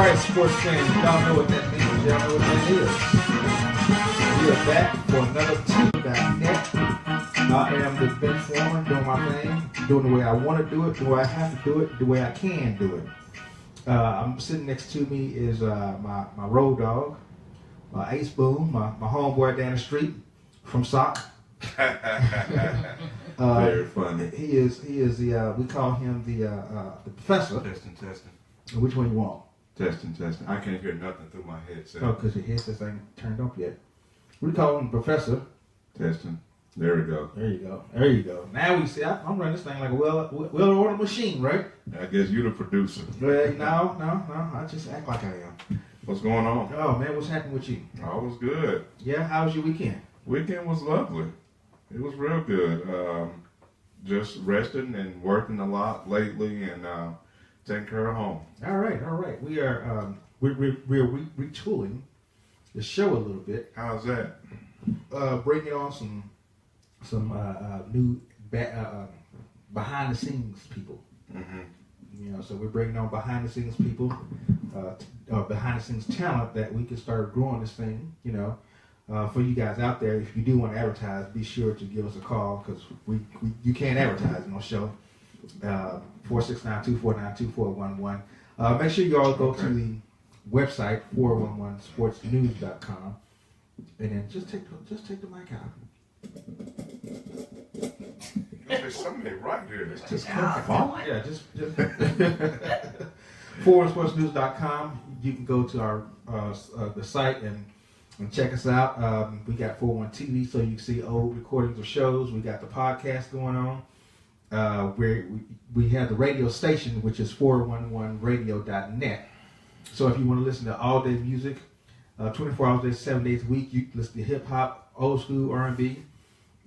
right, sports fans, y'all know what that means. Y'all know what that is. We are back for another Team.net. I am the Ben Foreman, doing my thing, doing the way I want to do it, the way I have to do it, the way I can do it. I'm sitting next to me is my road dog, Ace Boone, my homeboy down the street from SOC. Very funny. He is the we call him the professor. Testing. Which one you want? Testing. I can't hear nothing through my headset. Oh, because your headset ain't turned up yet. We call him professor. Testing. There we go. There you go. Now we see. I'm running this thing like a well-oiled machine, right? I guess you're the producer. Well, no. I just act like I am. What's going on? Oh man, what's happening with you? All was good. Yeah, how was your weekend? Weekend was lovely. It was real good. Just resting and working a lot lately and taking care of home. All right. We are we're retooling the show a little bit. How's that? Bringing on some new behind the scenes people. Mm-hmm. You know, so we're bringing on behind the scenes people, behind the scenes talent that we can start growing this thing. You know, for you guys out there, if you do want to advertise, be sure to give us a call because you can't advertise in our show. 469-249-2411. Make sure you all go to the website 411sportsnews.com and then just take the mic out. There's somebody right here. It's just yeah, just 411sportsnews.com. You can go to our the site and check us out. We got 411 TV, so you can see old recordings of shows. We got the podcast going on. We have the radio station, which is 411radio.net. So if you want to listen to all day music, 24 hours a day, 7 days a week, you can listen to hip hop, old school R&B.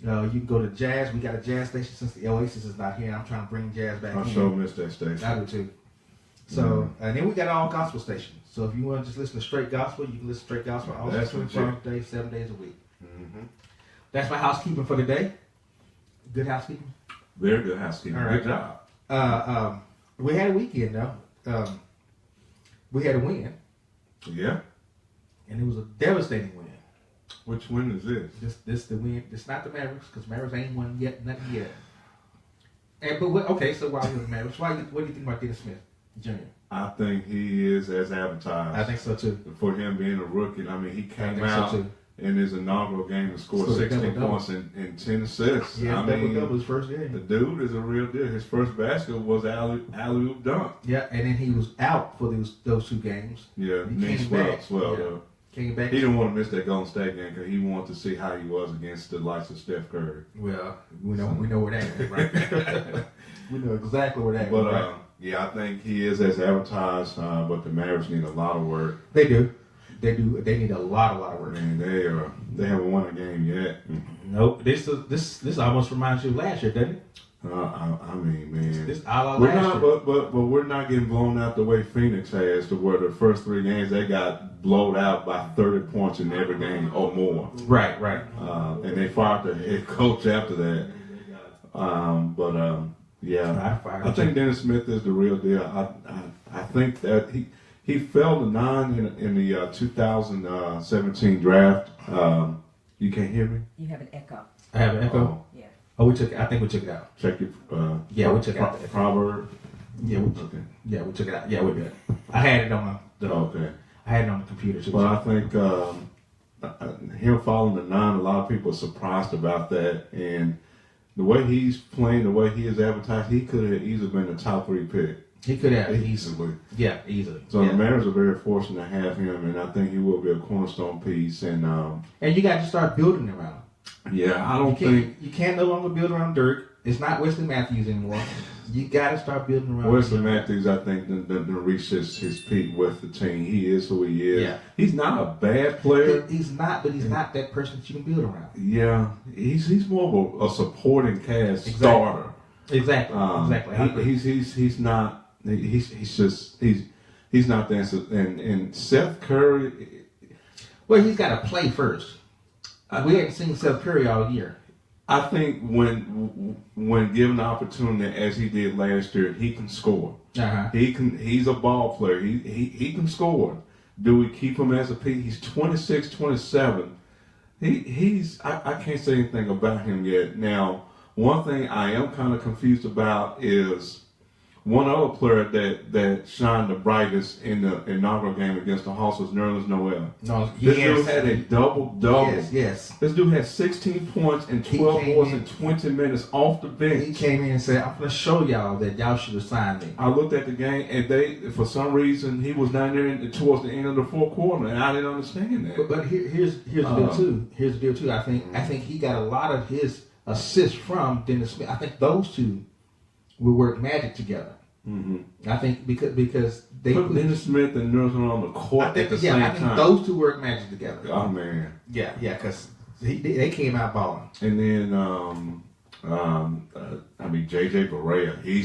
You can go to jazz. We got a jazz station since the Oasis is not here. I'm trying to bring jazz back in. I sure missed that station. I do too. So, and then we got all gospel stations. So if you want to just listen to straight gospel, you can listen to straight gospel all 24 hours a day, 7 days a week. Mm-hmm. That's my housekeeping for the day. Good housekeeping. Very good housekeeping. All right. Good job. We had a weekend though. We had a win. Yeah. And it was a devastating win. Which win is this? This the win. It's not the Mavericks because Mavericks ain't won yet, nothing yet. So while we're the Mavericks, what do you think about Dennis Smith Jr.? I think he is as advertised. I think so too. For him being a rookie, I mean, he came out so in his inaugural game and scored 16 points and 10 assists. Yeah, double his first game. The dude is a real deal. His first basket was alley-oop dunk. Yeah, and then he was out for those 2 games. Yeah, he came back. Came back. He didn't want to miss that Golden State game because he wanted to see how he was against the likes of Steph Curry. Well, we know where that is, right? We know exactly where that is. But right? yeah, I think he is as advertised. But the Mavericks need a lot of work. They do. They need a lot of work. And they haven't won a game yet. Nope. This almost reminds you of last year, doesn't it? I mean, man, we're not, but we're not getting blown out the way Phoenix has, to where the first 3 games they got blown out by 30 points in every game or more. Right. And they fired their head coach after that. Yeah, I think Dennis Smith is the real deal. I think that he fell to 9 in the 2017 draft. You can't hear me? You have an echo. I have an echo. Yeah. Oh, I think we took it out. Check your. Yeah, we took it out. Proverb. Yeah, we took it out. Yeah, we're good. I had it on Okay. I had it on the computer too. But I think him falling to 9, a lot of people are surprised about that. And the way he's playing, the way he is advertised, he could have easily been a top 3 pick. He could have easily. Yeah, easily. So the Mariners are very fortunate to have him, and I think he will be a cornerstone piece. And you got to start building around him. Yeah, I don't think you can't no longer build around Dirk. It's not Wesley Matthews anymore. You got to start building around Wesley Matthews. I think didn't reach his peak with the team. He is who he is. Yeah. He's not a bad player. He's not, but he's not that person that you can build around. Yeah, he's more of a supporting cast starter. Exactly. He's not. He's not that. And Seth Curry. Well, he's got to play first. We haven't seen Seth Curry all year. I think when given the opportunity, as he did last year, he can score. Uh-huh. He's a ball player. He can score. Do we keep him as a P? He's 26, 27. I can't say anything about him yet. Now, one thing I am kind of confused about is one other player that shined the brightest in the inaugural game against the Hawks was Nerlens Noel. No, This dude had a double-double. Yes. This dude had 16 points and 12 boards in 20 minutes off the bench. He came in and said, "I'm going to show y'all that y'all should have signed me." I looked at the game, and for some reason, he was down there towards the end of the fourth quarter, and I didn't understand that. But here's the deal too. Here's the deal too. I think he got a lot of his assists from Dennis Smith. I think those two will work magic together. Mm-hmm. I think because they put Dennis Smith and Nerlens on the court at the same time. I think those two work magic together. Oh man. Yeah, because they came out balling. And then JJ Barea, he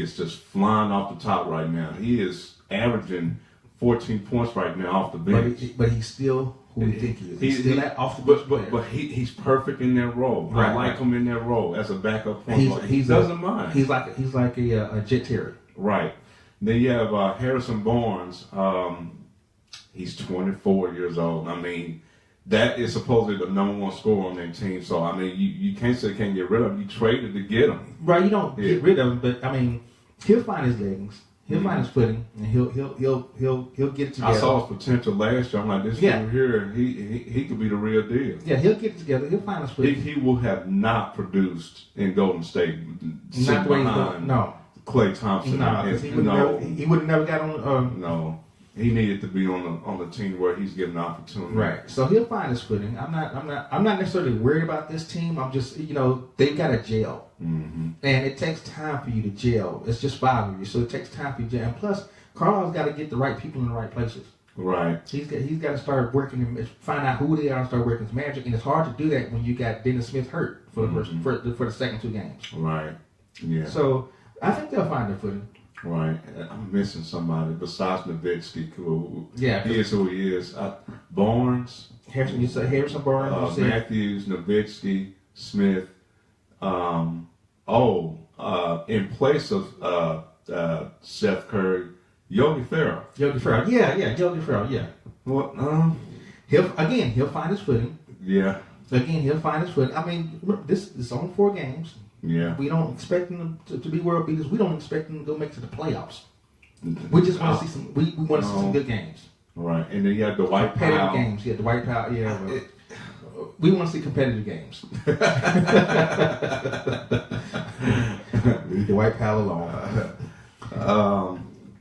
is just flying off the top right now. He is averaging 14 points right now off the bench. But he's still who we think he is. He's still that off the bench player. But he's perfect in that role. Right, I like him in that role as a backup point guard. He doesn't mind. He's like a Jet Terry. Right. Then you have Harrison Barnes. He's 24 years old. I mean, that is supposedly the number one scorer on that team. So I mean, you can't say can't get rid of him. You traded to get him. Right. You don't get rid of him, but I mean, he'll find his legs. He'll find his footing, and he'll get it together. I saw his potential last year. I'm like, this dude here, he could be the real deal. Yeah, he'll get it together. He'll find his footing. He will have not produced in Golden State. Not the way he's going. No. Klay Thompson. No, because he would have never got on. No, he needed to be on the team where he's given the opportunity. Right. So he'll find his footing. I'm not necessarily worried about this team. I'm just they've got to gel. Mm-hmm. And it takes time for you to gel. It's just 5 of you, so it takes time for you to gel. And plus, Carlisle's got to get the right people in the right places. Right. He's got to start working and find out who they are and start working his magic. And it's hard to do that when you got Dennis Smith hurt for the for the second 2 games. Right. Yeah. So I think they'll find their footing. Right. I'm missing somebody besides Nowitzki. Yeah. He is who he is. Barnes. Harrison. You say Harrison Barnes. Matthews, Nowitzki, Smith. In place of Seth Curry, Yogi Ferrell. Yogi Ferrell. Yeah, Yogi Ferrell. Yeah. Well, he'll find his footing. Yeah. Again, he'll find his footing. I mean, this is only 4 games. Yeah. We don't expect them to be world beaters. We don't expect them to go make it to the playoffs. We just want to see some. We want to see some good games. Right, and then you have the Dwight Powell. Competitive games. Yeah, Dwight Powell. Yeah. We want to see competitive games. Leave Dwight Powell alone.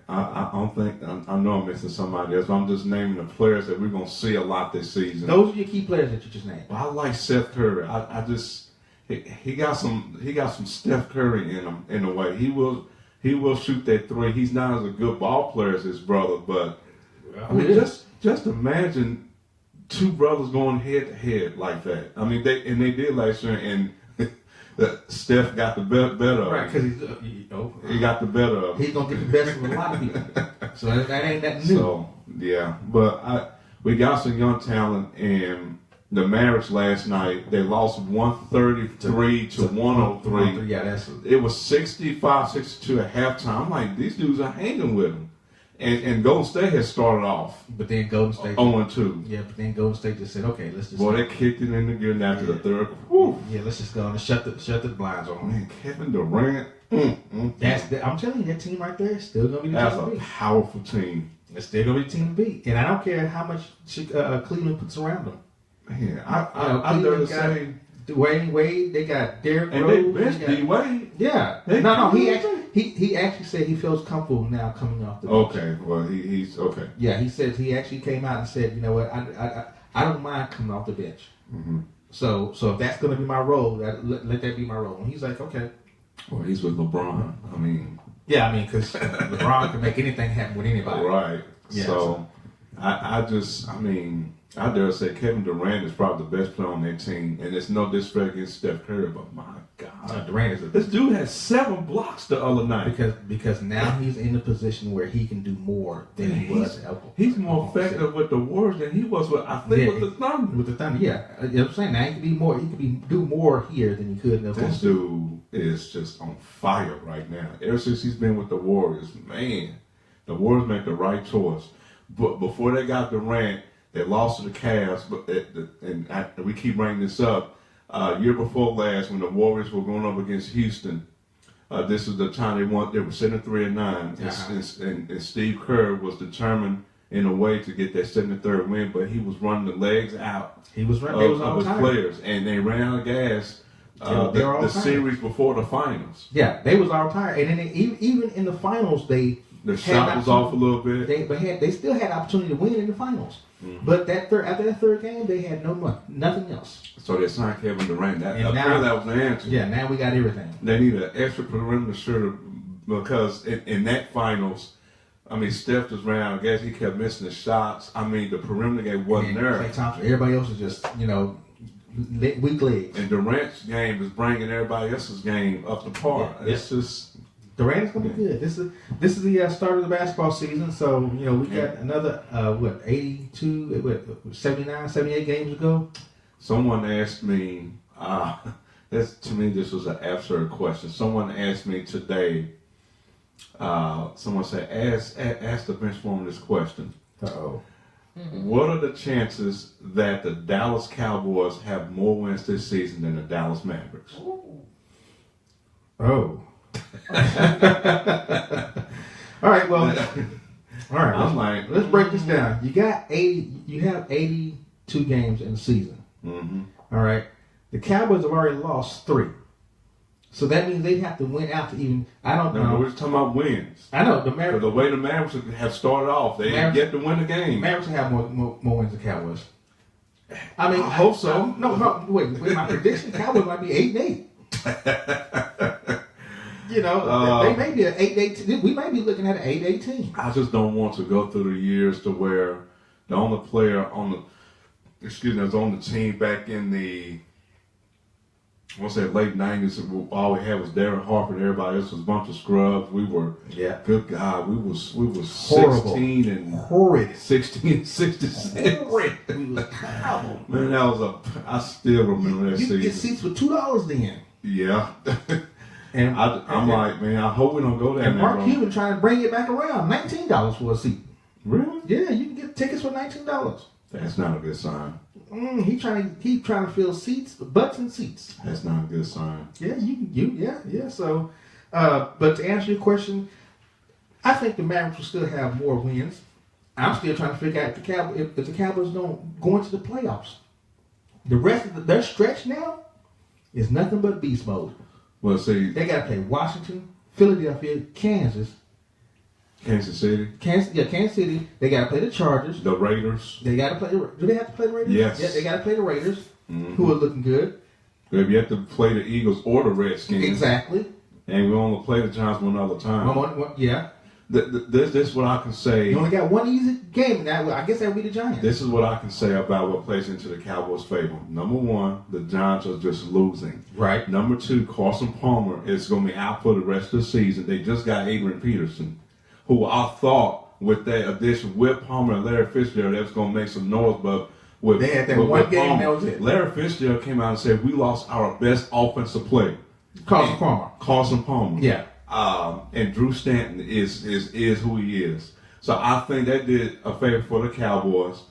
I don't think I know I'm missing somebody else. I'm just naming the players that we're gonna see a lot this season. Those are your key players that you just named. Well, I like Seth Curry. I just he got some Steph Curry in him in a way. He will shoot that 3. He's not as a good ball player as his brother, but I mean just imagine 2 brothers going head to head like that. I mean they did last year, and Steph got the better of him. Right, because he got the better of him. He's gonna get the best of a lot of people. So that ain't that new. So yeah, but we got some young talent, and the Mavericks last night, they lost 133 to 103. Yeah, it was 65-62 at halftime. I'm like, these dudes are hanging with them. And Golden State had started off. But then Golden State 0-2. Yeah, but then Golden State just said, okay, let's just. Boy, they kicked it in the gear after the third. Whew. Yeah, let's just go and shut the blinds on. Man, Kevin Durant. I'm telling you, that team right there is still gonna be the team to beat. That's a powerful team. It's still gonna be the team to beat. And I don't care how much Cleveland puts around them. Yeah, I dare to say Dwayne Wade, they got Derrick Rose. And they benched D-Wade. Yeah. He actually said he feels comfortable now coming off the bench. Okay, well, he's okay. Yeah, he says he actually came out and said, you know what, I don't mind coming off the bench. Mm-hmm. So if that's going to be my role, let that be my role. And he's like, okay. Well, he's with LeBron. I mean. Yeah, because LeBron can make anything happen with anybody. Right. Yeah, so I mean, I dare say Kevin Durant is probably the best player on their team, and it's no disrespect against Steph Curry, but my God, Durant is this dude had 7 blocks the other night. because now he's in a position where he can do more than he was. He's more effective with the Warriors than he was with with the Thunder. With the Thunder, yeah. You know what I'm saying? Now he can be more. He can do more here than he could in the This dude is just on fire right now. Ever since he's been with the Warriors, man, the Warriors make the right choice. But before they got Durant, they lost to the Cavs. And we keep bringing this up. Year before last, when the Warriors were going up against Houston, this is the time they won. They were 73-9, and Steve Kerr was determined in a way to get that 73rd win, but he was running the legs out. He was running of his players, and they ran out of gas. The series before the finals. Yeah, they was all tired, and then even in the finals, the shot was off a little bit. They still had opportunity to win in the finals, but after that third game, they had nothing else. So they signed Kevin Durant. That was the answer. Yeah, now we got everything. They need an extra perimeter shooter because in that finals, I mean, Steph just ran out of gas. He kept missing the shots. I mean, the perimeter game wasn't there. Klay Thompson, everybody else is just weak legs. And Durant's game is bringing everybody else's game up to par. Yeah. It's just Durant is going to be good. This is the start of the basketball season. So we got another 79, 78 games to go. Someone asked me. To me, this was an absurd question. Someone asked me today. Someone said, "Ask the bench woman this question." Uh-oh. What are the chances that the Dallas Cowboys have more wins this season than the Dallas Mavericks? Oh. All right. Well. All right. Let's break this down. You have 82 games in the season. Mm-hmm. All right. The Cowboys have already lost 3. So that means they have to win out to even. I don't know. We're just talking about wins. I know the Mavericks. The way the Mavericks have started off, they didn't get to win the game. Mavericks have more wins than Cowboys. I mean, I hope so. No. Wait. My prediction: Cowboys might be 8-8. They may be an 8-8. We might be looking at an 8-8 team. I just don't want to go through the years to where the only player was on the team back in the. Once that late 90s, all we had was Darren Harper and everybody else was a bunch of scrubs. We were, good God, we was horrible. 16 and horrid. 16 and 66. Horrid. We was terrible. Man, I still remember that season. You get seats for $2 then. Yeah. And I'm like, man, I hope we don't go there. And Mark Cuban trying to bring it back around. $19 for a seat. Really? Yeah, you can get tickets for $19. That's not a good sign. He trying to fill seats, butts and seats. That's not a good sign. Yeah, yeah. So, but to answer your question, I think the Mavericks will still have more wins. I'm still trying to figure out if the Cowboys don't go into the playoffs. The rest of their stretch now is nothing but beast mode. Well, see, they got to play Washington, Philadelphia, Kansas City. They got to play the Chargers. The Raiders. They got to play. Do they have to play the Raiders? Yes. Yeah, they got to play the Raiders, who are looking good. If you have to play the Eagles or the Redskins. Exactly. And we only play the Giants one other time. Yeah. This is what I can say. You only got one easy game now. I guess that would be the Giants. This is what I can say about what plays into the Cowboys' favor. Number 1, the Giants are just losing. Right. Number 2, Carson Palmer is going to be out for the rest of the season. They just got Adrian Peterson, who I thought with that addition with Palmer and Larry Fitzgerald, that was going to make some noise, but they had that one game, Palmer, that was it. Larry Fitzgerald came out and said, we lost our best offensive player. Carson Palmer. Yeah. And Drew Stanton is who he is. So I think that did a favor for the Cowboys.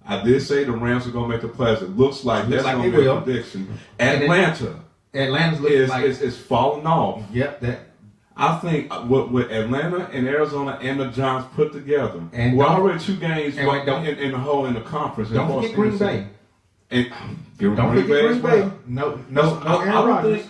I did say the Rams are going to make the playoffs. It looks like that's going to be a prediction. Atlanta's looking like it's falling off. Yep. I think with Atlanta and Arizona and the Giants put together, and we're already 2 games in the conference. Don't forget Green Bay. And don't forget Green Bay. No, Aaron Rodgers.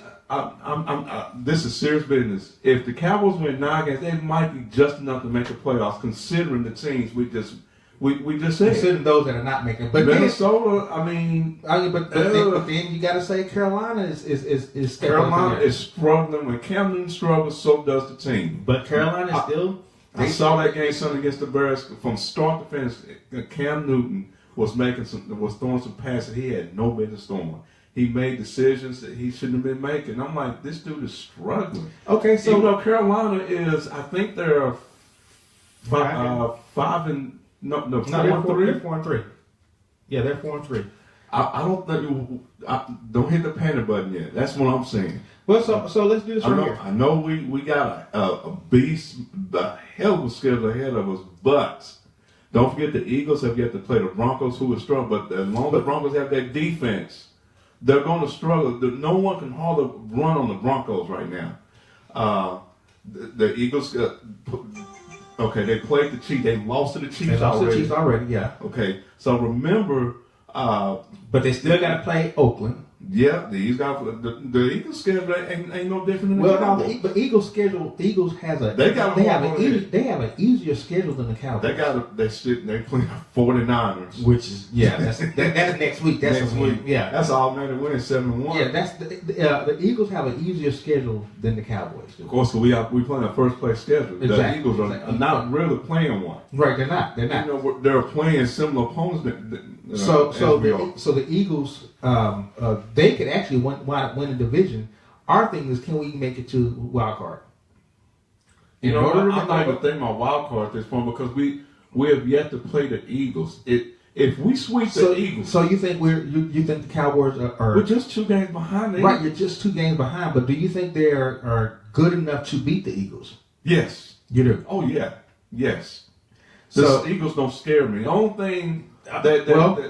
This is serious business. If the Cowboys win 9 games, they might be just enough to make the playoffs, considering the teams we just said. Considering those that are not making. But Minnesota, but then you got to say Carolina is Carolina is struggling. When Cam Newton struggles, so does the team. But Carolina is still. I saw that game Sunday against the Bears from start to finish. Cam Newton was throwing some passes he had no business throwing. He made decisions that he shouldn't have been making. I'm like, this dude is struggling. Okay, so Carolina is, I think they're 4-3. They're 4-3. Yeah, they're 4-3. I don't think don't hit the panic button yet. That's what I'm saying. Well, so let's do this right here. I know we got a beast, a hell of a schedule ahead of us, but don't forget the Eagles have yet to play the Broncos, who are strong. But as long as the Broncos have that defense, they're going to struggle. No one can hardly run on the Broncos right now. The Eagles, okay, they played the Chiefs. They lost to the Chiefs already. They lost to the Chiefs already, yeah. Okay, so remember. But they still got to play Oakland. Yeah, the Eagles schedule ain't no different than well, no, the Eagles schedule. The Eagles have an easier schedule than the Cowboys. They play 49ers, which is that's next week. That's next week. Yeah, that's automatic win 7-1. Yeah, that's the Eagles have an easier schedule than the Cowboys do. Of course, we playing a first place schedule. Exactly. The Eagles are not really playing one. Right, they're not. They're not. You know, they're playing similar opponents. So the Eagles, they could actually win the division. Our thing is, can we make it to wild card? I'm not even thinking about wild card at this point because we have yet to play the Eagles. If we sweep the Eagles, so you think you think the Cowboys are? We're just 2 games behind. Right, you're just 2 games behind. But do you think they are good enough to beat the Eagles? Yes, you do. Oh yeah, yes. The Eagles don't scare me. The only thing that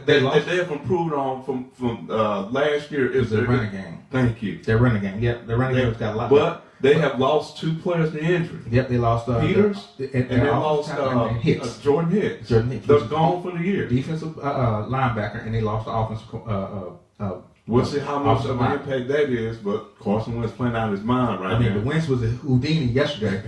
they have improved on from last year is their running game. Thank you. Their running game. Yep, their running game's got a lot. But they have lost 2 players to injury. Yep, they lost Peters and they lost Jordan Hicks. They're gone for the year. Defensive linebacker, and they lost the offensive. We'll see how much of an impact that is, but Carson Wentz playing out of his mind right now. I mean, the Wentz was a Houdini yesterday,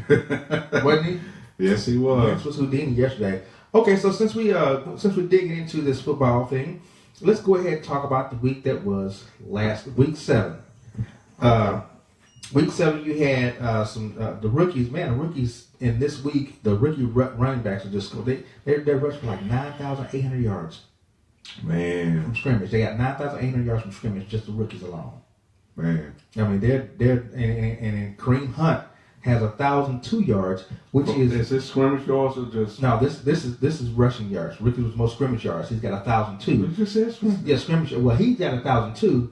wasn't he? Yes, he was. Wentz was Houdini yesterday. Okay, so since we're digging into this football thing, let's go ahead and talk about the week that was week 7. Week 7, you had the rookies. Man, the rookies in this week, the rookie running backs are just they're rushing for like 9,800 yards. Man, from scrimmage, they got 9,800 yards from scrimmage, just the rookies alone. Man, I mean and Kareem Hunt has 1,002 yards, which is this scrimmage yards or just no? This is rushing yards. Rookie was most scrimmage yards. He's got 1,002. You just said scrimmage. Yeah, scrimmage. Well, he's got 1,002.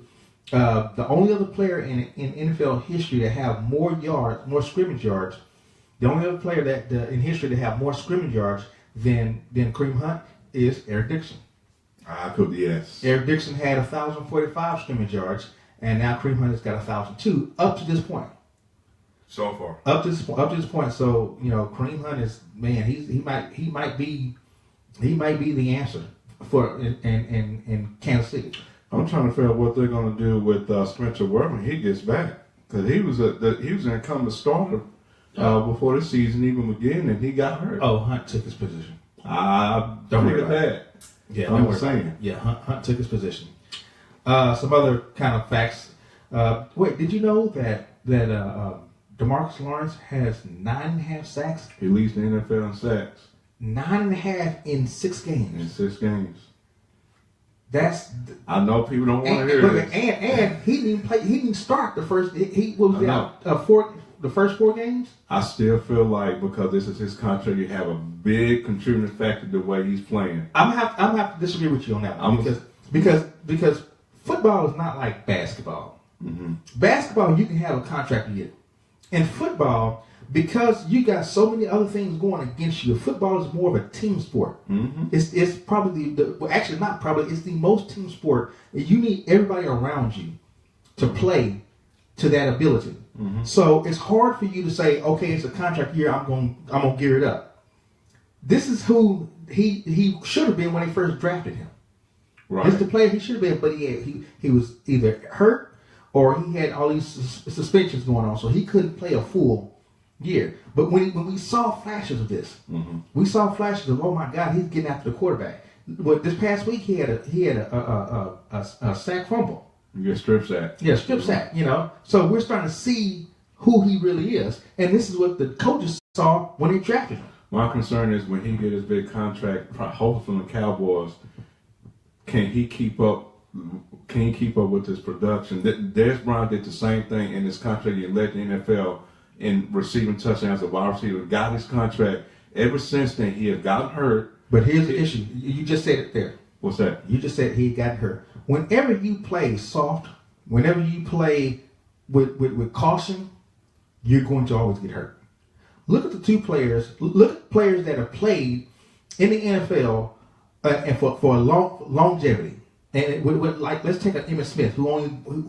The only other player in NFL history to have more scrimmage yards, the only other player in history to have more scrimmage yards than Kareem Hunt is Eric Dixon. Yes. Eric Dixon had 1,045 scrimmage yards, and now Kareem Hunt has got 1,002 up to this point. So far. Up to this point. So Kareem Hunt is he might be the answer for in Kansas City. I'm trying to figure out what they're going to do with Spencer Ware when he gets back, because he was an incumbent starter before the season even began, and he got hurt. Oh, Hunt took his position. Don't worry about that. Yeah, I'm saying. Yeah, Hunt took his position. Some other kind of facts. Wait, did you know that DeMarcus Lawrence has 9.5 sacks? He leads the NFL in sacks. 9.5 in 6 games. In 6 games. I know people don't want to hear this. And he didn't play. He didn't start the first. He was out the first 4 games. I still feel like because this is his contract, you have a big contributing factor the way he's playing. I'm gonna have to disagree with you on that one because football is not like basketball. Mm-hmm. Basketball, you can have a contract year. In football, because you got so many other things going against you, football is more of a team sport. Mm-hmm. It's probably actually not probably, it's the most team sport. You need everybody around you to play to that ability. Mm-hmm. So it's hard for you to say, okay, it's a contract year, I'm gonna gear it up. This is who he should have been when they first drafted him. Right. This is the player he should have been, but he was either hurt or he had all these suspensions going on, so he couldn't play a full year. But when we saw flashes of this, mm-hmm. we saw flashes of, oh my God, he's getting after the quarterback. But this past week he had a sack fumble. You get strip sack. Yeah, strip sack. So we're starting to see who he really is, and this is what the coaches saw when they drafted him. My concern is when he get his big contract, hopefully from the Cowboys, can he keep up? Can he keep up with his production? Dez Bryant did the same thing in his contract. He led the NFL in receiving touchdowns as a wide receiver. Got his contract. Ever since then, he has gotten hurt. But here's the issue. You just said it there. What's that? You just said he got hurt. Whenever you play soft, whenever you play with caution, you're going to always get hurt. Look at the two players. Look at players that have played in the NFL and for longevity. And like, let's take an Emmitt Smith who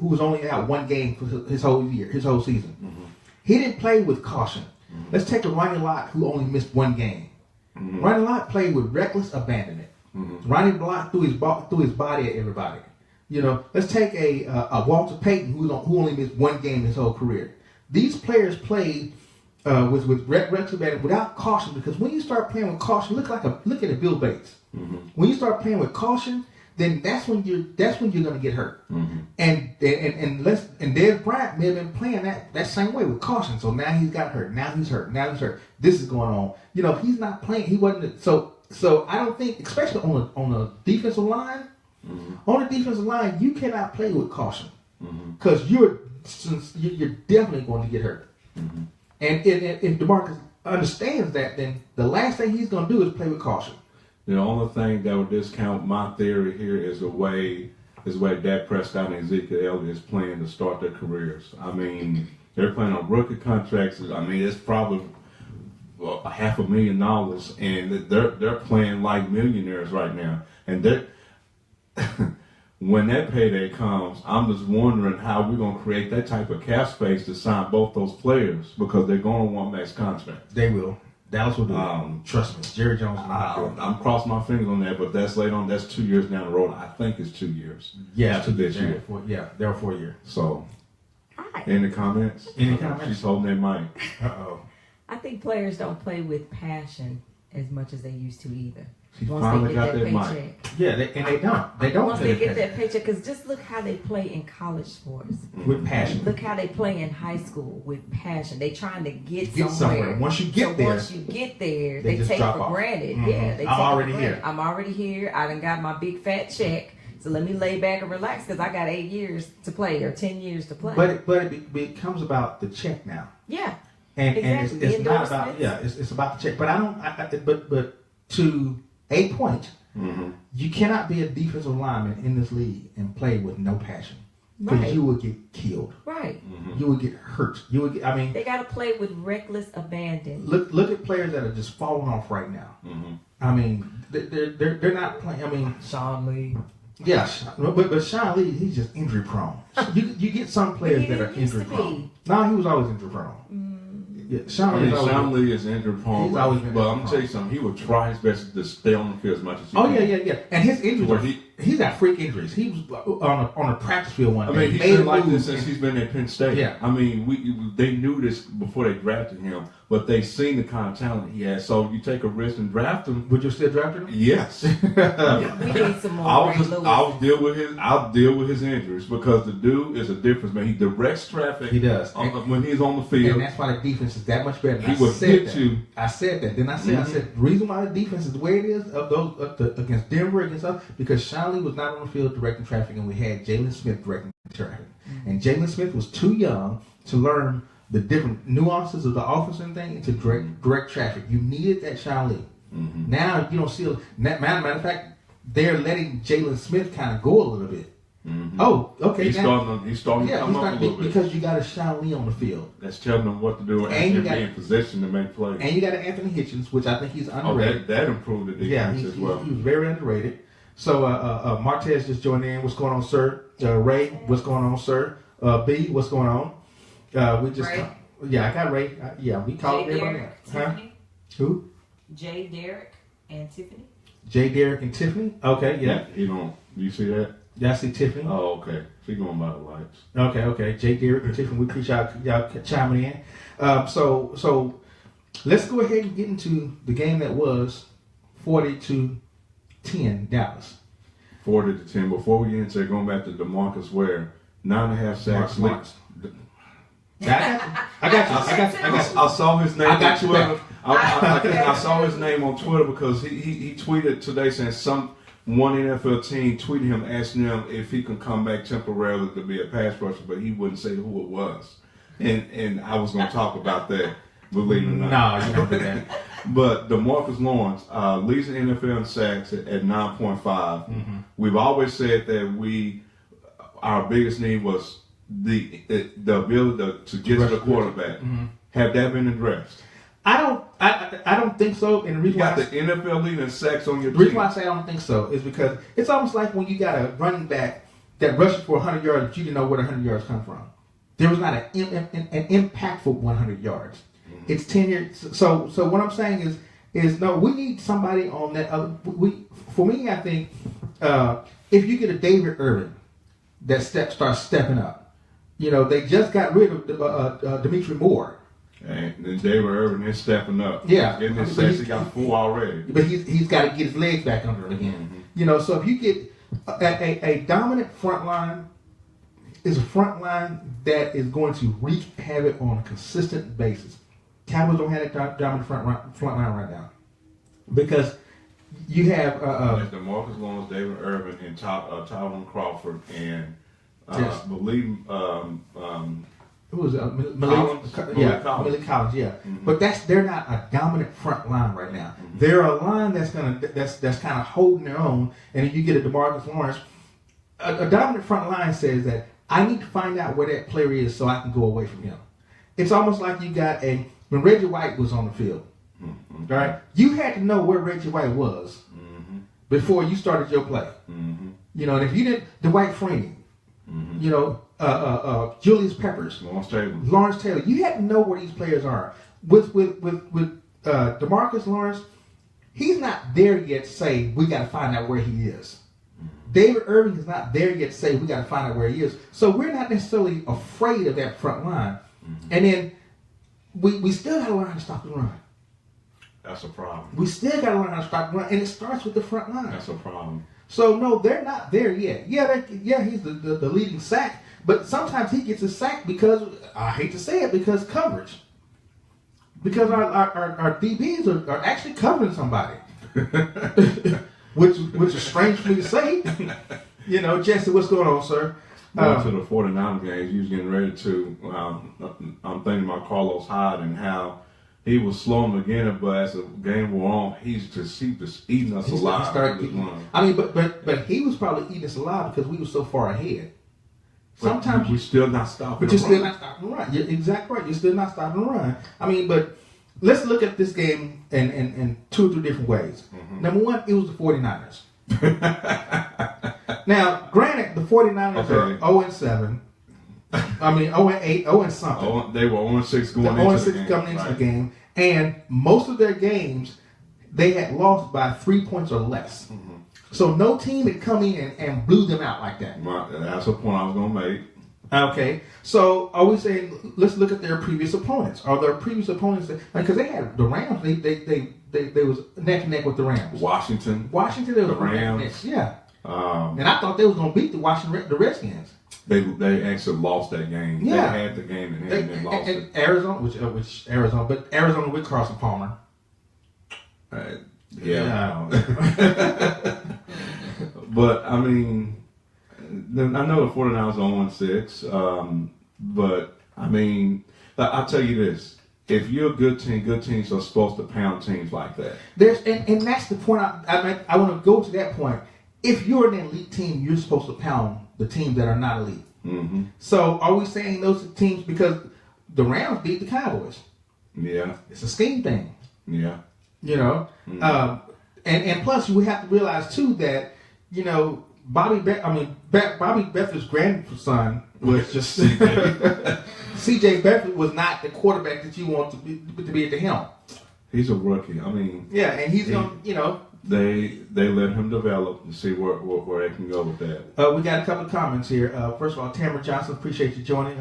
was only out one game for his whole year, his whole season. Mm-hmm. He didn't play with caution. Mm-hmm. Let's take a Ronnie Lott who only missed one game. Mm-hmm. Ronnie Lott played with reckless abandonment. Mm-hmm. Ronnie Lott threw his body at everybody. You know, let's take a Walter Payton who only missed one game his whole career. These players played with reckless abandonment without caution, because when you start playing with caution, look at a Bill Bates. Mm-hmm. When you start playing with caution, then that's when you're going to get hurt. Mm-hmm. And Dez Bryant may have been playing that same way with caution. So now he's got hurt. Now he's hurt. This is going on. You know, he's not playing. He wasn't. So I don't think, especially on a defensive line, mm-hmm. on a defensive line, you cannot play with caution, because mm-hmm. you're definitely going to get hurt. Mm-hmm. And if DeMarcus understands that, then the last thing he's going to do is play with caution. The only thing that would discount my theory here is the way Dak Prescott and Ezekiel Elliott is playing to start their careers. I mean, they're playing on rookie contracts. I mean, it's probably $500,000, and they're playing like millionaires right now. And when that payday comes, I'm just wondering how we're going to create that type of cap space to sign both those players, because they're going to want max contracts. They will. Dallas will do it. Trust me. Jerry Jones will not do it. I'm crossing my fingers on that, but that's later on. That's 2 years down the road. I think it's 2 years. Yeah, to this year. They're 4 years. So, Hi. Any comments? She's holding that mic. Uh-oh. I think players don't play with passion as much as they used to either. She Once finally they got get that that mic. paycheck. Yeah, they don't. They don't. Once they get that paycheck, because just look how they play in college sports. With passion. Look how they play in high school with passion. They trying to get somewhere. Once you get there, they take for off. granted. Mm-hmm. Yeah, they I'm already here. I'm already here. I done got my big fat check. So let me lay back and relax, because I got 8 years to play or 10 years to play. But it becomes about the check now. Yeah. And exactly. it's not about it's about the check. But I don't. But to a point, mm-hmm. you cannot be a defensive lineman in this league and play with no passion, because you will get killed. Right. Mm-hmm. You will get hurt. You will get. I mean, they got to play with reckless abandon. Look at players that are just falling off right now. Mm-hmm. I mean, they're not playing. I mean, Sean Lee. Yeah, but Sean Lee, he's just injury prone. You get some players that are injury prone. No, he was always injury prone. Yeah, Sean Lee is injury prone. But I'm gonna tell you something. He would try his best to stay on the field as much as he can. Yeah. And his injuries, he's got freak injuries. He was on a practice field one day. I mean, he's been like this since he's been at Penn State. Yeah. I mean, they knew this before they drafted him, but they seen the kind of talent he has. So you take a risk and draft him. Would you still draft him? Yes. We need some more. I'll deal with his injuries, because the dude is a difference man. He directs traffic. He does when he's on the field, and that's why the defense is that much better. He will hit you. I said that. Then I said the reason why the defense is the way it is against Denver against us, because Sean Lee was not on the field directing traffic, and we had Jalen Smith directing traffic, and Jalen Smith was too young to learn the different nuances of the offense and thing to direct traffic. You needed that Sean Lee. Mm-hmm. Now you don't see. Matter of fact, they're letting Jalen Smith kind of go a little bit. Mm-hmm. Oh, okay. He's starting to come up a little bit, because you got a Sean Lee on the field. That's telling them what to do and be in position to make plays. And you got an Anthony Hitchens, which I think he's underrated. Oh, that improved the defense as well. He was very underrated. So Martez just joined in. What's going on, sir? Ray, what's going on, sir? B, what's going on? We just Ray? I got Ray. We called everybody. Tiffany. Who? Jay, Derek, and Tiffany. Jay, Derek, and Tiffany. Okay, yeah. You see that? Yeah, I see Tiffany. Oh, okay. She going by the lights. Okay. Jay, Derek, and Tiffany. We appreciate y'all chiming in. So let's go ahead and get into the game that was 40-10 Dallas. 40-10. Before we get into it, going back to DeMarcus Ware, 9.5 sacks. I got you. I saw his name on Twitter. I saw his name on Twitter because he tweeted today saying one NFL team tweeted him asking him if he can come back temporarily to be a pass rusher, but he wouldn't say who it was. And I was going to talk about that, believe it or not. No, you don't do that. But DeMarcus Lawrence leads the NFL in sacks at 9.5. Mm-hmm. We've always said that our biggest need was the ability to get to the quarterback. Mm-hmm. Have that been addressed? I don't think so. And the reason You why got the NFL leading sacks on your the reason team. why I say I don't think so is because it's almost like when you got a running back that rushes for 100 yards, but you didn't know where the 100 yards come from. There was not an impactful 100 yards. Mm-hmm. It's 10 years. So what I'm saying is no, we need somebody on that. For me, I think if you get a David Irvin that starts stepping up, they just got rid of Dimitri Moore. And then David Irvin is stepping up. Yeah. Getting his sacks, he got 4 already. But he's got to get his legs back under him again. Mm-hmm. So if you get a dominant front line, is a front line that is going to wreak havoc on a consistent basis. Cowboys don't have that dominant front line right now because you have DeMarcus Lawrence, David Irvin, and Tyrone Crawford, and Yes. believe who was it? Collins. Malik Collins. Yeah, Mm-hmm. but they're not a dominant front line right now. Mm-hmm. They're a line that's kind of holding their own. And if you get a DeMarcus Lawrence, a dominant front line says that I need to find out where that player is so I can go away from him. It's almost like you got when Reggie White was on the field. Mm-hmm. All right, you had to know where Reggie White was Mm-hmm. before you started your play. Mm-hmm. And if you didn't, Dwight Freeney, Mm-hmm. Julius Peppers, Lawrence Taylor, you had to know where these players are. With DeMarcus Lawrence, he's not there yet to say we got to find out where he is. David Irving is not there yet to say we got to find out where he is. So we're not necessarily afraid of that front line. Mm-hmm. And then we still got to learn how to stop the run. That's a problem. We still got to learn how to stop the run, and it starts with the front line. That's a problem. So no, they're not there yet. Yeah, he's the leading sack, but sometimes he gets a sack because I hate to say it, because coverage. Because our DBs are actually covering somebody. which is strange for me to say. Jesse, what's going on, sir? Going to the 49 games, you was getting ready to. I'm thinking about Carlos Hyde and how he was slow in the beginning, but as the game wore on, he just eating us alive. But he was probably eating us alive because we were so far ahead. Sometimes we're still not stopping. But you're still not stopping the run. You're exactly right. You're still not stopping the run. But let's look at this game in 2 or 3 different ways. Mm-hmm. Number one, it was the 49ers. Now, granted, the 49ers are 0-7. 0-8, 0-something. They were 0-6 going into the game. And most of their games, they had lost by 3 points or less. Mm-hmm. So no team had come in and blew them out like that. That's a point I was going to make. Okay. So are we saying, let's look at their previous opponents? Are their previous opponents, because they had the Rams, they was neck and neck with the Rams. Washington, they was the Rams. Yeah. And I thought they was going to beat the Redskins. They actually lost that game. Yeah. They had the game and they lost it. Arizona, but Arizona with Carson Palmer. Yeah. But I know the 49ers are 0-6, but I'll tell you this: if you're a good teams are supposed to pound teams like that. And that's the point. I want to go to that point. If you're an elite team, you're supposed to pound the teams that are not elite. Mm-hmm. So are we saying those teams because the Rams beat the Cowboys? Yeah, it's a scheme thing. Yeah, Mm-hmm. And plus we have to realize too that Bobby Beathard's grandson was just C.J. Beathard was not the quarterback that you want to be at the helm. He's a rookie. Yeah, and he's going. They let him develop and see where they can go with that. We got a couple of comments here. First of all, Tamara Johnson, appreciate you joining.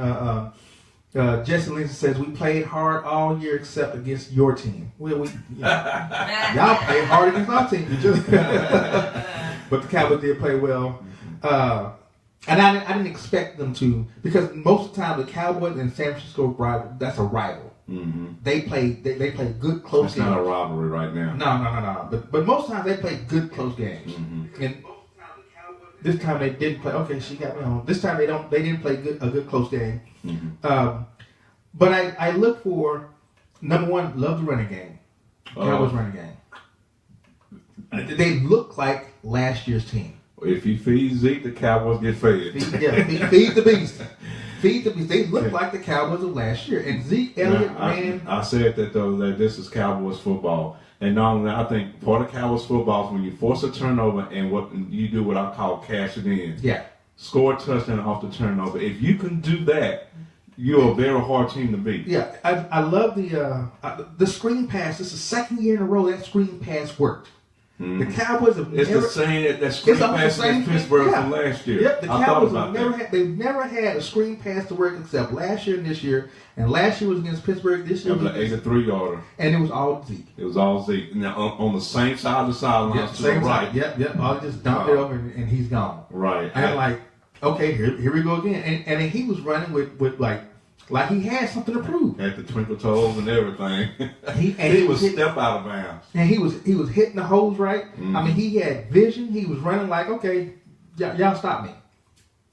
Jesse Lindsay says, we played hard all year except against your team. Y'all played hard against our team. But the Cowboys did play well. And I didn't expect them to, because most of the time the Cowboys and San Francisco rival, that's a rival. They play good close It's games. not a rivalry right now. No. But most times they play good close games. And this time they didn't play. Okay, she got me on. This time they didn't play a good close game. But I look for number one, love the running game. Cowboys running game. They look like last year's team. If you feed Zeke, the Cowboys get fed. Feed the beast. Feed the beast. They look like the Cowboys of last year. And Zeke Elliott ran. I said that though, that this is Cowboys football. And not only that, I think part of Cowboys football is when you force a turnover and what you do what I call cash it in. Yeah. Score a touchdown off the turnover. If you can do that, you're a very hard team to beat. Yeah. I love the screen pass. It's the second year in a row that screen pass worked. The Cowboys have It's never, the same that screen pass against Pittsburgh from last year. Yep, the I thought Cowboys about have that. they've never had a screen pass to work except last year and this year. And last year was against Pittsburgh. This year It was an 83-yarder. and it was all Zeke. It was all Zeke. Now on the same side of the sideline Yep, to the right. side. Yep. All just dumped it over and he's gone. Right. And I'm like, okay, here we go again. And then he was running with like he had something to prove. Had the twinkle toes and everything. He was step out of bounds. And he was hitting the holes right. Mm-hmm. I mean, he had vision. He was running like, okay, y'all stop me.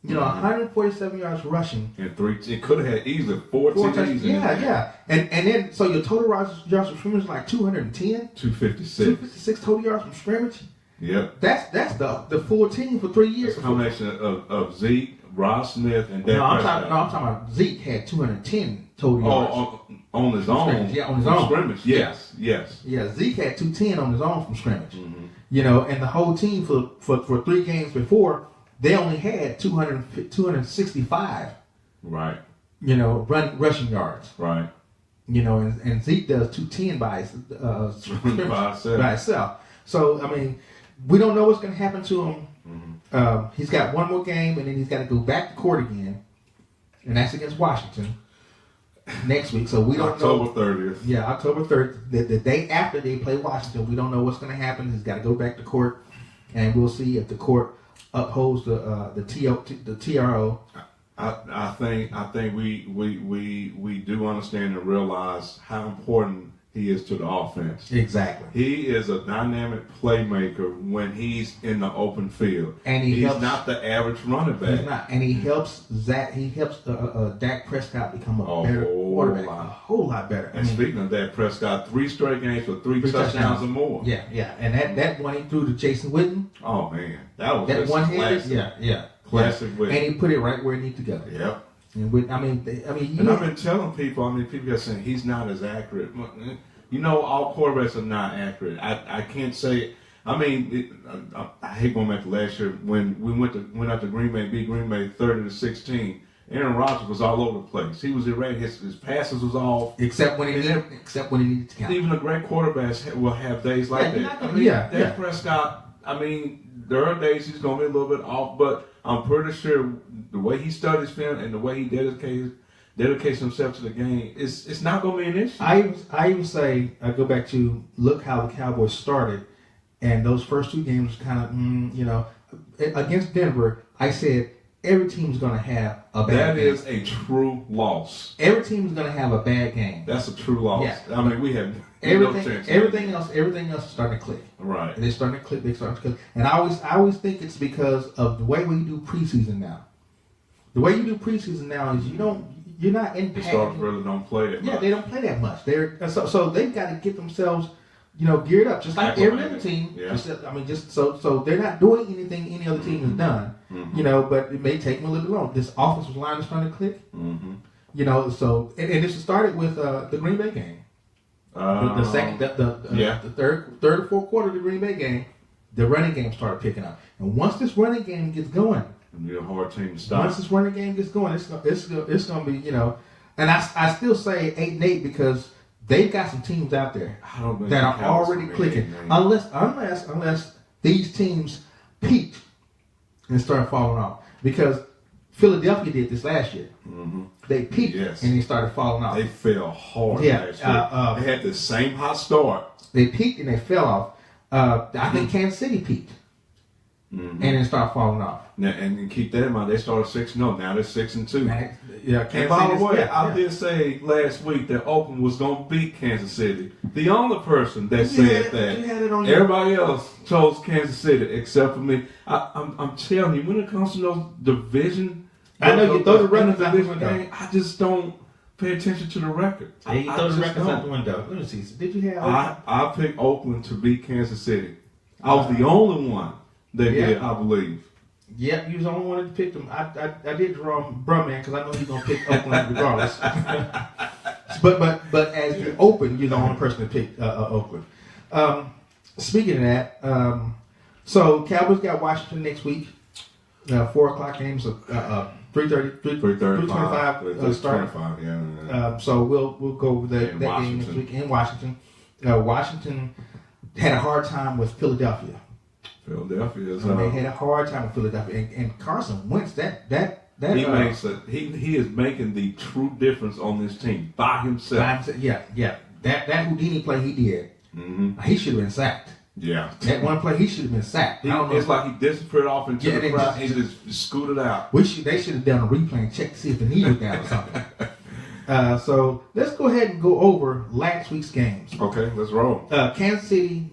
You know, 147 yards rushing. And it could have had easily 4 TDs. Yeah. And then, so your total yards from scrimmage is like 210. 256. 256 total yards from scrimmage. Yep. That's the full team for 3 years. It's a combination of Zeke, Ross Smith, and Dak Prescott. I'm talking about Zeke had 210 total yards. On his own. Scrimmage. Yeah, on his From own. scrimmage. Yes. Yeah, Zeke had 210 on his own from scrimmage. Mm-hmm. You know, and the whole team for 3 games before, they only had 265. Right. You know, rushing yards. Right. You know, and Zeke does 210 by itself. So I mean, we don't know what's going to happen to him. He's got one more game, and then he's got to go back to court again, and that's against Washington next week. So we don't know. October 30th. Yeah, October 3rd, the day after they play Washington. We don't know what's going to happen. He's got to go back to court, and we'll see if the court upholds the TRO. I think we do understand and realize how important he is to the offense. Exactly. He is a dynamic playmaker when he's in the open field. And he's helps, not the average running back. He's not, and he helps Dak Prescott become a better quarterback, a whole lot better. And speaking of Dak Prescott, 3 straight games with 3 touchdowns or more. Yeah, and that one he threw to Jason Witten. Oh man, that was that just one handed. classic. Yeah, classic Witten. And he put it right where it needed to go. Yep. And with, I mean, and I've been telling people. People are saying he's not as accurate. You know, all quarterbacks are not accurate. I can't say. I mean, I hate going back to last year when we went out to Green Bay, beat Green Bay 30-16. Aaron Rodgers was all over the place. He was erratic. His passes was off. Except when he needed to count. Even the great quarterbacks will have days like that. Dak Prescott. I mean, there are days he's going to be a little bit off, but I'm pretty sure the way he studies film and the way he dedicates himself to the game, it's not going to be an issue. I even say, I go back to look how the Cowboys started, and those first 2 games kind of, against Denver, I said every team's going to have a bad game. That is a true loss. Every team's going to have a bad game. That's a true loss. Yeah. I mean, we have everything else is starting to click. Right. They're starting to click. And I always think it's because of the way we do preseason now. The way you do preseason now is you're not impacting. The stars really don't play it. Yeah, they don't play that much. So they've got to get themselves, geared up, just like every other team. Yeah. So they're not doing anything any other team has done. Mm-hmm. But it may take them a little bit long. This offensive line is starting to click. Mm-hmm. So and this started with the Green Bay game. The third or fourth quarter of the Green Bay game, the running game started picking up. And once this running game gets going, you're a hard team to stop. Once this running game gets going, it's going to be, and I still say 8-8 because they've got some teams out there that are already clicking. Unless these teams peak and start falling off. Because Philadelphia did this last year. Mm-hmm. They peaked and they started falling off. They fell hard last year. They had the same hot start. They peaked and they fell off. I think Kansas City peaked. and then start falling off. Now, and keep that in mind. They started 6-0. Now they're 6-2. Yeah, And by the way, I did say last week that Oakland was going to beat Kansas City. The only person that said that, everybody else chose Kansas City except for me. I'm telling you, when it comes to those division, I know you throw the records out the division window. game, I just don't pay attention to the record. Yeah, you throw the records out the window. Let me see. Did you have? I picked Oakland to beat Kansas City. I was the only one that did, I believe. Yep, you was the only one that picked them. I did Jerome Brumman because I know he's gonna pick Oakland regardless. but as you open, you're the only person that picked Oakland. Speaking of that, so Cowboys got Washington next week. 4:00 games. 3:25 start. So we'll go over that game next week in Washington. Washington had a hard time with Philadelphia. Philadelphia is. They had a hard time with Philadelphia, and Carson Wentz. He is making the true difference on this team by himself. Yeah. That Houdini play he did. Mm-hmm. He should have been sacked. Yeah. That one play he should have been sacked. It's like he disappeared off into the crowd and just scooted out. They should have done a replay and checked to see if the knee was down or something. So let's go ahead and go over last week's games. Okay, let's roll. Kansas City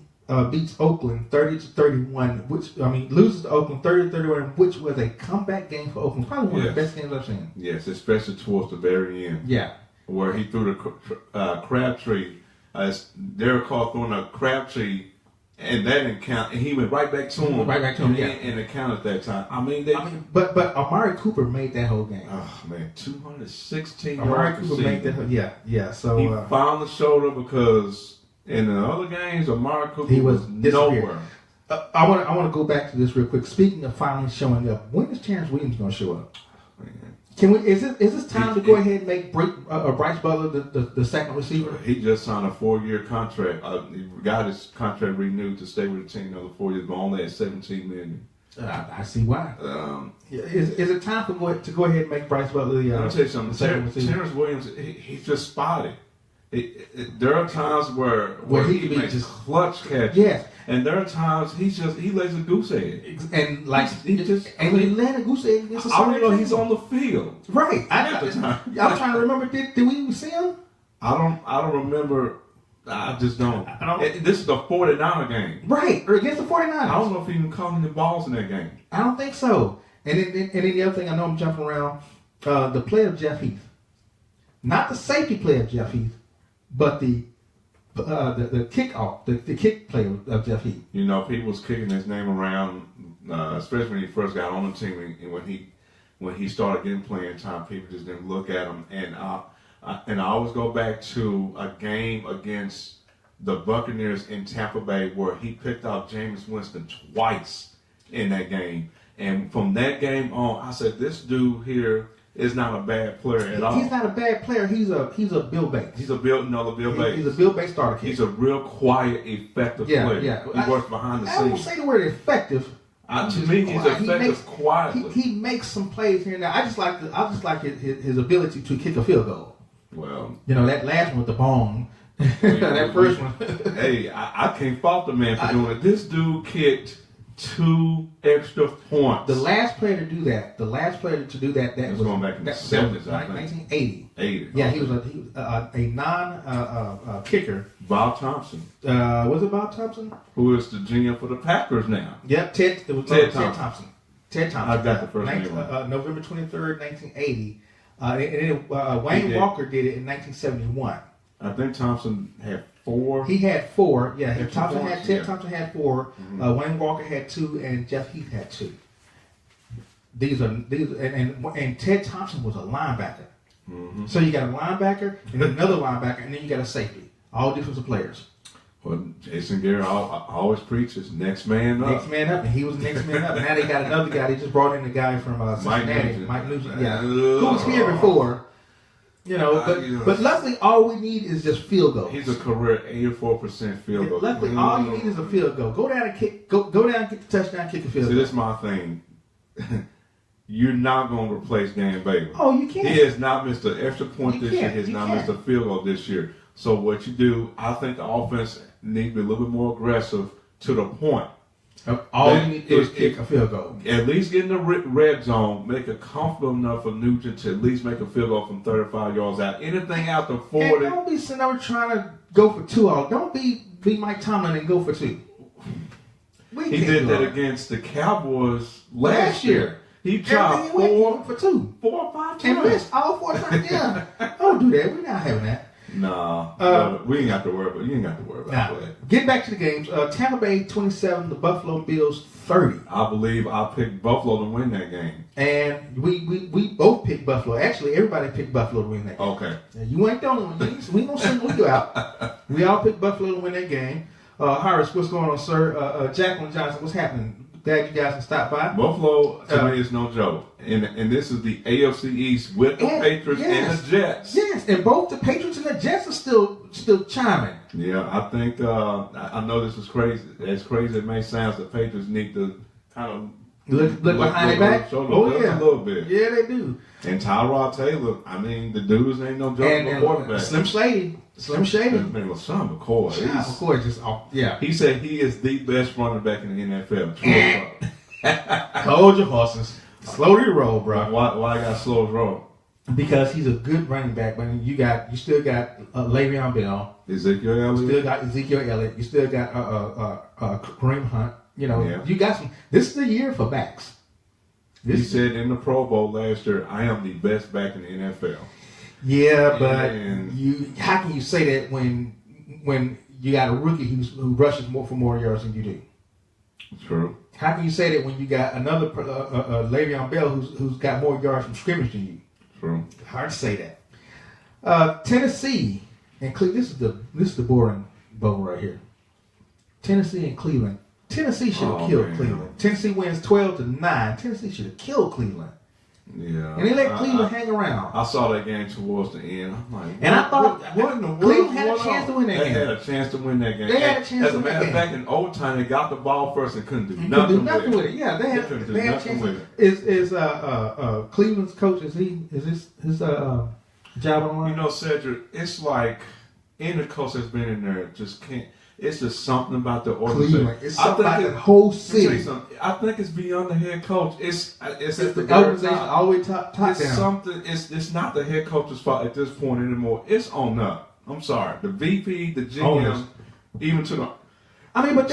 beats Oakland 30-31, loses to Oakland 30-31, which was a comeback game for Oakland. Probably one of the best games I've seen. Yes, especially towards the very end. Yeah. Where he threw the Crabtree. Derek Carr throwing a Crabtree, and that didn't count. And he went right back to him. And it counted that time. But Amari Cooper made that whole game. Oh, man, 216 Amari Cooper made that. Yeah. So he found the shoulder because in the other games, Amari Cooper was nowhere. I want to go back to this real quick. Speaking of finally showing up, when is Terrence Williams going to show up? Is this time to go ahead and make Bryce Butler the second receiver? He just signed a 4-year contract. He got his contract renewed to stay with the team another 4 years, but only at $17 million. I see why. Is it time to go ahead and make Bryce Butler the? I'll tell you something. Terrence Williams, he's just spotty. There are times where he makes just clutch catches. Yes. And there are times he lays a goose egg. And like he laid a goose egg against a I don't know he's on the field. Right. I'm trying to remember, did we even see him? I don't remember. I just don't. This is the 49er game. Right. Or against the 49ers. I don't know if he even caught any balls in that game. I don't think so. And then the other thing, I know I'm jumping around, the play of Jeff Heath. Not the safety play of Jeff Heath, but the kickoff, the kick play of Jeff Heath. You know, people was kicking his name around, especially when he first got on the team, and when he started getting playing time, people just didn't look at him. And I always go back to a game against the Buccaneers in Tampa Bay where he picked out Jameis Winston twice in that game. And from that game on, I said, this dude here is not a bad player at all. He's not a bad player. He's a Bill Bates. He's a Bill Bates. He's a Bill Bates starter kid. He's a real quiet, effective player. Yeah. He works behind the scenes. I won't say the word effective. To me, he's effective quietly. He makes some plays here and there. I just like his ability to kick a field goal. Well, that last one with the bong. That first one. Hey, I can't fault the man for doing it. This dude kicked 2 extra points. The last player to do that, that was going back in the 70s, I think. 1980. 80. Yeah, he was a non-kicker. Bob Thompson. Was it Bob Thompson? Who is the GM for the Packers now? Yep, Ted Thompson. Ted Thompson. I got the first name right. November 23rd, 1980. Wayne Walker did it in 1971. I think Thompson had 4. He had 4. Yeah, Ted Thompson had 4. Mm-hmm. Wayne Walker had 2, and Jeff Heath had 2. And Ted Thompson was a linebacker. Mm-hmm. So you got a linebacker and another linebacker, and then you got a safety. All defensive players. Well, Jason Garrett always preaches next man up. Next man up, and he was the next man up. Now they got another guy. They just brought in a guy from Cincinnati, Mike Nugent. Yeah, who was here before. But luckily, all we need is just field goals. He's a career 84% field goal. Luckily, all you need is a field goal. Go down and kick. Go down and get the touchdown, kick a field goal. See, this is my thing. You're not going to replace Dan Bailey. Oh, you can't. He has not missed an extra point this year. He has not missed a field goal this year. So what you do, I think the offense needs to be a little bit more aggressive to the point. All you need to do is kick a field goal. At least get in the red zone, make it comfortable enough for Nugent to at least make a field goal from 35 yards out. Anything out to 40. And don't be sitting over trying to go for 2 all. Don't be Mike Tomlin and go for 2. He did that against the Cowboys last year. He tried 4 for 2. 4 or 5 times. And missed all 4 times. Yeah. Don't do that. We're not having that. Nah, we ain't got to worry about. You ain't got to worry about that. Get back to the games. Tampa Bay 27, the Buffalo Bills 30. I believe I picked Buffalo to win that game. And we both picked Buffalo. Actually, everybody picked Buffalo to win that game. Okay. You ain't the only one. We ain't gonna single you out. We all picked Buffalo to win that game. Harris, what's going on, sir? Jacqueline Johnson, what's happening? Glad you guys can stop by. Buffalo to me is no joke, and this is the AFC East with the Patriots and the Jets. Yes, and both the Patriots and the Jets are still chiming. Yeah, I think I know this is crazy. As crazy as it may sound, the Patriots need to kind of look behind their back. Oh yeah, a little bit. Yeah, they do. And Tyrod Taylor, I mean, the dudes ain't no joke. And quarterback. Slim Shady. His name was Sean McCoy. Sean McCoy just yeah. He said he is the best running back in the NFL. Hold your horses. Slow your roll, bro. Why I got slow roll? Because he's a good running back. But you still got Le'Veon Bell. Ezekiel Elliott. You still got Ezekiel Elliott. You still got Kareem Hunt. You know, you got some. This is the year for backs. He said in the Pro Bowl last year, "I am the best back in the NFL." Yeah, but how can you say that when you got a rookie who rushes for more yards than you do? True. How can you say that when you got another Le'Veon Bell who's got more yards from scrimmage than you? True. Hard to say that. Tennessee and Cleveland. This is the boring bowl right here. Tennessee and Cleveland. Tennessee should have killed Cleveland. Tennessee wins 12-9. Tennessee should have killed Cleveland. Yeah. And they let Cleveland hang around. I saw that game towards the end. I'm like, and I thought what in the world? Cleveland had a chance to win that game. They had a chance to win that game. They had a chance to win that game. As a matter of fact, in overtime, they got the ball first and couldn't do nothing with it. Yeah, they had a chance. Is Cleveland's coach? Is his job on the line? You know, Cedric, it's like any coach that's been in there just can't. It's just something about the organization. Cleveland. It's something about the whole city. I think it's beyond the head coach. It's the organization all the way top it's down. Something. It's not the head coach's fault at this point anymore. It's on up. I'm sorry. The VP, the GM, even to the. I mean, but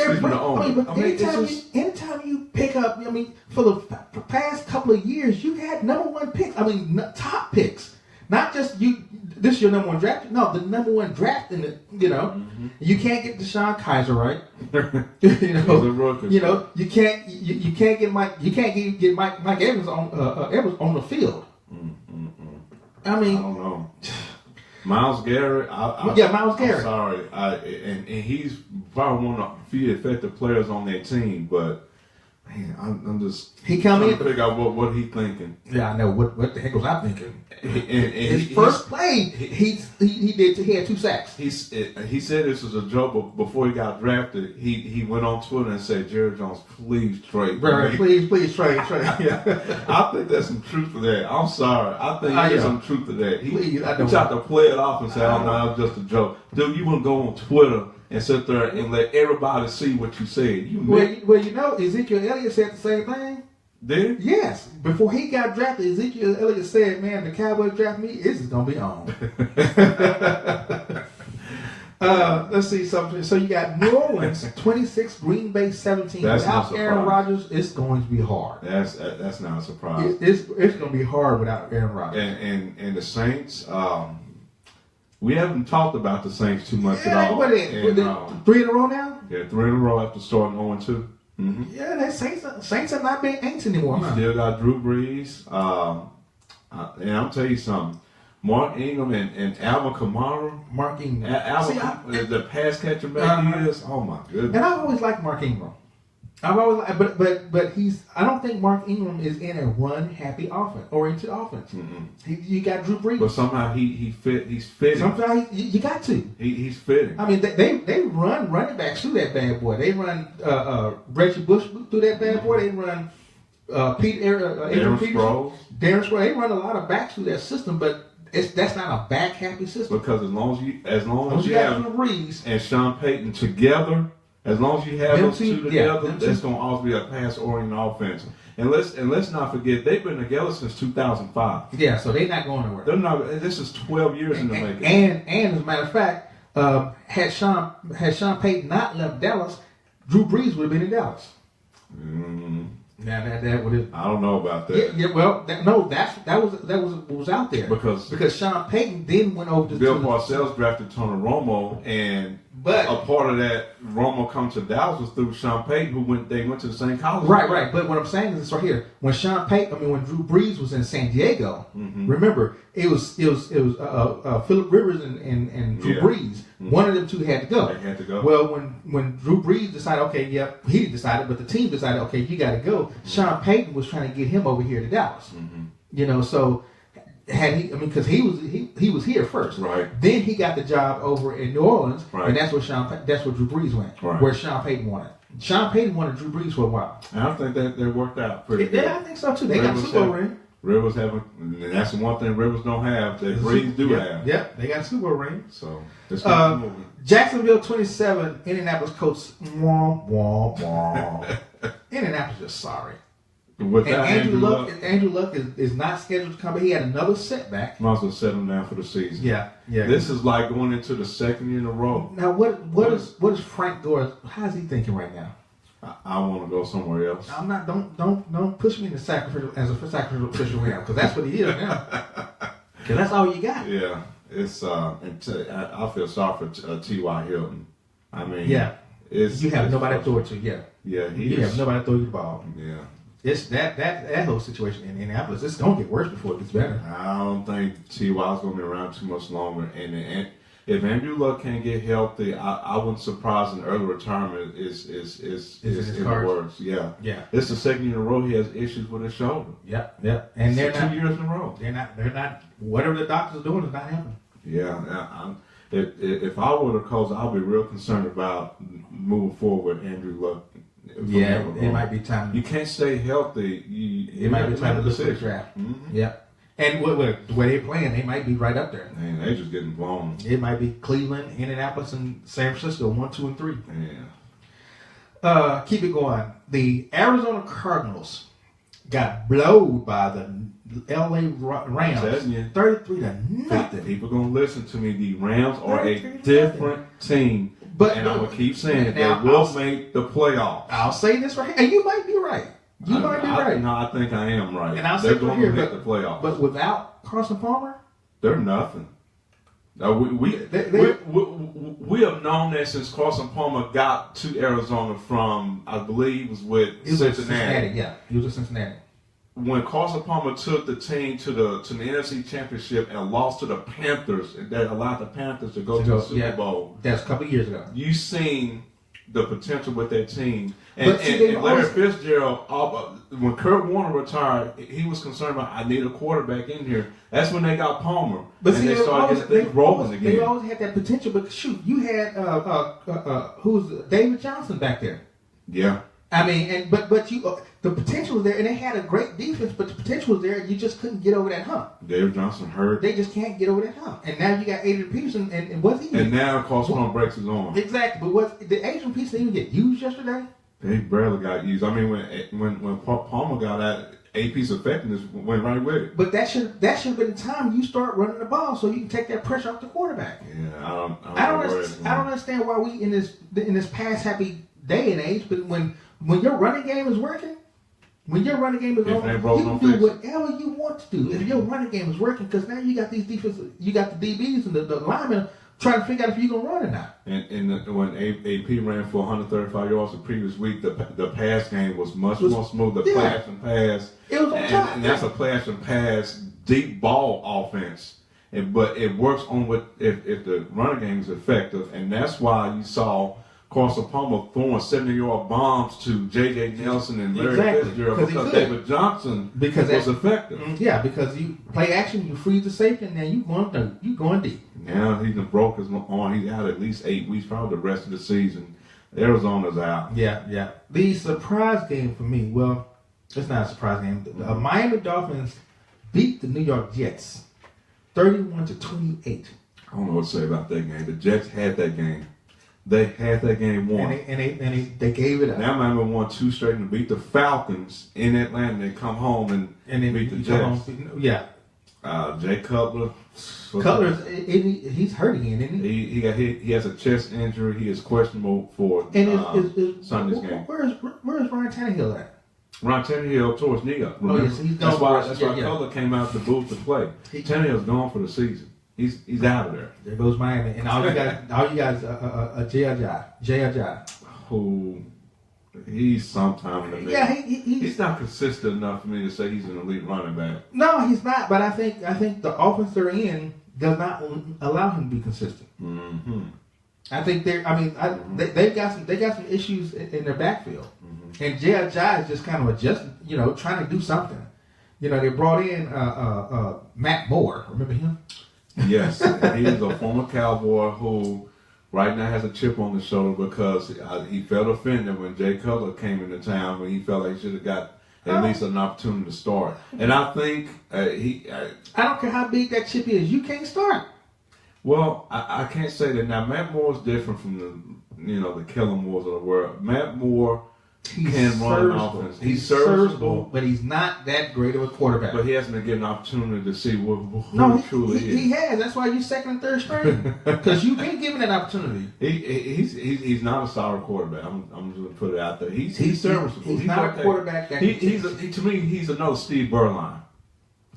anytime you pick up, I mean, for the past couple of years, you had number 1 picks. I mean, top picks. Not just you. This is your number 1 draft. No, the number 1 draft in the. You know, you can't get Deshaun Kaiser right. You can't get Mike. You can't get Mike Evans on the field. I mean, I don't know. Miles Garrett. Miles Garrett. I'm sorry, and he's probably one of the few effective players on that team, but. Man, I'm just trying to figure out what he's thinking. Yeah, I know what the heck was I thinking. And his first play, he had 2 sacks. He said this was a joke, but before he got drafted, he went on Twitter and said, "Jerry Jones, please trade, please trade." Yeah. I think there's some truth to that. I'm sorry, I think there's some truth to that. He tried to play it off and say, "Oh no, it was just a joke." Dude, you wouldn't go on Twitter and sit there and let everybody see what you said. Ezekiel Elliott said the same thing. Did he? Yes. Before he got drafted, Ezekiel Elliott said, "Man, the Cowboys draft me. This is gonna be on." Let's see something. So you got New Orleans 26, Green Bay 17. Without Aaron Rodgers, it's going to be hard. That's not a surprise. It's going to be hard without Aaron Rodgers. And the Saints. We haven't talked about the Saints too much at all. 3 in a row now? Yeah, 3 in a row after starting 0-2. Mm-hmm. Yeah, that Saints are not being Aints anymore. You still got Drew Brees. And I'll tell you something. Mark Ingram and Alvin Kamara. Mark Ingram. The pass catcher back he is. Oh my goodness. And I've always liked Mark Ingram. I've always, but I don't think Mark Ingram is in a run-happy oriented offense. You got Drew Brees, but somehow he's fitting. Sometimes you got to. He's fitting. I mean, they run running backs through that bad boy. They run Reggie Bush through that bad boy. They run Darren Sproles. They run a lot of backs through that system, but that's not a back-happy system. Because as long as you have Brees and Sean Payton together. As long as you have Them those two, two yeah, together, them two. that's going to always be a pass-oriented offense. And let's not forget, they've been together since 2005. Yeah, so they're not going nowhere. They're not. This is 12 years in the making. And as a matter of fact, had Sean Payton not left Dallas, Drew Brees would have been in Dallas. Now that would have. I don't know about that. Yeah, well, that was what was out there because Sean Payton then went over to Bill Parcells drafted Tony Romo, and a part of that Romo come to Dallas was through Sean Payton, they went to the same college. Right. But what I'm saying is this right here: when when Drew Brees was in San Diego, remember it was Phillip Rivers and Drew Brees. One of them two had to go. They had to go. Well, when Drew Brees decided, okay, he didn't decide, but the team decided, okay, you got to go. Sean Payton was trying to get him over here to Dallas. So had he, because he was here first. Right. Then he got the job over in New Orleans, right. and that's where Drew Brees went, right. where Sean Payton wanted. Sean Payton wanted Drew Brees for a while. I think that they worked out pretty good. Yeah, I think so too. They got a Super Bowl ring. Rivers have, and that's the one thing Rivers don't have that Brees do have. Yeah, they got a Super Bowl ring. So let's keep moving. Jacksonville 27, Indianapolis coach. Wah, wah, wah. Indianapolis just sorry. With and that, Andrew Luck is not scheduled to come back. He had another setback. Might as well set him down for the season. Yeah. This is like going into the second year in a row. Now, what is Frank Gore? How's he thinking right now? I want to go somewhere else. I'm not. Don't push me in the sacrificial ram, because that's what he is now. Because that's all you got. Yeah, it's I feel sorry for T.Y. Hilton. I mean, you have nobody to throw it to. Yeah, you have nobody to throw you the ball. Yeah, it's that whole situation in Indianapolis. It's gonna get worse before it gets better. I don't think T.Y. is gonna be around too much longer, and if Andrew Luck can't get healthy, I wouldn't surprise an early retirement is in the works. Yeah. It's the second year in a row he has issues with his shoulder. Yep. And they're 2 years in a row. They're not. Whatever the doctors are doing is not happening. Yeah. If I were the coach, I'd be real concerned about moving forward with Andrew Luck. It might be time. You can't stay healthy. It might be time to look for the draft. Yep. And the way they're playing, they might be right up there. Man, they just getting blown. It might be Cleveland, Indianapolis, and San Francisco, 1, 2, and 3. Yeah. Keep it going. The Arizona Cardinals got blowed by the L.A. Rams, 33-0. People gonna listen to me. The Rams are a different team, and I'm gonna keep saying it. They will make the playoffs. I'll say this right here, and you might be right. You might be right. No, I think I am right. And I'll they're say going to make the playoffs. But without Carson Palmer, they're nothing. We have known that since Carson Palmer got to Arizona from, I believe, was with Cincinnati. Yeah, he was with Cincinnati. When Carson Palmer took the team to the NFC Championship and lost to the Panthers, and that allowed the Panthers to go to the Super Bowl. That's a couple of years ago. You seen the potential with that team. And Larry Fitzgerald, when Kurt Warner retired, he was concerned about, I need a quarterback in here. That's when they got Palmer. But and they started getting things rolling again. They always had that potential, but shoot, you had who's David Johnson back there. Yeah. I mean, but you the potential was there, and they had a great defense, but the potential was there. You just couldn't get over that hump. David Johnson hurt. They just can't get over that hump, and now you got Adrian Peterson, and what's he? And now Carson Palmer breaks his arm. Exactly, but did Adrian Peterson even get used yesterday? He barely got used. I mean, when Palmer got out, AP's effectiveness went right with it. But that should have been the time you start running the ball so you can take that pressure off the quarterback. Yeah, I don't understand why we in this past happy day and age, but when your running game is working, when your running game is on, you can do whatever you want to do if your running game is working, because now you got these defenses, you got the DBs and the linemen trying to figure out if you're going to run or not. And when AP ran for 135 yards the previous week, the pass game was much more smooth. The pass and pass. It was on top. And that's a pass and pass deep ball offense. But it works on if the running game is effective. And that's why you saw Carson Palmer throwing 70-yard bombs to J.J. Nelson and Larry Fitzgerald because David Johnson was effective. Yeah, because you play action, you freeze the safety, and then you going deep. Now he done broke his arm. He's out at least 8 weeks, probably the rest of the season. Arizona's out. Yeah. The surprise game for me, well, it's not a surprise game. The Miami Dolphins beat the New York Jets 31-28. I don't know what to say about that game. The Jets had that game. they had that game won. And they gave it up. Now Miami won 2 straight and beat the Falcons in Atlanta. They come home and then beat the Jets. Yeah. Jay Cutler. He's hurt again, isn't he? He got hit. He has a chest injury. He is questionable for Sunday's game. Where's Ryan Tannehill at? Ryan Tannehill tore his knee up. Oh, yes, he's gone. That's why Cutler came out the booth to play. Tannehill's gone for the season. He's out of there. There goes Miami, and all you guys, J.J. Who he's sometime in the middle. Yeah, he's not consistent enough for me to say he's an elite running back. No, he's not. But I think the offense they're in does not allow him to be consistent. Mm-hmm. I think they got some issues in their backfield, and J.J. is just kind of adjusting, trying to do something. They brought in Matt Moore. Remember him? Yes, he is a former Cowboy who right now has a chip on his shoulder because he felt offended when Jay Cutler came into town when he felt like he should have got at least an opportunity to start. And I think I don't care how big that chip is, you can't start. Well, I can't say that now. Matt Moore is different from the Kellen Moores of the world. Matt Moore can run an offense. He's serviceable, but he's not that great of a quarterback. But he hasn't been given an opportunity to see who he truly is. He has. That's why you're second and third string because you've been given that opportunity. He's not a solid quarterback. I'm just going to put it out there. He's serviceable. He's not a quarterback. That to me, he's another Steve Berline.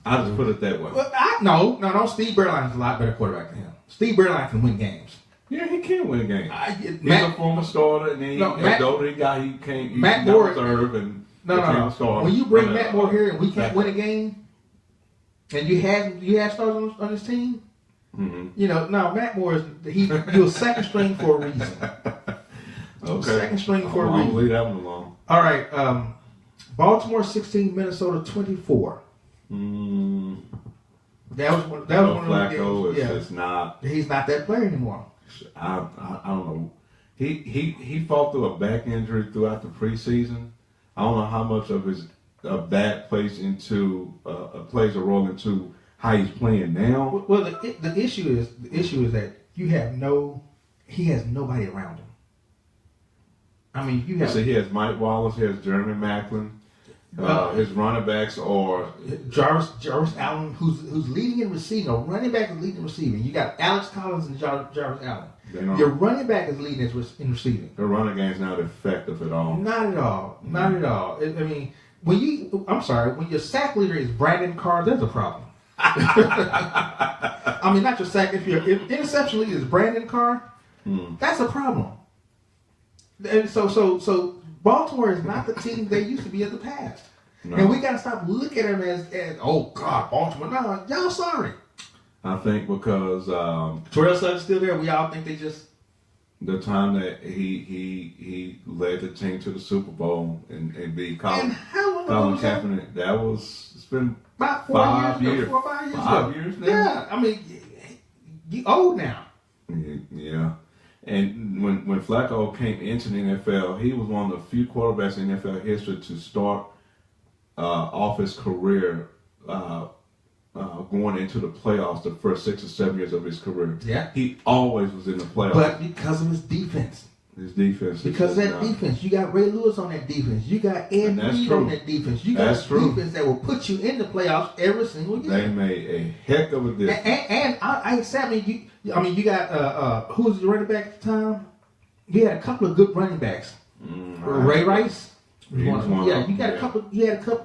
I just put it that way. Well, no. Steve Berline's a lot better quarterback than him. Steve Berline can win games. Yeah, he can win games. He's a former starter, and he can't. Matt Moore serve and no. Start. When you bring Matt Moore here and we can't win a game, and you have starters on his team, Matt Moore you're second string for a reason. Okay, second string for a reason. I'll leave that one alone. All right, Baltimore 16, Minnesota 24. That was one of the games. Is not. He's not that player anymore. I don't know. He fought through a back injury throughout the preseason. I don't know how much of that plays a role into how he's playing now. Well, the issue is that he has nobody around him. I mean, he has Mike Wallace, he has Jeremy Maclin. His running backs are Jarvis Allen, who's leading in receiving. A running back is leading in receiving. You got Alex Collins and Jarvis Allen. Your running back is leading in receiving. The running game's not effective at all. Not at all. Not at all. When your sack leader is Brandon Carr, there's a problem. I mean, not your sack. If interception leader is Brandon Carr, that's a problem. And so Baltimore is not the team they used to be in the past. No. And we got to stop looking at them as oh, God, Baltimore. No, y'all sorry. I think because Terrell Sutton's still there, we all think they just... The time that he led the team to the Super Bowl and beat Colin Kaepernick, it's been about 5 years. 4 or 5 years. 5 years now? Yeah, I mean, you old now. Yeah. And when Flacco came into the NFL, he was one of the few quarterbacks in NFL history to start off his career going into the playoffs the first 6 or 7 years of his career. Yeah. He always was in the playoffs. But because of his defense. Because of that defense. You got Ray Lewis on that defense. You got Ed Reed on that defense. You got a defense that will put you in the playoffs every single year. They made a heck of a difference. You got who was the running back at the time? You had a couple of good running backs. Ray Rice. You had a couple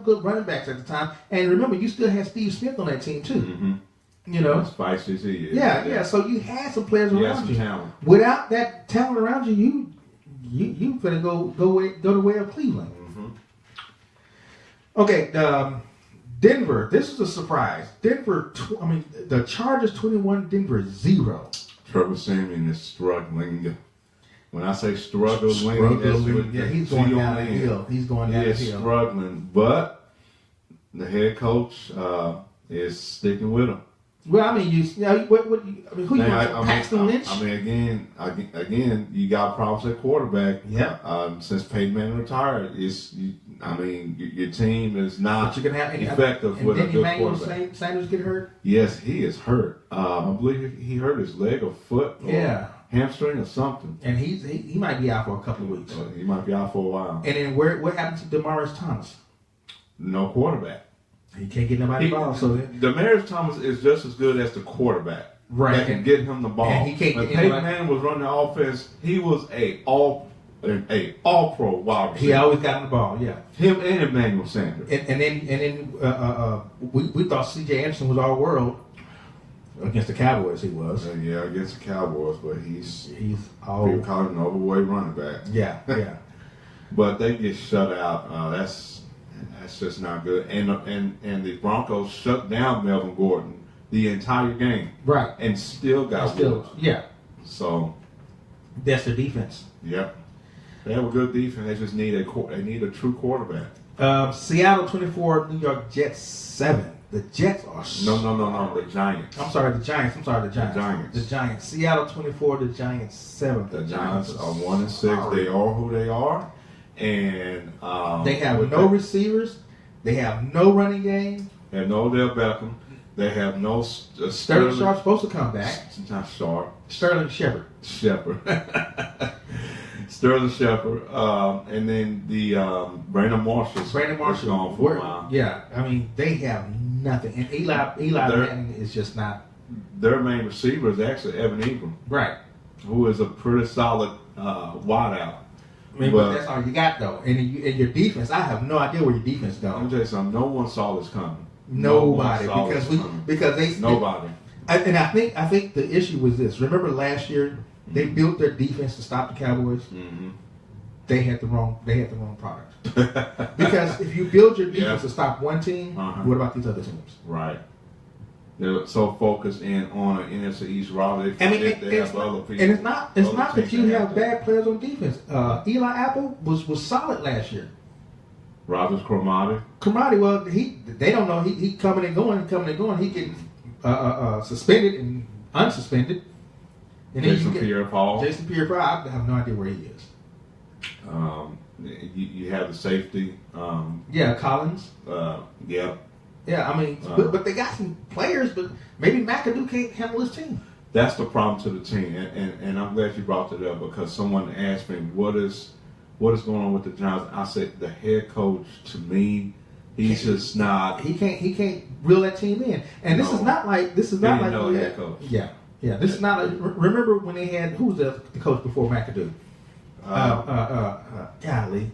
good running backs at the time. And remember, you still had Steve Smith on that team too. Mm-hmm. As spicy as he is. Yeah. So you had some players around you. Talent. Without that talent around you, you better go the way of Cleveland. Mm-hmm. Okay, Denver. This is a surprise. The Chargers 21, Denver 0. Trevor Siemian is struggling. When I say struggling, he's going down the hill. He's going down the hill. He is struggling, but the head coach is sticking with him. Well, who you want? Paxton Lynch? Again, you got problems at quarterback. Yeah. Since Peyton Manning retired, your team is not effective with a good quarterback. Sanders get hurt? Yes, he is hurt. I believe he hurt his leg or foot. hamstring or something. And he might be out for a couple of weeks. He might be out for a while. And then what happened to Demaryius Thomas? No quarterback. He can't get nobody the ball. So Demaryius Thomas is just as good as the quarterback. Right. That can get him the ball. And he can't when get Peyton anybody- Manning was running the offense, he was a all pro wide receiver. he always got the ball. Yeah. Him and Emmanuel Sanders. And then we thought C.J. Anderson was all world against the Cowboys. He was. Yeah, against the Cowboys, but he's all. people call him an overweight running back. Yeah. Yeah. But they get shut out. That's just not good. And the Broncos shut down Melvin Gordon the entire game. Right. And still got Woods. Yeah. So That's their defense. yep. They have a good defense. They just need a true quarterback. Seattle 24, New York Jets 7. The Jets are No. The Giants. I'm sorry, the Giants. Giants. The Giants. Seattle 24, the Giants 7. The Giants are 1-6. They are who they are, and they have no receivers. They have no running game. They have no Odell Beckham. They have no Sterling Sharp's supposed to come back. Not Sharp. Sterling Shepard. Sterling Shepard, and then the Brandon Marshall. Brandon Marshall gone for a while. Yeah, I mean they have nothing, and Eli Manning is just not. Their main receiver is actually Evan Ingram, Right. who is a pretty solid wideout. I mean, but that's all you got though. And in your defense, I have no idea where your defense Let me goes. tell you something. No one saw this coming. Nobody, No one saw this coming. because they Nobody. And I think the issue was this. Remember last year they built their defense to stop the Cowboys. Mm-hmm. They had the wrong product. Because if you build your defense Yeah. to stop one team, Uh-huh. what about these other teams? Right. They're so focused in on an NFC East rivalry. They I mean, forget they have other people. and it's not other that teams you have to- bad players on defense. Eli Apple was solid last year. Rogers Cromartie. Cromartie, well, they don't know he coming and going. He getting suspended and unsuspended. And then Jason Pierre-Paul. Jason Pierre-Paul, I have no idea where he is. You have the safety. Yeah, Collins. Yeah. Yeah, I mean, but they got some players, but maybe McAdoo can't handle his team. That's the problem to the team, and I'm glad you brought it up because someone asked me what is going on with the Giants. I said the head coach to me, he's just not. He can't reel that team in. And this No. is not like no head coach. Yeah. This is not. Remember when they had who was the coach before McAdoo? Golly,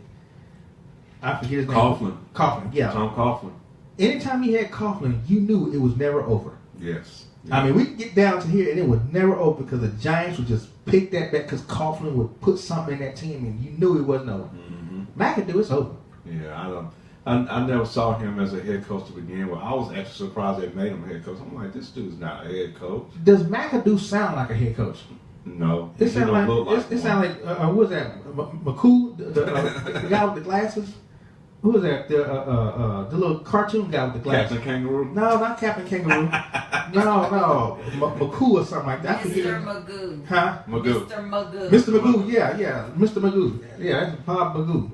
I forget his name. Coughlin. Yeah. Tom Coughlin. Anytime he had Coughlin, you knew it was never over. Yes. I mean, we could get down to here and it was never over because the Giants would just pick that back because Coughlin would put something in that team and you knew it wasn't over. Mm-hmm. McAdoo, it's over. Yeah, I never saw him as a head coach to begin with. I was actually surprised they made him a head coach. I'm like, this dude's not a head coach. Does McAdoo sound like a head coach? No, It he sound don't like look like it one. sound like what was that? McCool, the guy with the glasses. Who was that? The little cartoon guy with the glasses. Captain Kangaroo. No, not Captain Kangaroo. no, McCool or something like that. I forget Mr. it. Magoo. Huh? Magoo. Mr. Magoo. Mr. Magoo, yeah, Mr. Magoo. Yeah, that's Bob Magoo.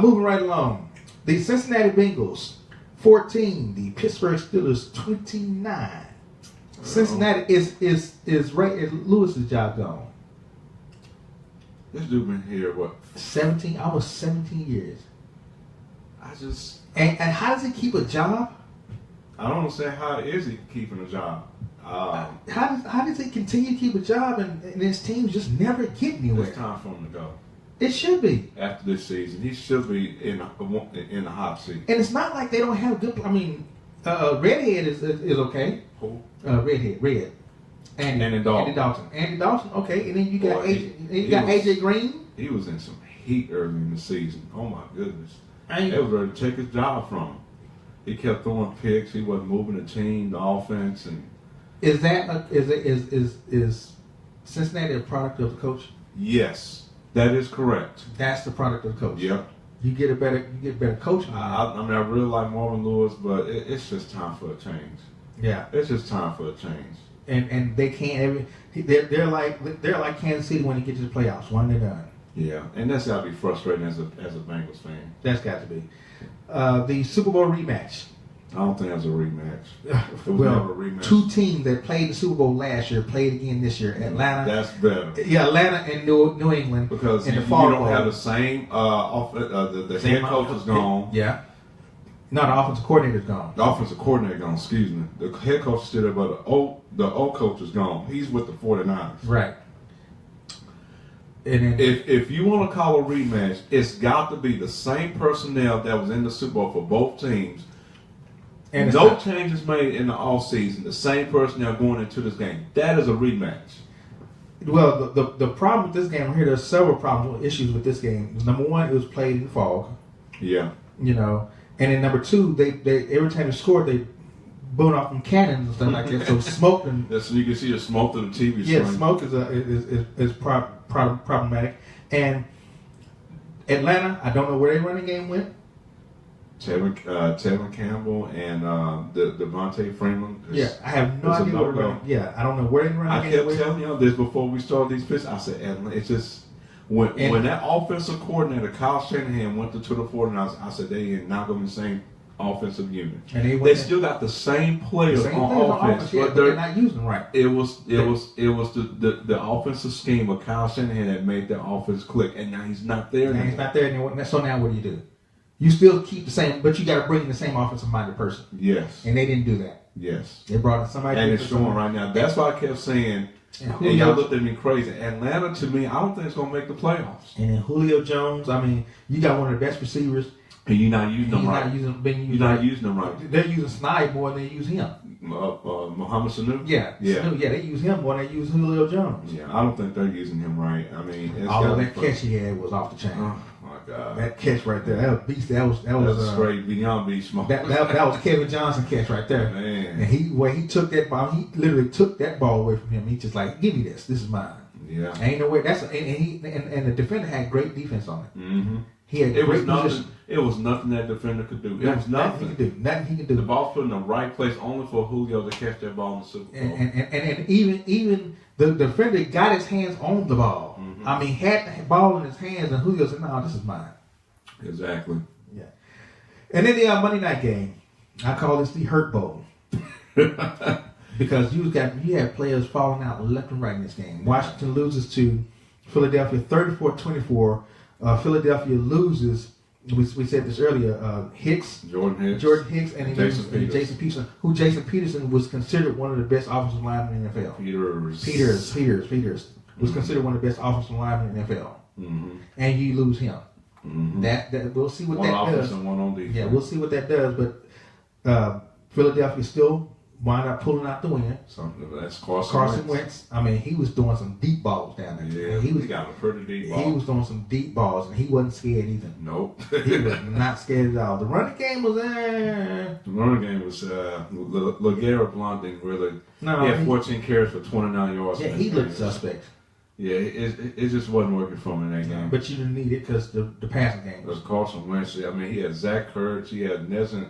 Moving right along. The Cincinnati Bengals, 14. The Pittsburgh Steelers, 29. Cincinnati is right at Lewis's job gone. This dude been here, what? 17, almost 17 years. I just, And how does he keep a job? I don't understand how is he keeping a job. How does he continue to keep a job and his teams just never get anywhere? It's time for him to go. It should be. After this season, he should be in the hot seat. And it's not like they don't have good. I mean, Redhead is okay. Who? Red. Andy Dalton. Andy Dalton, okay. And then you got Boy, AJ Green. He was in some heat early in the season. Oh my goodness. I They was ready to take his job from him. He kept throwing picks. He wasn't moving the team, the offense, and Is Cincinnati a product of the coach? yes, that is correct. That's the product of the coach. Yep. You get better coaching. I mean, I really like Marvin Lewis, but it's just time for a change. Yeah. It's just time for a change. And they can't. They're like Kansas City when they get to the playoffs. One and done. Yeah, and that's gotta be frustrating as a Bengals fan. That's got to be. The Super Bowl rematch. I don't think that's a rematch. It was Well, never a rematch. two teams that played the Super Bowl last year played again this year. Atlanta. That's better. Yeah, Atlanta and New England. Because in you the fall don't bowl. have the same the head coach is gone. Yeah. No, the offensive coordinator's gone. The offensive coordinator gone, excuse me. The head coach is still there, but the old coach is gone. He's with the 49ers. Right. And then, If you want to call a rematch, it's got to be the same personnel that was in the Super Bowl for both teams. and it's No not- changes made in the offseason. The same personnel going into this game. That is a rematch. well, the problem with this game here, there's several problems, issues with this game. Number one, it was played in fog. Yeah. You know, and then number two, they every time they scored, they boom off them cannons and stuff like that. So smoke and So you can see the smoke through the TV screen. smoke is problematic. And Atlanta, I don't know where their running game went. Tevin Campbell and Devontae Freeman. I have no it's a idea where no-go. they're running. Yeah, I don't know where they're I running kept game went. telling y'all this before we started these pitches. I said, Atlanta, it's just when that offensive coordinator Kyle Shanahan went to the 49ers, I said they are not going to be the same offensive unit. And They still got the same players on offense, yeah, but but they're not using them right. it was the offensive scheme of Kyle Shanahan that made that offense click, and now he's not there. And he's not there anymore. So now what do? You still keep the same, but you got to bring in the same offensive-minded person. Yes, And they didn't do that. yes. They brought in somebody. And it's showing right now. That's why I kept saying, And and y'all Julio, looked at me crazy. Atlanta, to me, I don't think it's going to make the playoffs. and then Julio Jones. I mean, you got one of the best receivers. And you're not using He's them not right. being used You're not right. using them right. They're using Snipe more than they use him. Muhammad Sanu? Yeah, Yeah. they use him more than they use Julio Jones. Yeah, I don't think they're using him right. I mean, it's All of gotta that be- catch he had was off the chain. Oh, my God. That catch right there, that was beast. That was straight beyond beast mode. that was Kevin Johnson catch right there. And Man. he took that ball, he literally took that ball away from him. He just like, give me this. This is mine. Yeah. Ain't no way. And the defender had great defense on it. Mm-hmm. He had It was great nothing. position. It was nothing that defender could do. It was Nothing he nothing. could do. Nothing he could The do. ball put in the right place only for Julio to catch that ball in the Super Bowl. And even the defender got his hands on the ball. Mhm. I mean, had the ball in his hands, and Julio said, "No, this is mine." Exactly. Yeah. And then the Monday night game, I call this the Hurt Bowl. Because you had players falling out left and right in this game. Washington loses to Philadelphia 34-24. Philadelphia loses. We said this earlier. Jordan Hicks. Jordan Hicks, and Jason Peters. Jason Peterson, who Jason Peterson was considered one of the best offensive linemen in the NFL. Peters was considered one of the best offensive linemen in the NFL. Mm-hmm. And you lose him. Mm-hmm. That we'll see what One that offense does. and one on defense. Yeah, we'll see what that does. But Philadelphia still wound up pulling out the win. That's Carson Carson Wentz. I mean, he was doing some deep balls down there. Yeah, he was got a pretty deep he ball. was doing some deep balls, and he wasn't scared either. Nope. He was not scared at all. The running game was there. The running game was LeGarrette Blount didn't really. No, He had 14 carries for 29 yards. yeah, in he that looked game. suspect. Yeah, it just wasn't working for him in that game. But you didn't need it because the passing game was. Because Carson Wentz, I mean, he had Zach Ertz, he had Nelson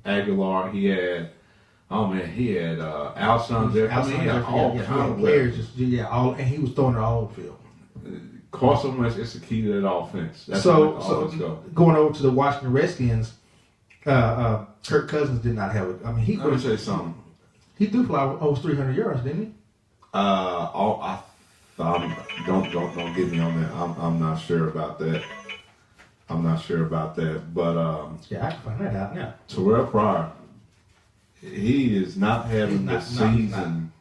Aguilar, he had Alshon Jeffrey. I mean, he had all kinds of players. weapons. All, and he was throwing it all over the field. Carson Wentz is the key to that offense. That's So how the offense go. going over to the Washington Redskins, Kirk Cousins did not have it. I mean, he Let me say something. he threw for over 300 yards, didn't he? Don't get me on that. I'm not sure about that. But Yeah, I can find that out now. Terrell Pryor, he is not having the season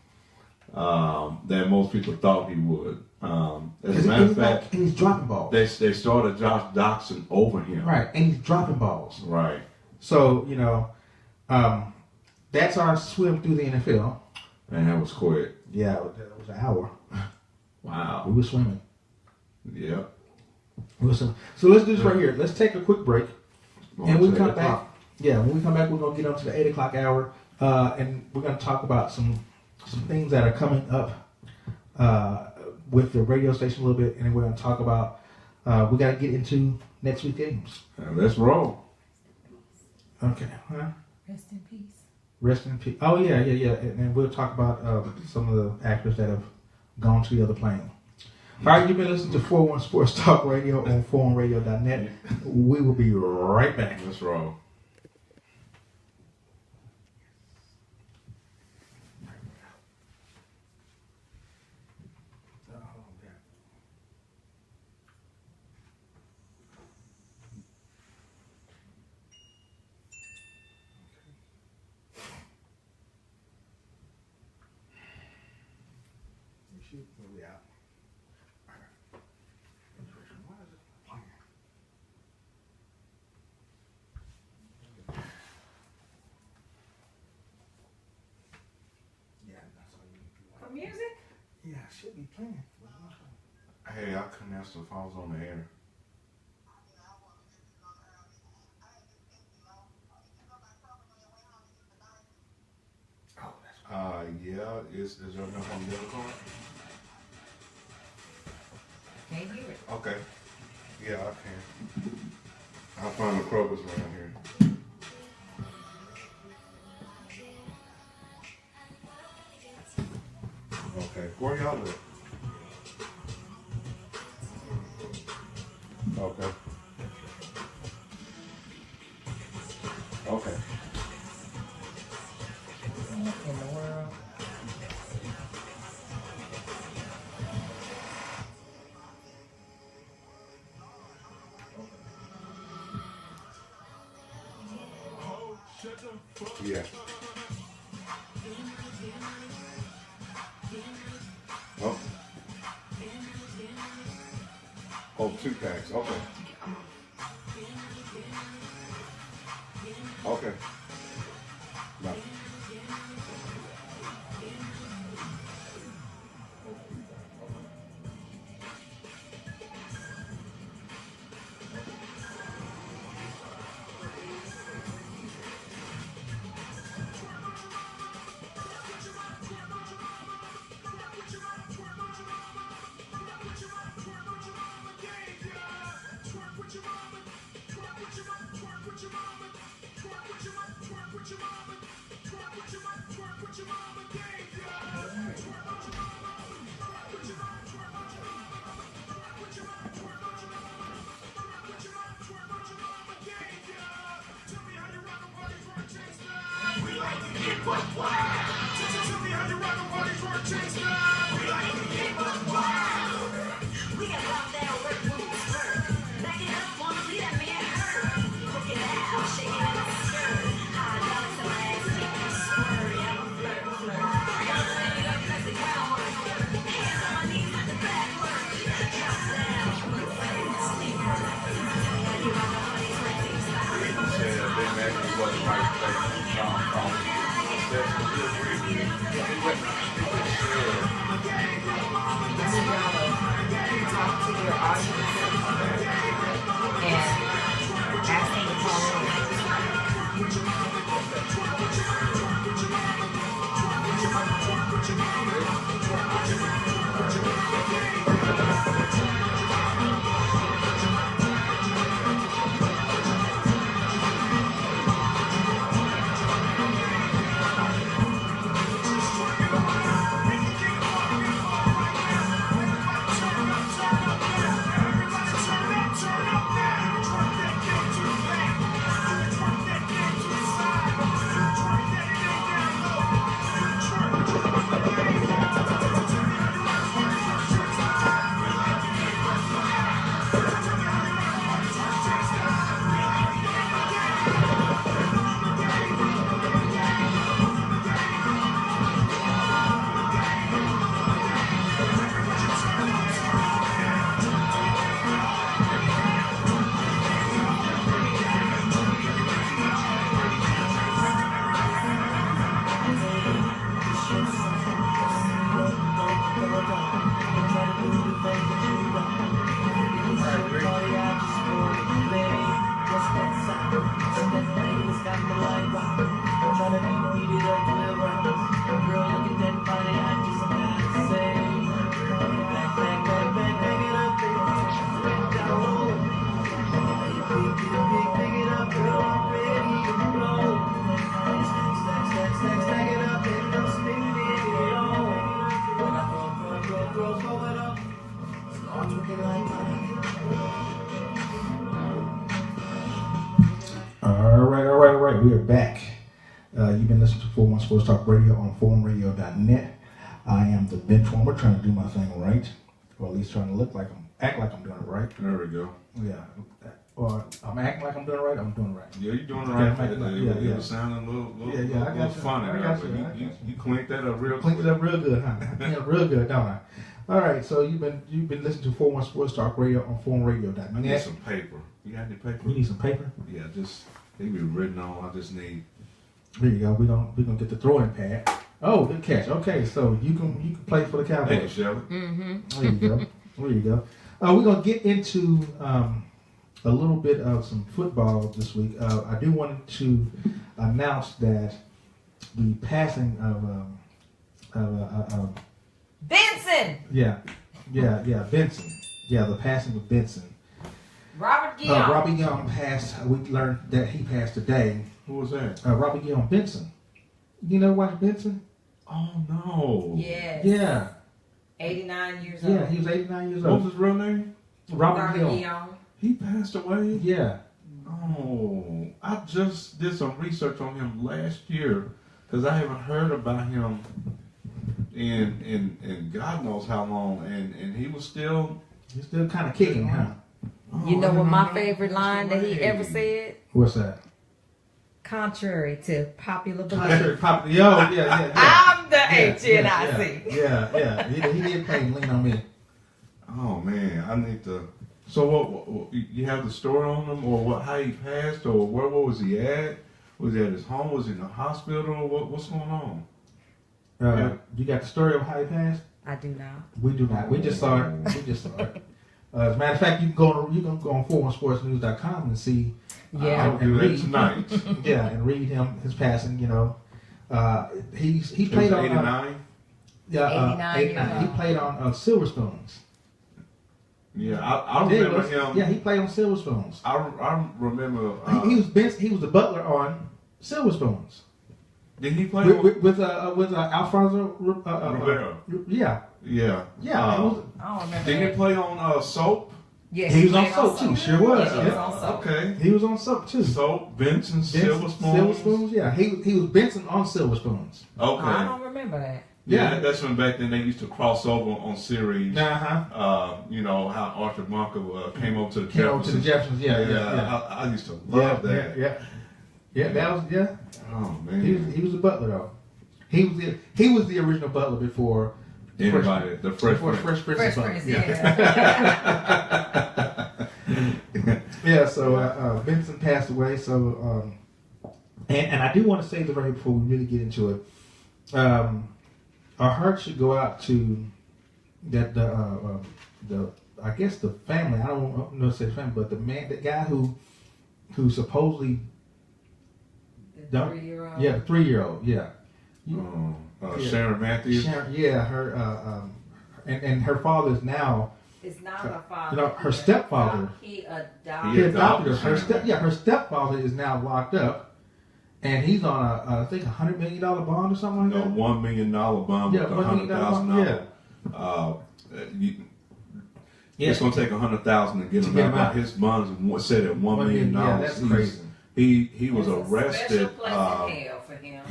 that most people thought he would. As a matter of fact, and he's dropping balls. they started Josh Doxson over him. Right, and he's dropping balls. Right. So that's our swim through the NFL. And that was quick. Yeah, that was an hour. Wow. We were swimming. Yep. So let's do this right here. Let's take a quick break. And we come back. Yeah, when we come back, we're gonna get on to the 8 o'clock hour, and we're gonna talk about some things that are coming up with the radio station a little bit, and then we're gonna talk about we gotta get into next week's games. Let's roll. Okay. Huh? Rest in peace. Rest in peace. Oh yeah, and we'll talk about some of the actors that have gone to the other plane. All right, you've been listening to 41 Sports Talk Radio on 41radio.net. We will be right back. Let's roll. We out. Yeah, that's all you can For music? Yeah, I should be playing. Hey, I couldn't answer if I was on the air. Oh, that's Yeah, is there enough on the other card? Can't hear it. Okay. Yeah, I can. I'll find the Kroger's around here. Okay, where y'all live? Okay. Okay. What in the world? Yeah. Oh. Oh, 2 packs. Okay. Okay. No. Talk to your audience and ask them to call in. All right. We are back. You've been listening to 41 Sports Talk Radio on foreignradio.net. I am the bench warmer, trying to do my thing right, or at least trying to act like I'm doing it right. There we go. Yeah, or I'm acting like I'm doing it right. I'm doing it right. Yeah, you're doing it Okay, right. I'm acting It was sounding a little, Yeah, I got you. funny I there, got but you. I got you you. cleaned that up real Cleaned quick. it up real good, huh? Yeah, real good, don't I? All right, so you've been listening to 41 Sports Talk Radio on I need foreignradio.net. some paper. You got any paper? You need some paper? Yeah, just they be written on. I just need. There you go. We're gonna get the throwing pad. Oh, good catch. Okay, so you can play for the Thank you, Cowboys. Shelly. There you go. There you go. We're gonna get into a little bit of some football this week. I do want to announce that the passing of Benson. Benson. Yeah, the passing of Benson. Robert Guillaume. Robbie Young passed. We learned that he passed today. Who was that? Robbie Young Benson. You know watch Benson? Oh no. Yes. Yeah. 89 years old. Yeah, he was 89 years What old. was his real name? Robert Young. Guillaume. He passed away. Yeah. Oh, I just did some research on him last year because I haven't heard about him in God knows how long, and he was still. He's still kind of kicking, huh? Oh, You know I what didn't my he favorite passed line that he away. ever said? What's that? Contrary to popular belief. Yeah. I'm the HNIC. Yeah. He did play Lean on Me. Oh man, I need to. So what you have the story on him, or what? How he passed, or where was he at? Was he at his home? Was he in the hospital? What's going on? You got the story of how he passed? I do not. We do not. We just saw it. As a matter of fact, you can go on 41sportsnews.com and see. Yeah. I'll do that tonight. Yeah, and read his passing. You know, he He played was on 89. 89 years He old. played on Silver Spoons. Yeah, I remember him. Yeah, he played on Silver Spoons. I remember. He was the butler on Silver Spoons Did he play with Alfonso Rivera? Yeah. Yeah. I don't remember. Did he that. play on Soap? Yes, He was on played Soap too. Sure was. Yes, he was Yeah. on Soap. Okay. He was on Soap too. Soap, Benson, Silver Spoons. Silver Spoons. Yeah, he was Benson on Silver Spoons. Okay. I don't remember that. Yeah, that's when back then they used to cross over on series. You know how Arthur Bunker came over to the Came over to the Jeffersons. Yeah. I used to love that. Yeah. That was Oh man. He was a butler though. He was the original butler before Anybody, the Fresh before Prince. Fresh Prince. Fresh was Prince, on. yeah. Yeah. So Benson passed away. So and I do want to say this right before we really get into it. Our heart should go out to the I guess the family. I don't know if it's family, but the guy who supposedly The 3-year-old. the 3-year-old. Yeah. Sharon Matthews. Sharon, her and her father is now. It's not her father. You know, her stepfather. He He adopted. adopted her. Sharon. Her stepfather is now locked up, and he's on I think $100 million bond or something like A that. $1 million bond Yeah, with $1 million $100,000. It's gonna take $100,000 to get him get him out. out. His bond is set at $1 million. Yeah, that's crazy. He was There's a arrested. special place in hell for him.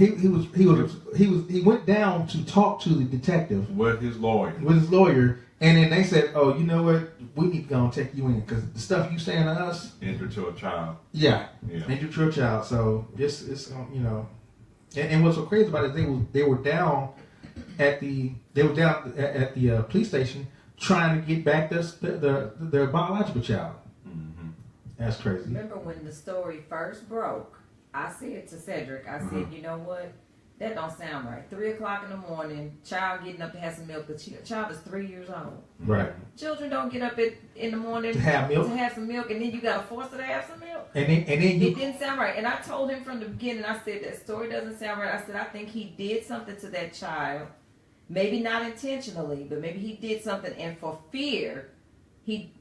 He went down to talk to the detective With his lawyer. with his lawyer, and then they said, "Oh, you know what? We need to go and take you in because the stuff you saying to us, Enter to a child. yeah, Yeah. and you your child." So it's you know, and what's so crazy about it, they were down at the police station trying to get back their biological child. Mm-hmm. That's crazy. Remember when the story first broke, I said to Cedric, I said, you know what? That don't sound right. 3 o'clock in the morning, child getting up to have some milk. The child is 3 years old. Right. Children don't get up in the morning To have milk? to have some milk, and then you got to force her to have some milk. And then It you didn't sound right. And I told him from the beginning, I said, that story doesn't sound right. I said, I think he did something to that child. Maybe not intentionally, but maybe he did something, and for fear, he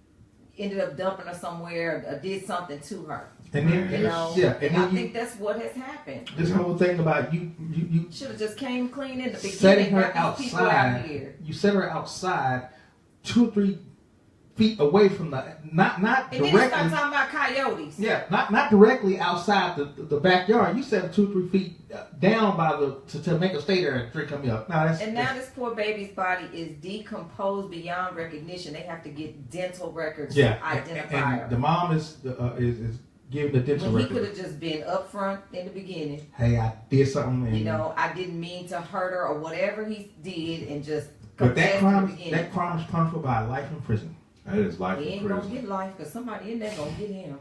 ended up dumping her somewhere or did something to her. and then You know? yeah, and I then think that's what has happened. this whole thing about you Should have just came clean in the beginning. setting her got these people out outside. here. You set her outside 2 or 3 feet away from not And then you directly. start talking about coyotes. Yeah, not directly outside the backyard. You said 2 or 3 feet down by to make her stay there and drink her milk. No, And now this poor baby's body is decomposed beyond recognition. They have to get dental records to identify and her. the mom is giving the dental When he could record. have just been upfront in the beginning. Hey, I did something. And, You know, I didn't mean to hurt her or whatever he did, and just but that confess in the beginning. crime is punishable by life in prison. That is life He in ain't gonna prison. get life because somebody in there gonna get him.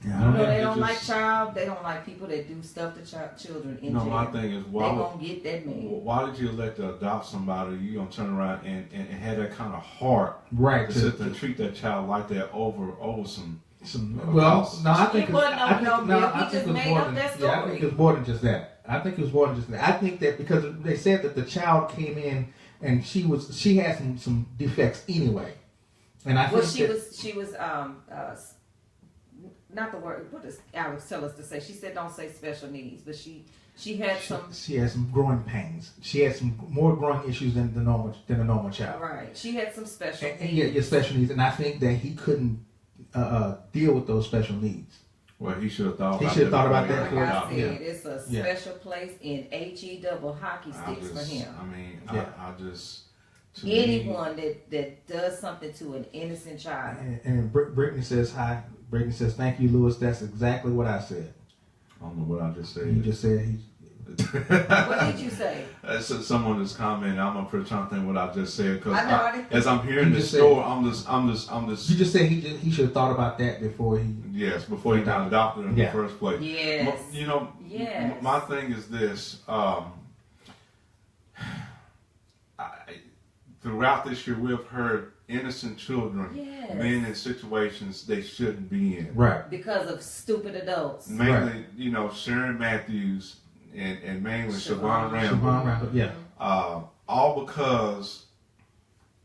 Yeah, You know, Yeah, they it don't like just- child. They don't like people that do stuff to children in jail. My thing is, They why gonna get that man. why did you elect to adopt somebody? You gonna turn around and have that kind of heart right. to sit there and treat that child like that over some. Well, no, I think He wasn't I think, on no, no I bill. He think just it was made more up than that yeah. I story. think it was more than just that. I think it was more than just that. I think that because they said that the child came in and she had some defects anyway, and I Well, think she was not the word. What does Alex tell us to say? She said don't say special needs, but she had some. she had some growing pains. She had some more growing issues than a normal child. Right, she had some special And needs. your special needs, and I think that he couldn't deal with those special needs. Well, he should have thought. He about should have thought about before that he Like I adopted. said, Yeah. it's a Yeah. special place in HE hockey sticks for him. I mean, Yeah. I just to me, Anyone that does something to an innocent child. And Brittany says hi. Brittany says thank you, Lewis. That's exactly what I said. I don't know what I just said. You just said he. What did you say? So someone is commenting. I'm up here trying to think what I just said because I know, I didn't- as I'm hearing You this just said- story, I'm just. You just said he should have thought about that before he. Yes, before he got adopted in Yeah. the first place. Yes. You know, Yes. my thing is this. Throughout this year, we've heard innocent children Yes. being in situations they shouldn't be in. Right. Because of stupid adults. Mainly, Sharon Matthews and mainly Siobhan Randall. Siobhan Randall, yeah. All because